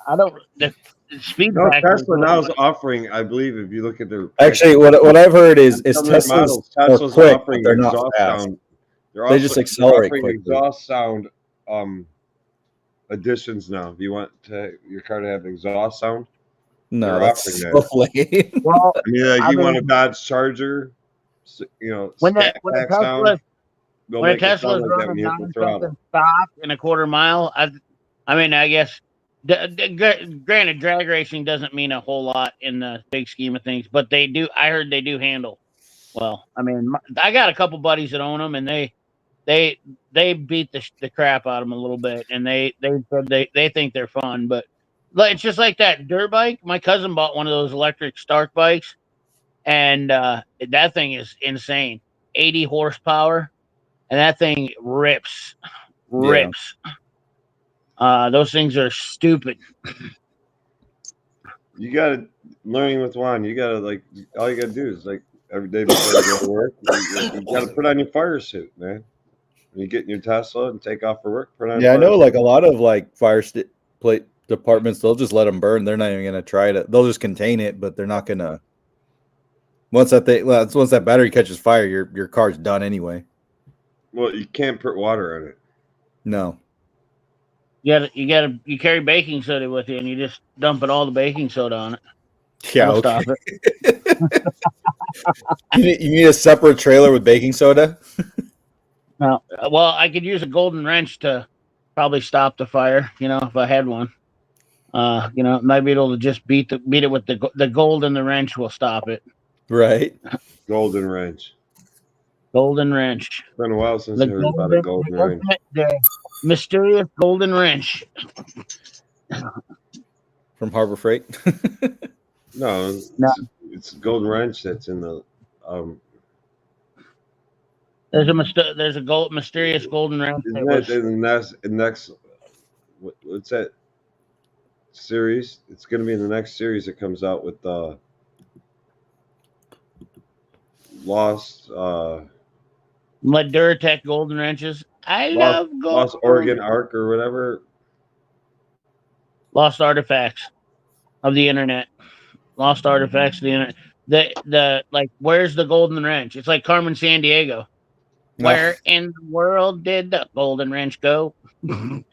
I don't. The speed. No, Tesla now is offering. I believe if you look at their actually, what I've heard is Tesla's quick, offering they're not fast. Sound. They just accelerate quickly. Exhaust sound additions now. If you want your car to have exhaust sound, no, that's so lame. Well, I mean, like you want a Dodge Charger, when a Tesla's running 9-something stock in a quarter mile, I mean, I guess. Granted, drag racing doesn't mean a whole lot in the big scheme of things, but they do. I heard they do handle well. I mean, I got a couple buddies that own them, and they beat the crap out of them a little bit, and they think they're fun, but Like, it's just like that dirt bike. My cousin bought one of those electric Stark bikes, and that thing is insane. 80 horsepower, and that thing rips, Yeah. rips. Those things are stupid. You gotta learning with Juan. You gotta like all you gotta do is like every day before you go to work, you gotta put on your fire suit, man. When you get in your Tesla and take off for work, put on. Yeah, I fire know. suit. Like a lot of like plate departments, they'll just let them burn. They're not even gonna try to. They'll just contain it, but they're not gonna. Once that battery catches fire, your car's done anyway. Well, you can't put water on it. No. You carry baking soda with you, and you just dump all the baking soda on it. Yeah. It'll Okay. stop it. You need a separate trailer with baking soda. No, well, I could use a golden wrench to probably stop the fire. If I had one. Maybe it'll just beat it with the gold in the wrench will stop it. Right. Golden wrench. Golden wrench. It's been a while since The I heard about a golden wrench. the mysterious golden wrench. From Harbor Freight. No, No. it's a golden wrench that's in the. There's a mysterious golden wrench. Isn't that in the next? What's that series? It's going to be in the next series that comes out with Lost. Like Duratec golden wrenches. I love gold. Lost Oregon Ark or whatever. Lost artifacts of the internet. Lost artifacts of the internet. The where's the golden wrench? It's like Carmen Sandiego. Where in the world did the golden wrench go? No.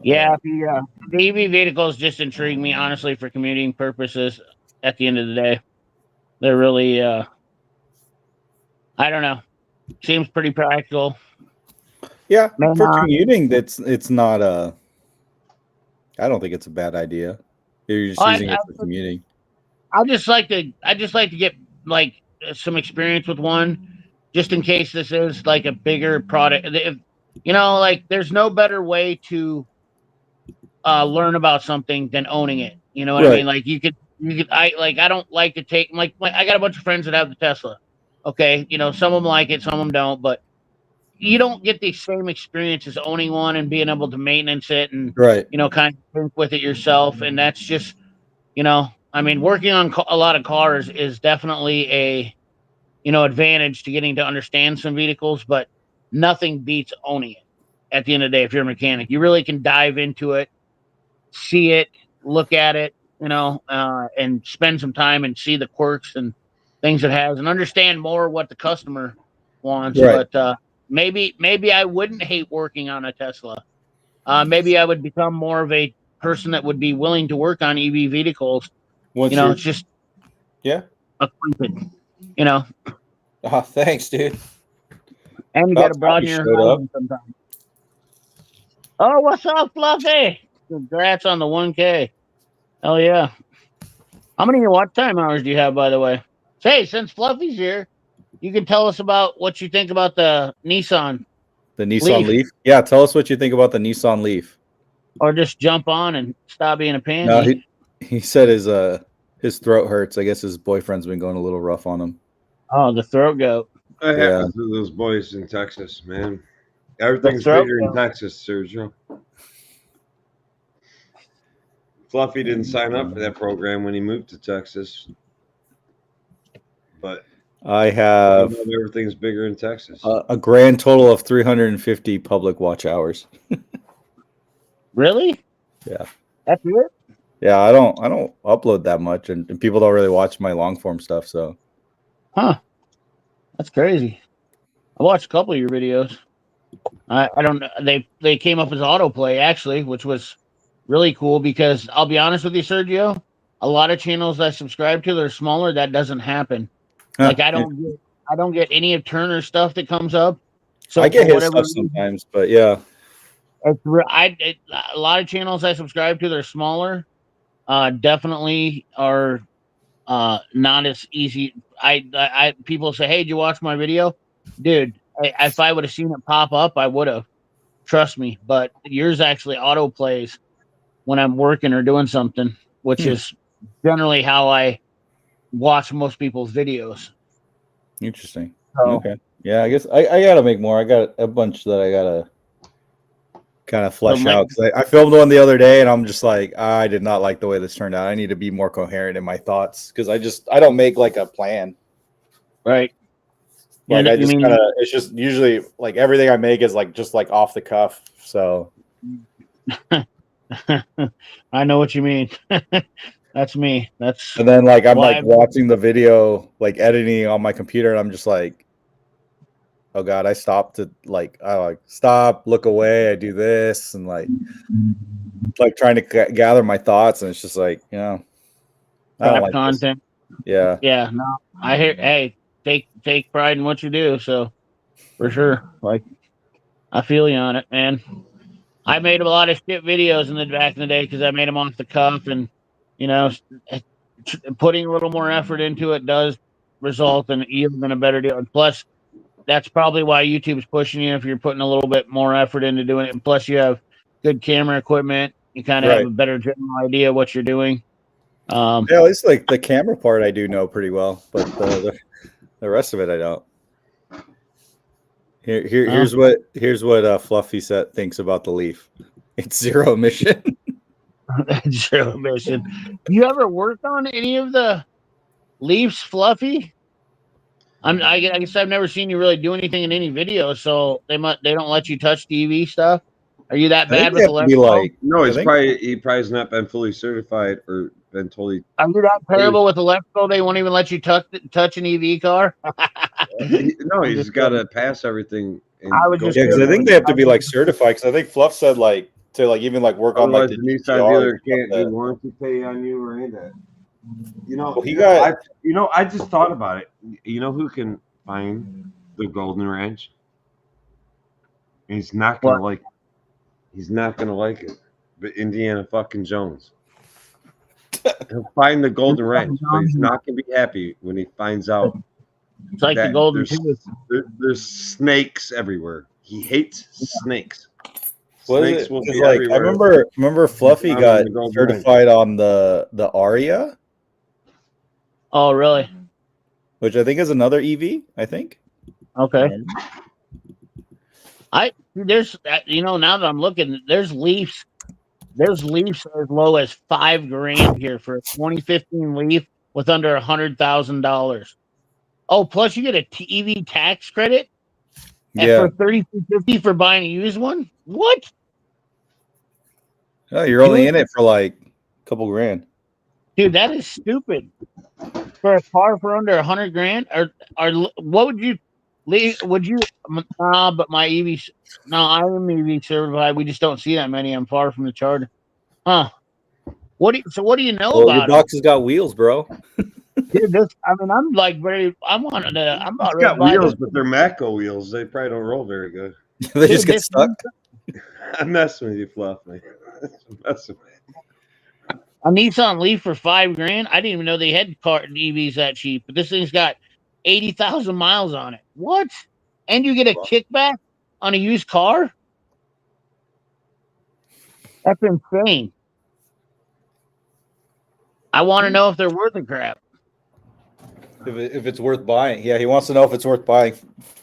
Yeah, the EV vehicles just intrigue me, honestly, for commuting purposes. At the end of the day, they're really, I don't know. Seems pretty practical. Yeah, for commuting, it's not a. I don't think it's a bad idea. You're just using it for commuting. I just like to get like some experience with one, just in case this is like a bigger product. There's no better way to learn about something than owning it. You know what I mean? Like you could. I don't like to take I got a bunch of friends that have the Tesla. Okay, some of them like it, some of them don't, but you don't get the same experience as owning one and being able to maintenance it and kind of think with it yourself. And that's just working on a lot of cars is definitely a advantage to getting to understand some vehicles, but nothing beats owning it. At the end of the day, if you're a mechanic, you really can dive into it, see it, look at it, and spend some time and see the quirks and things it has and understand more what the customer wants. Right. But maybe I wouldn't hate working on a Tesla. Maybe I would become more of a person that would be willing to work on EV vehicles. It's just acquainted, Oh, thanks, dude. And you got to broaden your horizon sometimes. Oh, what's up, Fluffy? Congrats on the 1K. Hell yeah. How many watch time hours do you have, by the way? Say, since Fluffy's here, you can tell us about what you think about the Nissan. The Nissan Leaf? Yeah, tell us what you think about the Nissan Leaf. Or just jump on and stop being a pansy. No, he said his throat hurts. I guess his boyfriend's been going a little rough on him. Oh, the throat goat. That happens to those boys in Texas, man. Everything's bigger in Texas, Sergio. Fluffy didn't sign up for that program when he moved to Texas. But I have everything's bigger in Texas. A grand total of 350 public watch hours. Really? Yeah. That's it? Yeah, I don't upload that much, and people don't really watch my long form stuff. So, that's crazy. I watched a couple of your videos. I don't know. They came up as autoplay actually, which was really cool because I'll be honest with you, Sergio. A lot of channels I subscribe to, they're smaller. That doesn't happen. Like I don't get any of Turner's stuff that comes up. So I get his stuff sometimes, but yeah. A lot of channels I subscribe to, they're smaller. Definitely are not as easy. People say, "Hey, did you watch my video?" Dude, if I would have seen it pop up, I would have. Trust me. But yours actually auto plays when I'm working or doing something, which is generally how I watch most people's videos. Interesting. So, Okay. Yeah, I guess I gotta make more. I got a bunch that I gotta kind of flesh out because I filmed one the other day and I'm just like, I did not like the way this turned out. I need to be more coherent in my thoughts because I don't make like a plan. Right. Like I just kind of, it's just usually like everything I make is like just like off the cuff. So I know what you mean. That's me. And then like I'm like watching the video, like editing on my computer, and I'm just like, oh god, I stopped to like I like stop, look away, I do this, and like trying to gather my thoughts, and it's just like, you know, I don't like content. This. Yeah. Yeah. No, I hear. Hey, take pride in what you do. So for sure, like I feel you on it, man. I made a lot of shit videos in the back in the day because I made them off the cuff, and you know, putting a little more effort into it does result in even a better deal. And plus, that's probably why YouTube's pushing you if you're putting a little bit more effort into doing it. And plus, you have good camera equipment. You kind of have a better general idea of what you're doing. Yeah, at least like the camera part I do know pretty well, but the rest of it I don't. Here's what Fluffy set thinks about the Leaf. It's zero emission. Zero emission. You ever worked on any of the Leafs, Fluffy? I guess I've never seen you really do anything in any video, so they don't let you touch TV stuff. Are you that bad with electrical? No, he probably has not been fully certified or been totally. Are you that terrible with electrical? They won't even let you touch an EV car. No, he's got to pass everything. I was just because I think they have to be like certified. Because I think Fluff said like to like even like work on like the Nissan dealer can't do warranty pay on you or any of that. You know, I just thought about it. You know who can find the Golden Ranch? He's not gonna like it. He's not gonna like it. But Indiana fucking Jones. He'll find the Golden Ranch, but he's not gonna be happy when he finds out. It's like the Golden there's snakes everywhere. He hates snakes. Snakes will be like everywhere. I remember Fluffy got certified on the Aria. Oh, really? Which I think is another EV, I think. Okay. There's now that I'm looking, there's Leafs as low as $5,000 here for a 2015 Leaf with under $100,000. Oh, plus you get a EV tax credit for $3,250 for buying a used one. What? Oh, you're only in it for like a couple grand. Dude, that is stupid. For a car for under $100,000, or what would you leave? Would you? Nah, but my EV. No, I'm EV certified. We just don't see that many. I'm far from the charger. Huh? What do you know about? Your box has got wheels, bro. Dude, I'm like I'm on it. I'm about ready. It's got wheels, but they're Matco wheels. They probably don't roll very good. They just get stuck. I'm messing with you, Fluff, man. I'm messing with you. A Nissan Leaf for $5,000. I didn't even know they had EVs that cheap. But this thing's got 80,000 miles on it. What? And you get a kickback on a used car? That's insane. I want to know if they're worth a crap. If it's worth buying, yeah, he wants to know if it's worth buying.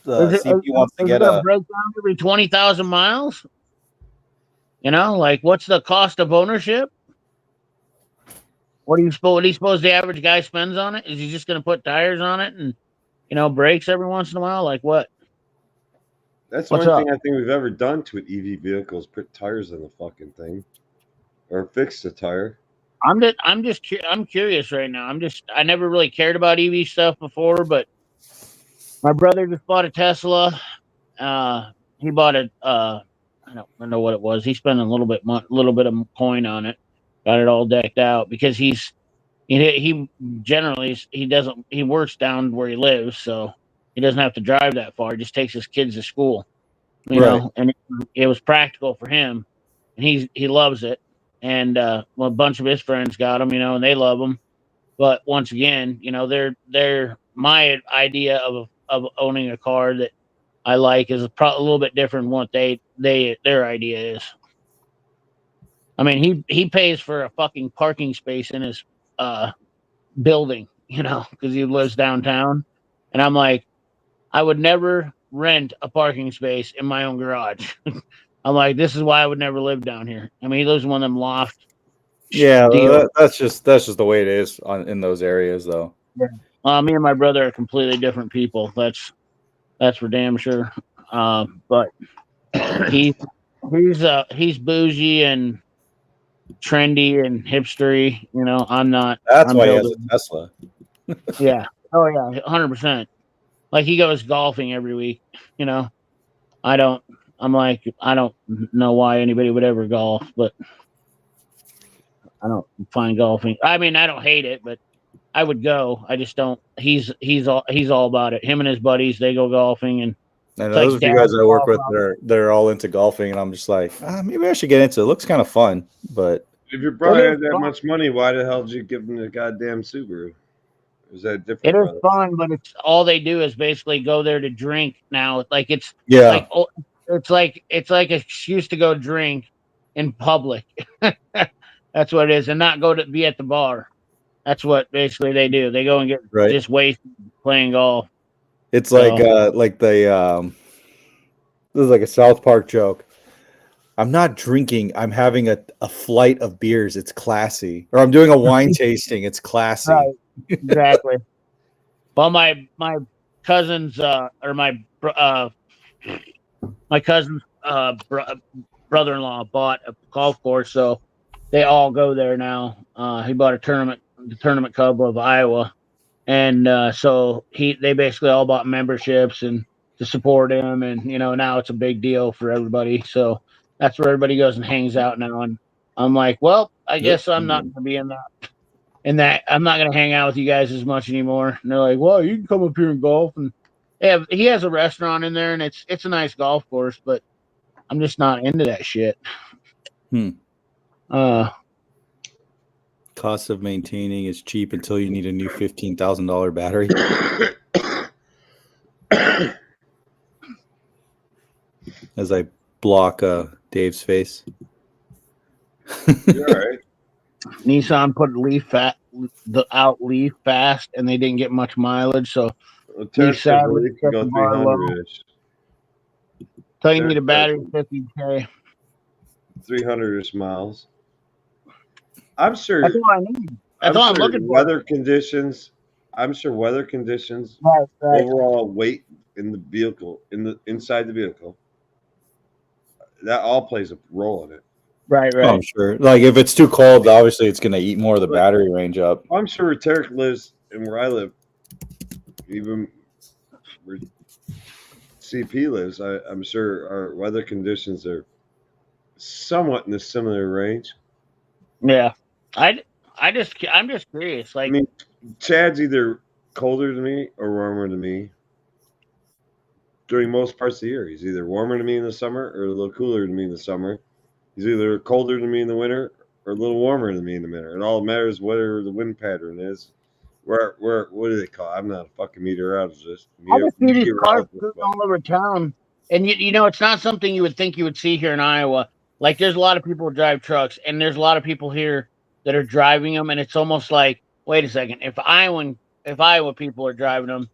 CP wants to get a breakdown every 20,000 miles. You know, like what's the cost of ownership? What do you suppose the average guy spends on it? Is he just going to put tires on it and brakes every once in a while? Like what? That's the only thing I think we've ever done to an EV vehicle is put tires on the fucking thing, or fix the tire. I'm curious right now. I never really cared about EV stuff before, but my brother just bought a Tesla. He bought I don't know what it was. He spent a little bit of coin on it, got it all decked out because he generally he works down where he lives, so he doesn't have to drive that far. He just takes his kids to school, you know, and it was practical for him, and he loves it. And a bunch of his friends got them, and they love them. But once again, they're my idea of owning a car that I like is a little bit different from what their idea is. I mean, he pays for a fucking parking space in his building, because he lives downtown, and I'm like, I would never rent a parking space in my own garage. I'm like, this is why I would never live down here. I mean, he lives in one of them loft Yeah, deal. that's just the way it is in those areas, though. Me and my brother are completely different people. That's for damn sure. But he he's bougie and trendy and hipstery. I'm not. That's I'm why he has building. a Tesla. Yeah. Oh yeah. 100%. Like he goes golfing every week. I don't. I'm like, I don't know why anybody would ever golf, but I don't find golfing. I mean, I don't hate it, but I would go. I just don't. He's all about it. Him and his buddies, they go golfing, and And it's those like are a few dad guys I work golf with out. that are all into golfing, and I'm just like, maybe I should get into it. It looks kind of fun, but If your brother It is had that fun. much money, why the hell did you give him the goddamn Subaru? Is that different, It is brother? fun, but it's all they do is basically go there to drink now. Like it's yeah, like it's like an excuse to go drink in public. That's what it is, and not go to be at the bar. That's what basically they do. They go and get right. just wasted playing golf. It's So- like the this is like a South Park joke. I'm not drinking. I'm having a flight of beers. It's classy. Or I'm doing a wine tasting. It's classy. Right. Exactly. Well, my cousins or my cousin's brother-in-law bought a golf course, so they all go there now. He bought the tournament club of Iowa, and so they basically all bought memberships and to support him, and now it's a big deal for everybody. So that's where everybody goes and hangs out now. And I'm like, well, I guess I'm not going to be in that. I'm not going to hang out with you guys as much anymore. And they're like, well, you can come up here and golf, and he has a restaurant in there, and it's a nice golf course, but I'm just not into that shit. Cost of maintaining is cheap until you need a new $15,000 battery. As I block Dave's face. You're all right. Nissan put Leaf Leaf fast, and they didn't get much mileage. So Well, test sadly really can set go the bar low. 300-ish. So you need a battery 50K. 300-ish miles. I'm sure. That's all I need. That's all I'm sure looking for. weather conditions. I'm sure weather conditions, Right. overall weight in the vehicle, inside the vehicle, that all plays a role in it. Right. Oh, I'm sure. Like if it's too cold, obviously it's going to eat more of the battery range up. I'm sure Tarek lives, and where I live, even where CP lives, I'm sure our weather conditions are somewhat in a similar range. Yeah. I'm just curious. Like, I mean, Chad's either colder than me or warmer than me during most parts of the year. He's either warmer than me in the summer or a little cooler than me in the summer. He's either colder than me in the winter or a little warmer than me in the winter. It all matters whatever the wind pattern is. Where what do they call it? I'm not a fucking meteorologist. I just see these cars all over town, and it's not something you would think you would see here in Iowa. Like, there's a lot of people who drive trucks, and there's a lot of people here that are driving them, and it's almost like, wait a second, if Iowa people are driving them,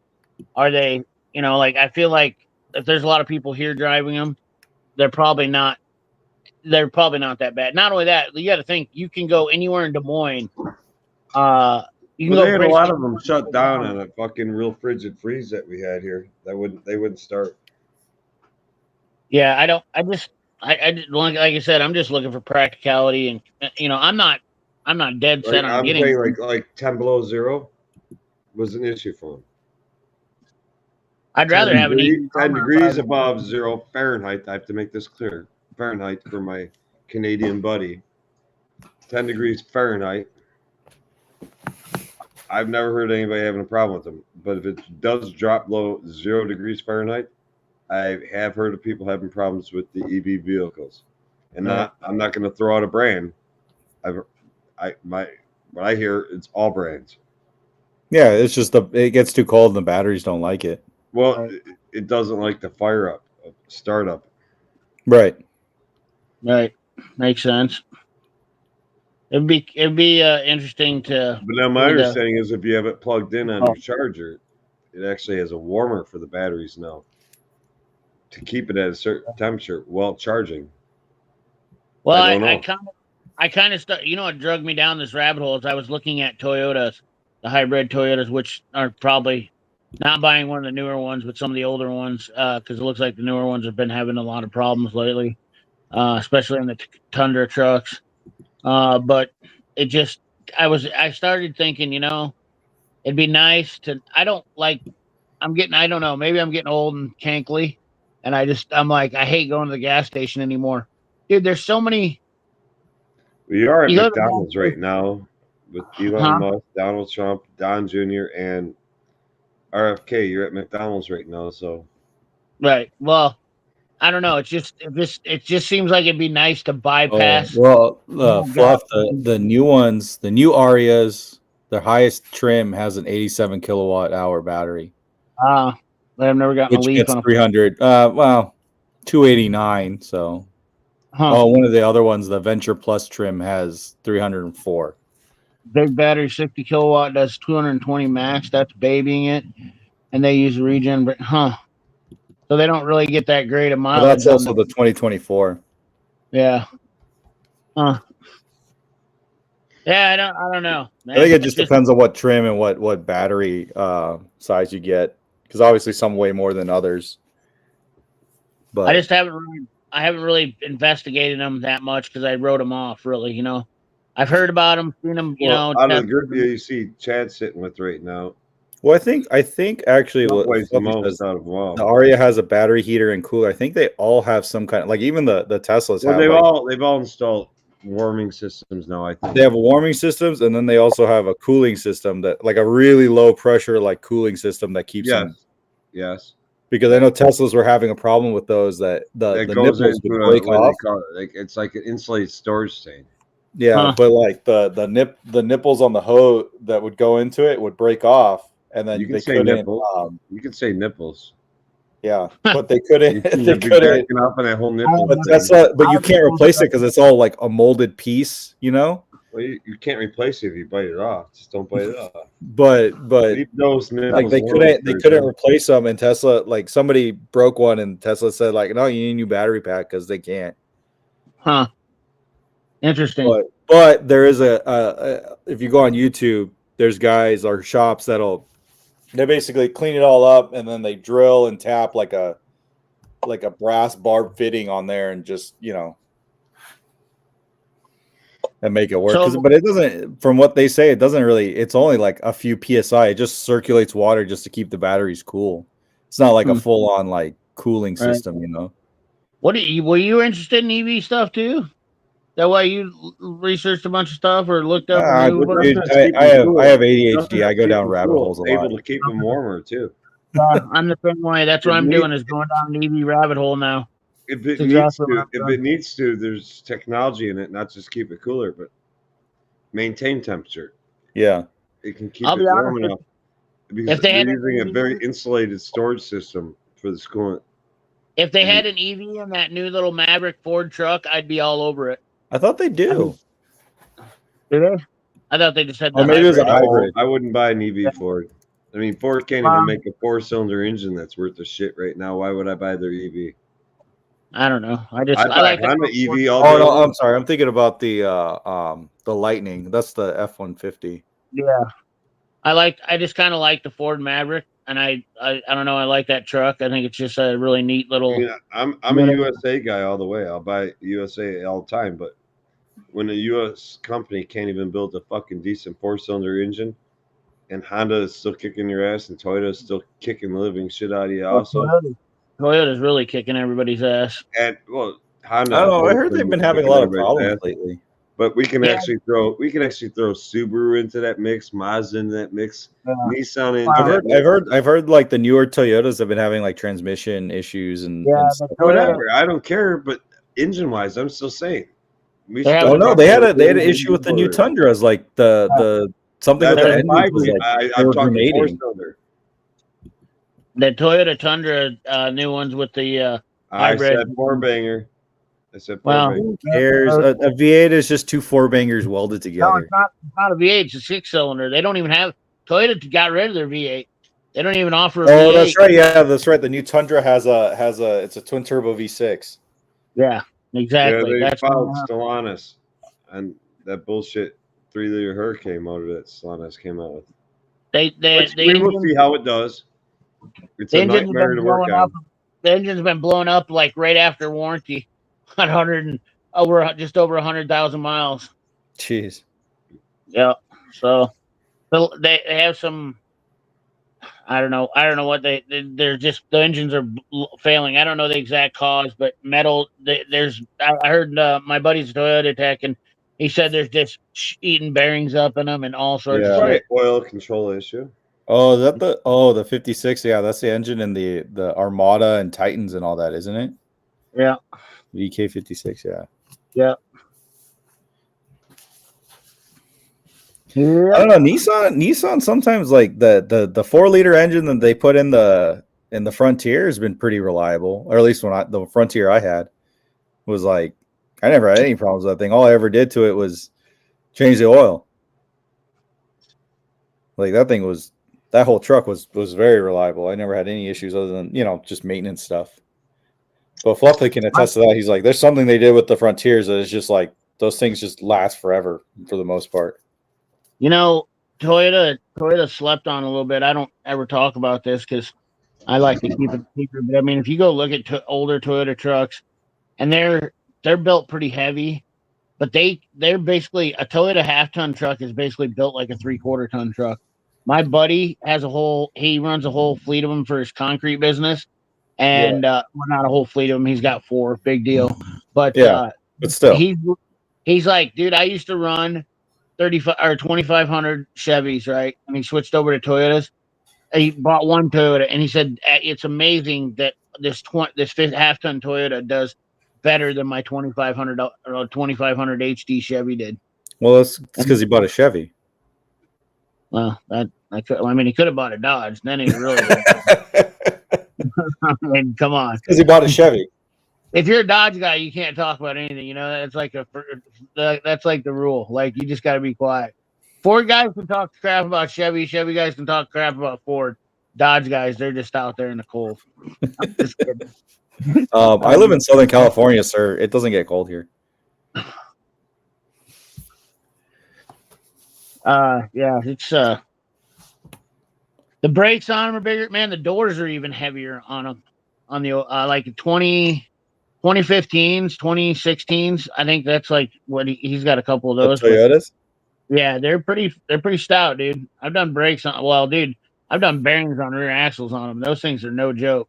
are they? Like, I feel like if there's a lot of people here driving them, they're probably not that bad. Not only that, you got to think you can go anywhere in Des Moines. You can Well, go they had a lot of them basically shut down on a fucking real frigid freeze that we had here. They wouldn't start. Yeah, I don't. I like I said, I'm just looking for practicality, and I'm not dead set on I'm getting. saying like 10 below zero was an issue for them. I'd rather have an easy 10 degrees above 0 Fahrenheit. I have to make this clear. Fahrenheit for my Canadian buddy. 10 degrees Fahrenheit. I've never heard anybody having a problem with them. But if it does drop below 0 degrees Fahrenheit, I have heard of people having problems with the EV vehicles. And I'm not going to throw out a brand. What I hear, it's all brands. Yeah, it's just it gets too cold and the batteries don't like it. Well, it doesn't like the fire up, startup. Right. Right. Makes sense. It'd be interesting to. But now my for me to- understanding is if you have it plugged in on Oh. your charger, it actually has a warmer for the batteries now to keep it at a certain temperature while charging. Well, I don't know. I kind of you know what drug me down this rabbit hole is I was looking at Toyotas, the hybrid Toyotas, which are probably not buying one of the newer ones, but some of the older ones, because it looks like the newer ones have been having a lot of problems lately, especially in the Tundra trucks. But it just, I started thinking, you know, it'd be nice to. I don't like. I don't know. Maybe I'm getting old and cankly, and I'm like, I hate going to the gas station anymore, dude. There's so many. We are at You go to the McDonald's gas right now with Elon Huh? Musk, Donald Trump, Don Jr., and RFK. You're at McDonald's right now, so Right. Well, I don't know. It just seems like it'd be nice to Oh, bypass. well, Oh, Fluff, God. the new ones, the new Arias, their highest trim has an 87 kilowatt hour battery, I've never gotten a which leaf gets on a 300, well, 289. So, huh. oh, one of the other ones, the Venture Plus trim has 304. Big battery, 60 kilowatt, does 220 max. That's babying it, and they use regen. But so they don't really get that great of Well, that's mileage on also the 2024. Yeah. Huh. Yeah, I don't know, I think man. it just depends on what trim and what battery size you get, because obviously some weigh more than others. But I just haven't really investigated them that much because I wrote them off. Really, you know, I've heard about them, seen them. You well, know, out of the tested group them. you see Chad sitting with right now, well, I think actually Trump what weighs the Fluffy most says, out of them all. the Aria has a battery heater and cooler. I think they all have some kind of, like, even the Teslas Well, have they've all installed warming systems now. I think they have warming systems, and then they also have a cooling system, that like a really low pressure like cooling system that keeps them. yes. Because I know Teslas were having a problem with those, that the That goes nipples into would break what do off. they call it? Like it's like an insulated storage tank. Yeah, Huh. but like the nipples on the hose that would go into it would break off, and then You can they say couldn't. nipple. You can say nipples. Yeah, but they You couldn't. see They that big couldn't. backing up on that whole nipple. But but you can't replace it because it's all like a molded piece, you know. Well, you can't replace it if you bite it off. Just don't bite it off. But Leave those nipples like they alone, couldn't replace them, and Tesla, like, somebody broke one, and Tesla said, like, no, you need a new battery pack because they can't. Huh. Interesting. But there is a if you go on YouTube, there's guys or shops they basically clean it all up, and then they drill and tap like a brass barb fitting on there, and just, you know, and make it work. So- But it doesn't, from what they say, it doesn't really, it's only like a few PSI. It just circulates water just to keep the batteries cool. It's not like a full on like cooling Right. system, you know. were you interested in EV stuff too? That why you researched a bunch of stuff or looked up? Ah, and knew about it? dude, I have ADHD. I go down rabbit holes a lot. Able to keep them warmer too. I'm the same way. That's what I'm doing, is going down an EV rabbit hole now. If it That's needs exactly what to, I'm if doing. it needs to, there's technology in it, not just keep it cooler, but maintain temperature. Yeah. It can keep I'll it be warm honest, enough because if they they're had using a an very EV insulated storage system for the coolant. If they had an EV in that new little Maverick Ford truck, I'd be all over it. I thought they do. Do they? I thought they just had the Or maybe it was a hybrid. hybrid. I wouldn't buy an EV Ford. I mean, Ford can't even Um, make a 4-cylinder engine that's worth a shit right now. Why would I buy their EV? I don't know. I I like buy Honda EV all Oh day no, long. I'm sorry. I'm thinking about the Lightning. That's the F-150. Yeah. I just kind of like the Ford Maverick, and I don't know. I like that truck. I think it's just a really neat little. Yeah, I'm a USA guy all the way. I'll buy USA all the time, but when a US company can't even build a fucking decent 4-cylinder engine, and Honda is still kicking your ass, and Toyota is still kicking the living shit out of you, also. Toyota's really kicking everybody's ass. And well, Honda. I don't know. I heard they've been having a lot of problems lately. But we can Yeah. actually throw Subaru into that mix, Mazda into that mix, Nissan into Wow. that mix. I've heard like the newer Toyotas have been having like transmission issues and stuff. Whatever. I don't care, but engine wise, I'm still saying. Oh no, they had an issue with the new Tundras, like the something with the engine was like, I'm they were talking grenading. 4-cylinder. The Toyota Tundra new ones with the I hybrid. said four banger. I said four Well, banger. Who cares? A V8 is just two four bangers welded no, together. it's not a V8. It's a 6-cylinder. They don't even have Toyota got rid of their V8. They don't even offer a Oh, V8. that's right. Yeah, that's right. The new Tundra has a it's a twin turbo V6. Yeah, exactly. Yeah, they That's followed Stellantis and that bullshit 3-liter Hurricane motor that Stellantis came out with. the We will engine. see how it does. It's The a engine's nightmare been to work blowing on. up. The engine's been blown up like right after warranty, 100 and over just over 100,000 miles. Jeez. Yeah. So they have some. I don't know. I don't know what they're just the engines are failing. I don't know the exact cause, but metal. There's. I heard my buddy's a Toyota tech, and he said there's just eating bearings up in them and all sorts Yeah. of Right, shit. oil control issue. Oh, is that the 56? Yeah, that's the engine in the Armada and Titans and all that, isn't it? Yeah. VK 56. Yeah. Yeah. I Yeah. don't know. Nissan sometimes like the 4-liter engine that they put in the Frontier has been pretty reliable, or at least the Frontier I had was like I never had any problems with that thing. All I ever did to it was change the oil. Like that whole truck was very reliable. I never had any issues other than just maintenance stuff. But Fluffy can attest to that. He's like, there's something they did with the Frontiers that is just like those things just last forever for the most part. You know, Toyota slept on a little bit. I don't ever talk about this because I like to keep it secret. But I mean, if you go look at older Toyota trucks, and they're built pretty heavy, but they're basically a Toyota half-ton truck is basically built like a 3/4-ton truck. My buddy he runs a whole fleet of them for his concrete business, and well, not a whole fleet of them. He's got 4, big deal. But Yeah, but still, he's like, dude, I used to run 35 or 2,500 Chevys, right? And he switched over to Toyotas. He bought one Toyota, and he said it's amazing that this half-ton Toyota does better than my 2,500 or 2,500 HD Chevy did. well, that's because he bought a Chevy. Well, I mean, he could have bought a Dodge. Then he really did. I mean, come on. Because he bought a Chevy. If you're a Dodge guy, you can't talk about anything. You know, that's like that's like the rule. Like you just got to be quiet. Ford guys can talk crap about Chevy. Chevy guys can talk crap about Ford. Dodge guys, they're just out there in the cold. I'm just kidding. I live in Southern California, sir. It doesn't get cold here. Yeah, it's the brakes on them are bigger. Man, the doors are even heavier on them. On the like 2015s, 2016s. I think that's like what he's got a couple of those. The Toyotas? Yeah, they're pretty stout, dude. I've done brakes on. Well, dude, I've done bearings on rear axles on them. Those things are no joke.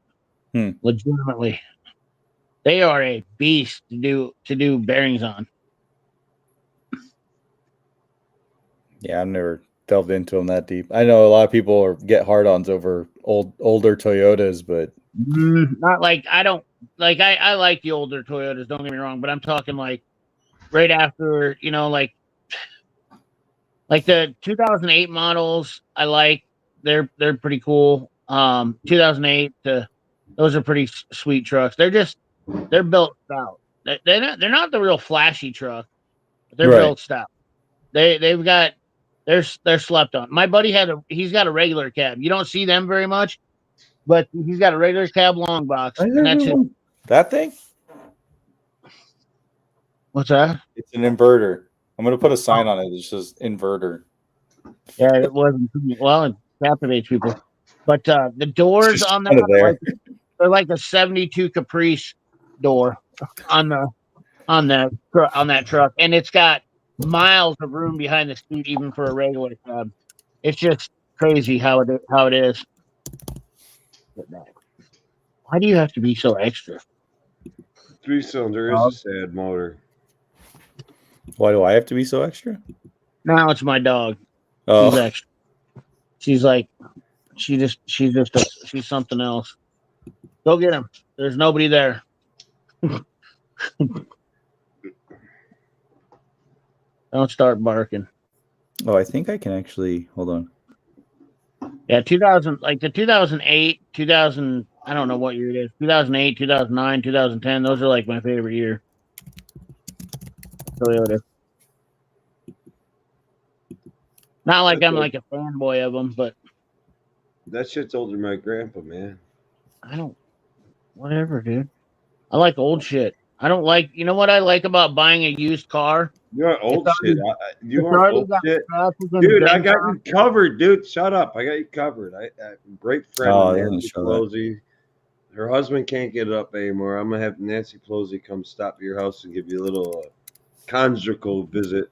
Legitimately, they are a beast to do bearings on. Yeah, I've never delved into them that deep. I know a lot of people get hard-ons over older Toyotas, but not like I don't like. I like the older Toyotas. Don't get me wrong, but I'm talking like right after like the 2008 models. I like they're pretty cool. 2008 those are pretty sweet trucks. They're built stout. They're not the real flashy truck, but they're built stout. They've got they're slept on. My buddy he's got a regular cab. You don't see them very much, but he's got a regular cab long box, and that's it. That thing? What's that? It's an inverter. I'm gonna put a sign on it. It says inverter. Yeah, it wasn't. Well, it captivates people, but the doors on that they're like a 72 Caprice door on that truck, and it's got miles of room behind the seat, even for a regular cab. It's just crazy how it is. Why do you have to be so extra? 3-cylinder is a sad motor. Why do I have to be so extra? Now it's my dog. Oh. She's extra. She's like, she's something else. Go get him. There's nobody there. Don't start barking. Oh, I think I can actually hold on. Yeah, 2000, like the 2008, 2000. I don't know what year it is. 2008, 2009, 2010. Those are like my favorite year. Toyota. Not like I'm like a fanboy of them, but That shit's older than my grandpa, man. I don't. Whatever, dude. I like old shit. I don't like. You know what I like about buying a used car? You want It's old shit? already, You it's want already old got shit? scratches and Dude, I dents got on you covered, dude. Shut up. I got you covered. Great friend Oh, of it doesn't Nancy show that. Pelosi. Her husband can't get it up anymore. I'm gonna have Nancy Pelosi come stop at your house and give you a little conjugal visit.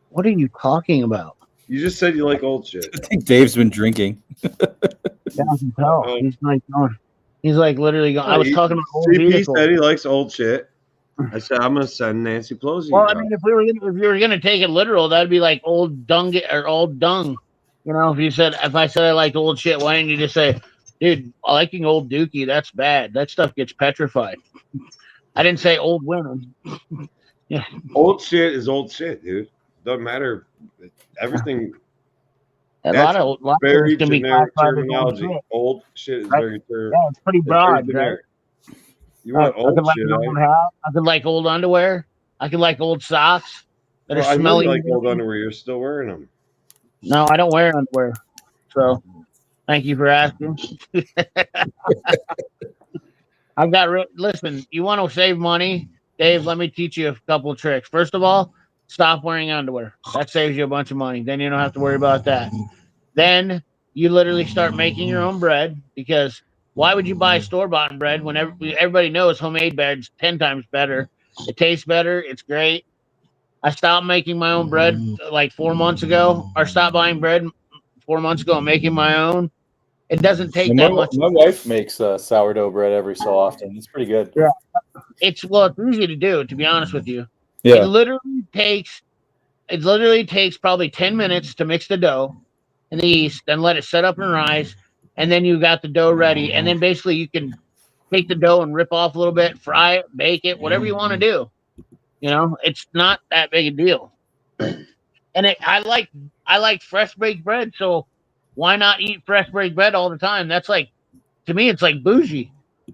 What are you talking about? You just said you like old shit. I think Dave's been drinking. Yeah, I can tell. Uh-oh. He's like going. He's like literally going. I was talking about old CP vehicles. said he likes old shit. I said I'm gonna send Nancy Pelosi. Well, I mean, if you were gonna take it literal, that'd be like old dung or old dung. You know, if I said I liked old shit, why didn't you just say, dude, liking old dookie? That's bad. That stuff gets petrified. I didn't say old women. Yeah, Old shit is old shit, dude. Doesn't matter. Everything. a That's lot of very things can be generic classified as old terminology. shit. Old shit is Right? very Yeah, it's pretty broad, right? generic. You Right. want I old could like shit, an old right? hat. I could like old underwear. I could like old socks that Well, are I know smelly. you like old underwear. You're still wearing them. No, I don't wear underwear. So thank you for asking. I've got. Listen, you want to save money, Dave? Let me teach you a couple of tricks. First of all, stop wearing underwear. That saves you a bunch of money. Then you don't have to worry about that. Then you literally start making your own bread because why would you buy store bought bread when everybody knows homemade bread's 10 times better? It tastes better. It's great. I stopped making my own bread like 4 months ago, or stopped buying bread 4 months ago and making my own. It doesn't take And that much. my wife makes sourdough bread every so often. It's pretty good. Yeah. It's easy to do, to be honest with you. Yeah. It literally takes probably 10 minutes to mix the dough and the yeast, then let it set up and rise, and then you got the dough ready. And then basically you can take the dough and rip off a little bit, fry it, bake it, whatever you want to do. You know, it's not that big a deal. And I like fresh baked bread, so why not eat fresh baked bread all the time? That's like, to me, it's like bougie.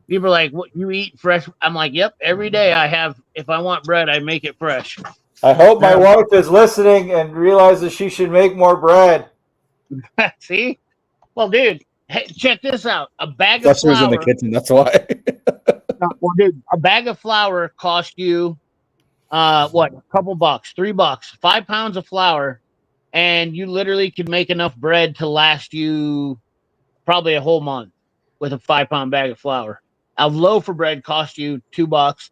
People are like, "What, you eat fresh?" I'm like, "Yep, every day I have. If I want bread, I make it fresh." I hope my wife is listening and realizes she should make more bread. See, well, dude, hey, check this out. A bag of That's who's in the flour. kitchen. That's why. Well, dude, a bag of flour cost you, what? A couple bucks, $3, 5 pounds of flour, and you literally could make enough bread to last you probably a whole month with a 5 pound bag of flour. A loaf of bread cost you $2, $2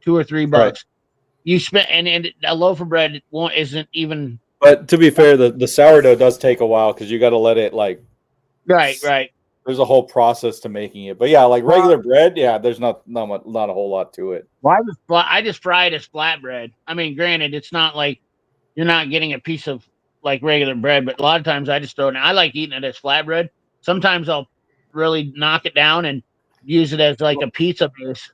or $3. Right. You spent and a loaf of bread isn't even But to be fair, the sourdough does take a while because you got to let it like. right. There's a whole process to making it. But yeah, like regular bread, yeah, there's not a whole lot to it. Well, I just fry it as flatbread. I mean, granted, it's not like you're not getting a piece of like regular bread, but a lot of times I just throw it in. I like eating it as flatbread. Sometimes I'll really knock it down and use it as like a pizza base.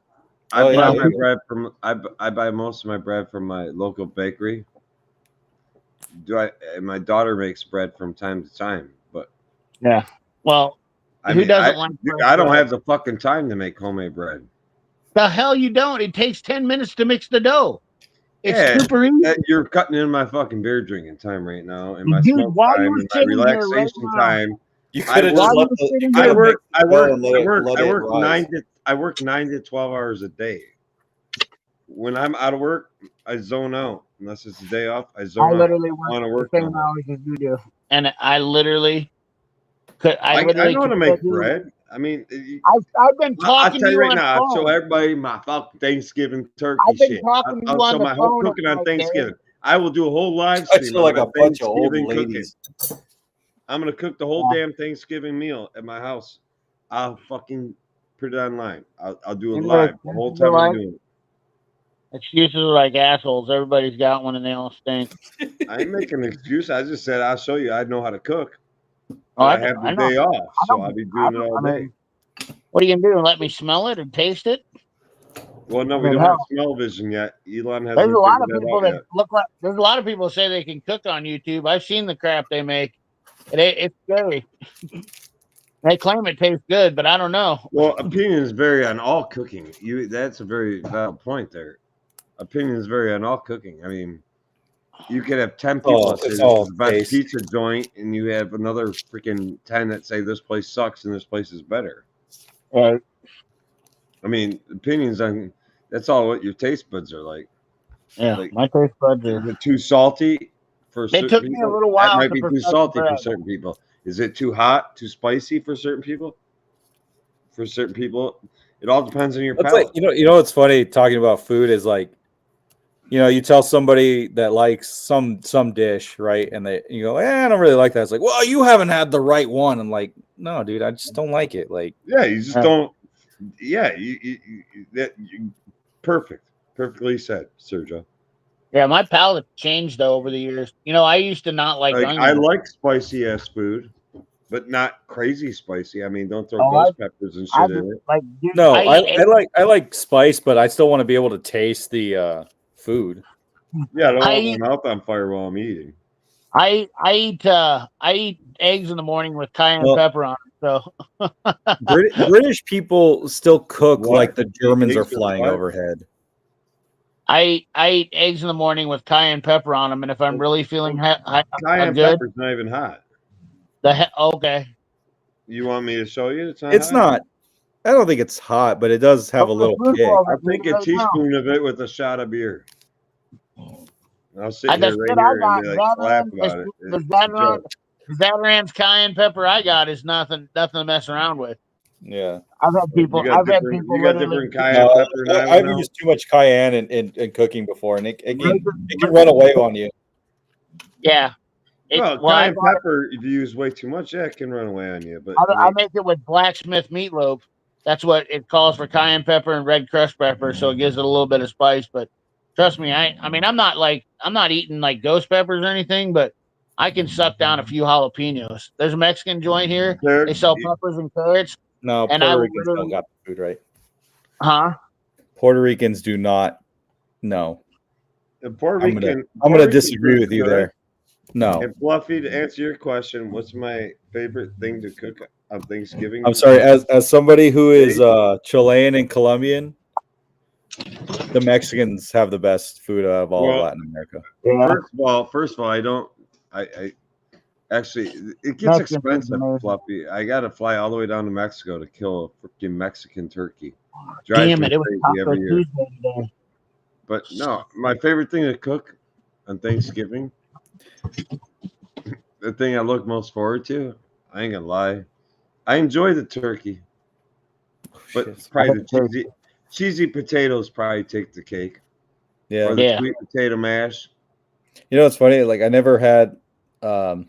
I Oh, buy yeah. my bread from I buy most of my bread from my local bakery. And my daughter makes bread from time to time, but Yeah. Well, who doesn't like dude, fresh I don't bread? have the fucking time to make homemade bread. The hell you don't. It takes 10 minutes to mix the dough. It's Yeah, super easy. You're cutting in my fucking beer drinking time right now, and my Dude, smoke while time, you're and my sitting here right relaxation now, time. You could have while just let you're sitting the. here, I work 9 to 12 hours a day. When I'm out of work, I zone out. Unless it's a day off, I zone I out. literally I work want to the work same no more. hours as you do. And I literally could. I know how to make bread. I mean, I've been I'll talking tell to you you right on now. I'll show phone. everybody my fucking Thanksgiving turkey I've been shit. talking to you I'll on show the my whole phone cooking on at night, Dave. Thanksgiving. I will do a whole live I stream feel on like my a bunch of old Thanksgiving cooking. ladies. I'm gonna cook the whole damn Thanksgiving meal at my house. I'll fucking put it online. I'll do it live the whole time I'm doing it. Excuses are like assholes. Everybody's got one and they all stink. I ain't making an excuse. I just said I'll show you. I know how to cook. Oh, I have the day off, so I'll be doing it all day. What are you gonna do? Let me smell it and taste it? Well, no, we don't have smell vision yet. Elon hasn't. There's a lot of figured people that out that yet. look like. There's a lot of people say they can cook on YouTube. I've seen the crap they make. It's scary. They claim it tastes good, but I don't know. Well, opinions vary on all cooking. That's a very valid point there. Opinions vary on all cooking. I mean, you could have 10 people that say it's this all is the best taste. pizza joint, and you have another freaking 10 that say this place sucks and this place is better. Right. I mean, opinions on that's all what your taste buds are like. Yeah, Like, my taste buds are. is it too salty for It certain took me a people? little That while might to be too perfect the salty for bread. certain people. Is it too hot, too spicy for certain people? For certain people, it all depends on your It's palate. like you know what's funny talking about food is like, you tell somebody that likes some dish, right? And you go, I don't really like that. It's like, well, you haven't had the right one. I'm like, no, dude, I just don't like it. Like, Yeah, you just Yeah. don't. Yeah, perfectly said, Sergio. Yeah, my palate changed though over the years. I used to not like Like I onions. like spicy ass food, but not crazy spicy. I mean, don't throw Oh, ghost peppers and I shit in it. like. Dude, no, I eat like spice, but I still want to be able to taste the food. Yeah, I don't I want eat- my mouth on fire while I'm eating. I eat eggs in the morning with cayenne Well, pepper on it. So British people still cook What? like the Germans are Eggs with flying what? overhead. I eat eggs in the morning with cayenne pepper on them, and if I'm really feeling Cayenne good, pepper's not even hot. okay. You want me to show you? It's not. It's hot? not. I don't think it's hot, but it does have a Open the little food kick. world I'll and eat take it a right now. teaspoon of it with a shot of beer. I'll sit The here shit right I here and got, be like, laugh about it. the Zatarain's cayenne pepper I got is nothing to mess around with. Yeah. I've had people You got literally different cayenne pepper than I I've would know. used too much cayenne in cooking before, and it Make can run away on you. Yeah. Well, Well, cayenne pepper, if you use way too much, it can run away on you. But I make it with blacksmith meatloaf. That's what it calls for cayenne pepper and red crushed pepper, so it gives it a little bit of spice. But trust me, I mean I'm not eating like ghost peppers or anything, but I can suck down a few jalapenos. There's a Mexican joint here. They sell peppers and carrots, No, and I Puerto will Ricans don't literally, got the food right. huh? Puerto Ricans do not. No, Puerto I'm Rican. gonna disagree with you there. No, And Fluffy, to answer your question, what's my favorite thing to cook on Thanksgiving? I'm sorry. As somebody who is Chilean and Colombian, the Mexicans have the best food of all of Well, Latin America. Yeah. First of all, I don't. I actually, it gets Mexican food's expensive, amazing. Fluffy. I got to fly all the way down to Mexico to kill a freaking Mexican turkey. Drives Damn me it! It was crazy Taco every year. Tuesday today. But no, my favorite thing to cook on Thanksgiving, the thing I look most forward to, I ain't gonna lie, I enjoy the turkey, but Shit. probably the cheesy potatoes probably take the cake. Yeah. Or the Yeah. sweet potato mash. You know, it's funny. Like I never had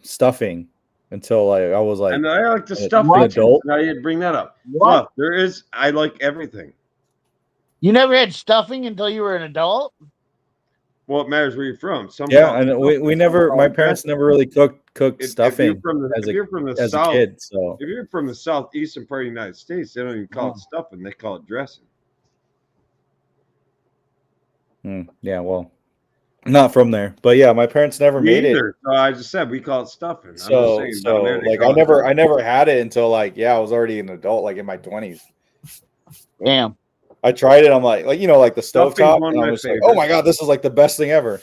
stuffing until I was like And I like the an stuffing. adult. Now you'd bring that up. What? Well, I like everything. You never had stuffing until you were an adult? Well, it matters where you're from. Yeah, and we never. My parents never really cooked stuffing If you're from the as a South, kid. So if you're from the southeastern part of the United States, they don't even call it stuffing; they call it dressing. yeah, well, not from there, but yeah, my parents never made it. So I just said we call it stuffing. So like I never had it until like I was already an adult, like in my 20s. Damn. I tried it. I'm like the stovetop, Stuffing's one of and I my was like, favorites. oh my god, this is like the best thing ever.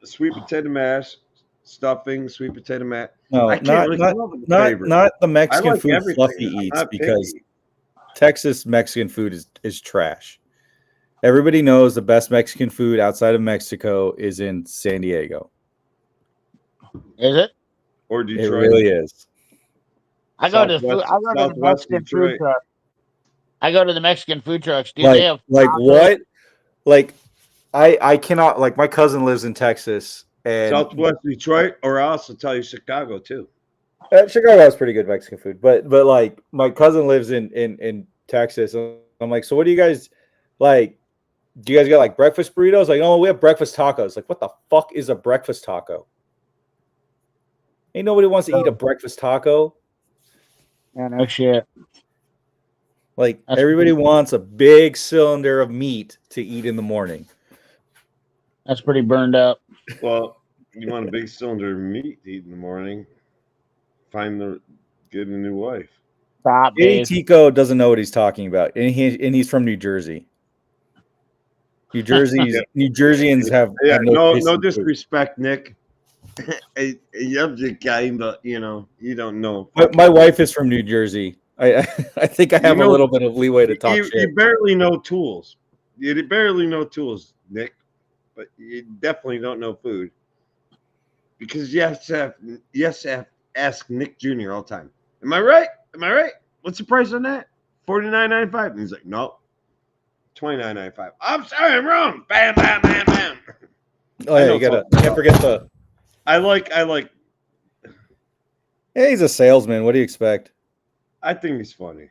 Sweet potato mash, stuffing, sweet potato mash. No, I can't really come up with a favorite. not the Mexican I like food everything. Fluffy I'm eats not because picky. Texas Mexican food is trash. Everybody knows the best Mexican food outside of Mexico is in San Diego. Is it? Or It Detroit. really is. I go to the Mexican food truck. I go to the Mexican food trucks. Dude, they have what? Like I cannot, like my cousin lives in Texas and Southwest Detroit, or I'll also tell you Chicago too. Chicago has pretty good Mexican food, but like my cousin lives in Texas. And I'm like, so what do you guys like? Do you guys got like breakfast burritos? Like, oh, we have breakfast tacos. Like, what the fuck is a breakfast taco? Ain't nobody wants to eat a breakfast taco. Yeah, no shit. Like everybody wants a big cylinder of meat to eat in the morning. That's pretty burned up. Well, you want a big cylinder of meat to eat in the morning, get a new wife. Stop, Danny Dave. Tico doesn't know what he's talking about, and he's from New Jersey. New Jerseyans have no taste in food. disrespect, Nick. I love the guy, but you don't know. My wife is from New Jersey. I think I have a little bit of leeway to talk shit. You barely know tools. You barely know tools, Nick, but you definitely don't know food. Because you have to ask Nick Jr. all the time. Am I right? Am I right? What's the price on that? $49.95. And he's like, no, $29.95. I'm sorry, I'm wrong. Bam, bam, bam, bam. Oh yeah, can't forget the. I like. Yeah, he's a salesman. What do you expect? I think he's funny.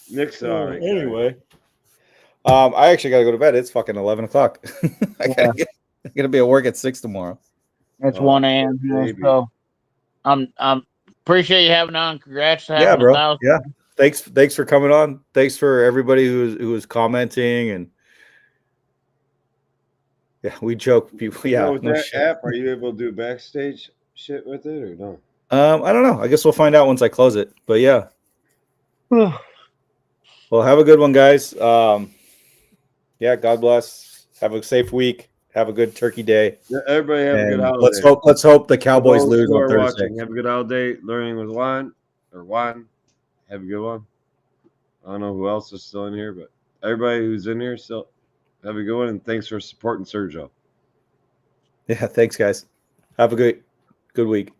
Nick's all right. Anyway, I actually got to go to bed. It's fucking 11 o'clock. I gotta be at work at 6 tomorrow. It's 1 a.m. here, so I'm appreciate you having on. Congrats to having Yeah, bro. 1,000. Yeah, thanks for coming on. Thanks for everybody who was commenting, and yeah, we joke people. Yeah, with that app, are you able to do backstage shit with it or no? I don't know. I guess we'll find out once I close it. But yeah. Well, have a good one, guys. Yeah, God bless. Have a safe week. Have a good Turkey Day. Yeah, everybody have a good holiday. Let's hope the Cowboys lose on Thursday. Watching, have a good holiday. Learning with Juan. Have a good one. I don't know who else is still in here, but everybody who's in here still have a good one. And thanks for supporting Sergio. Yeah, thanks, guys. Have a good week.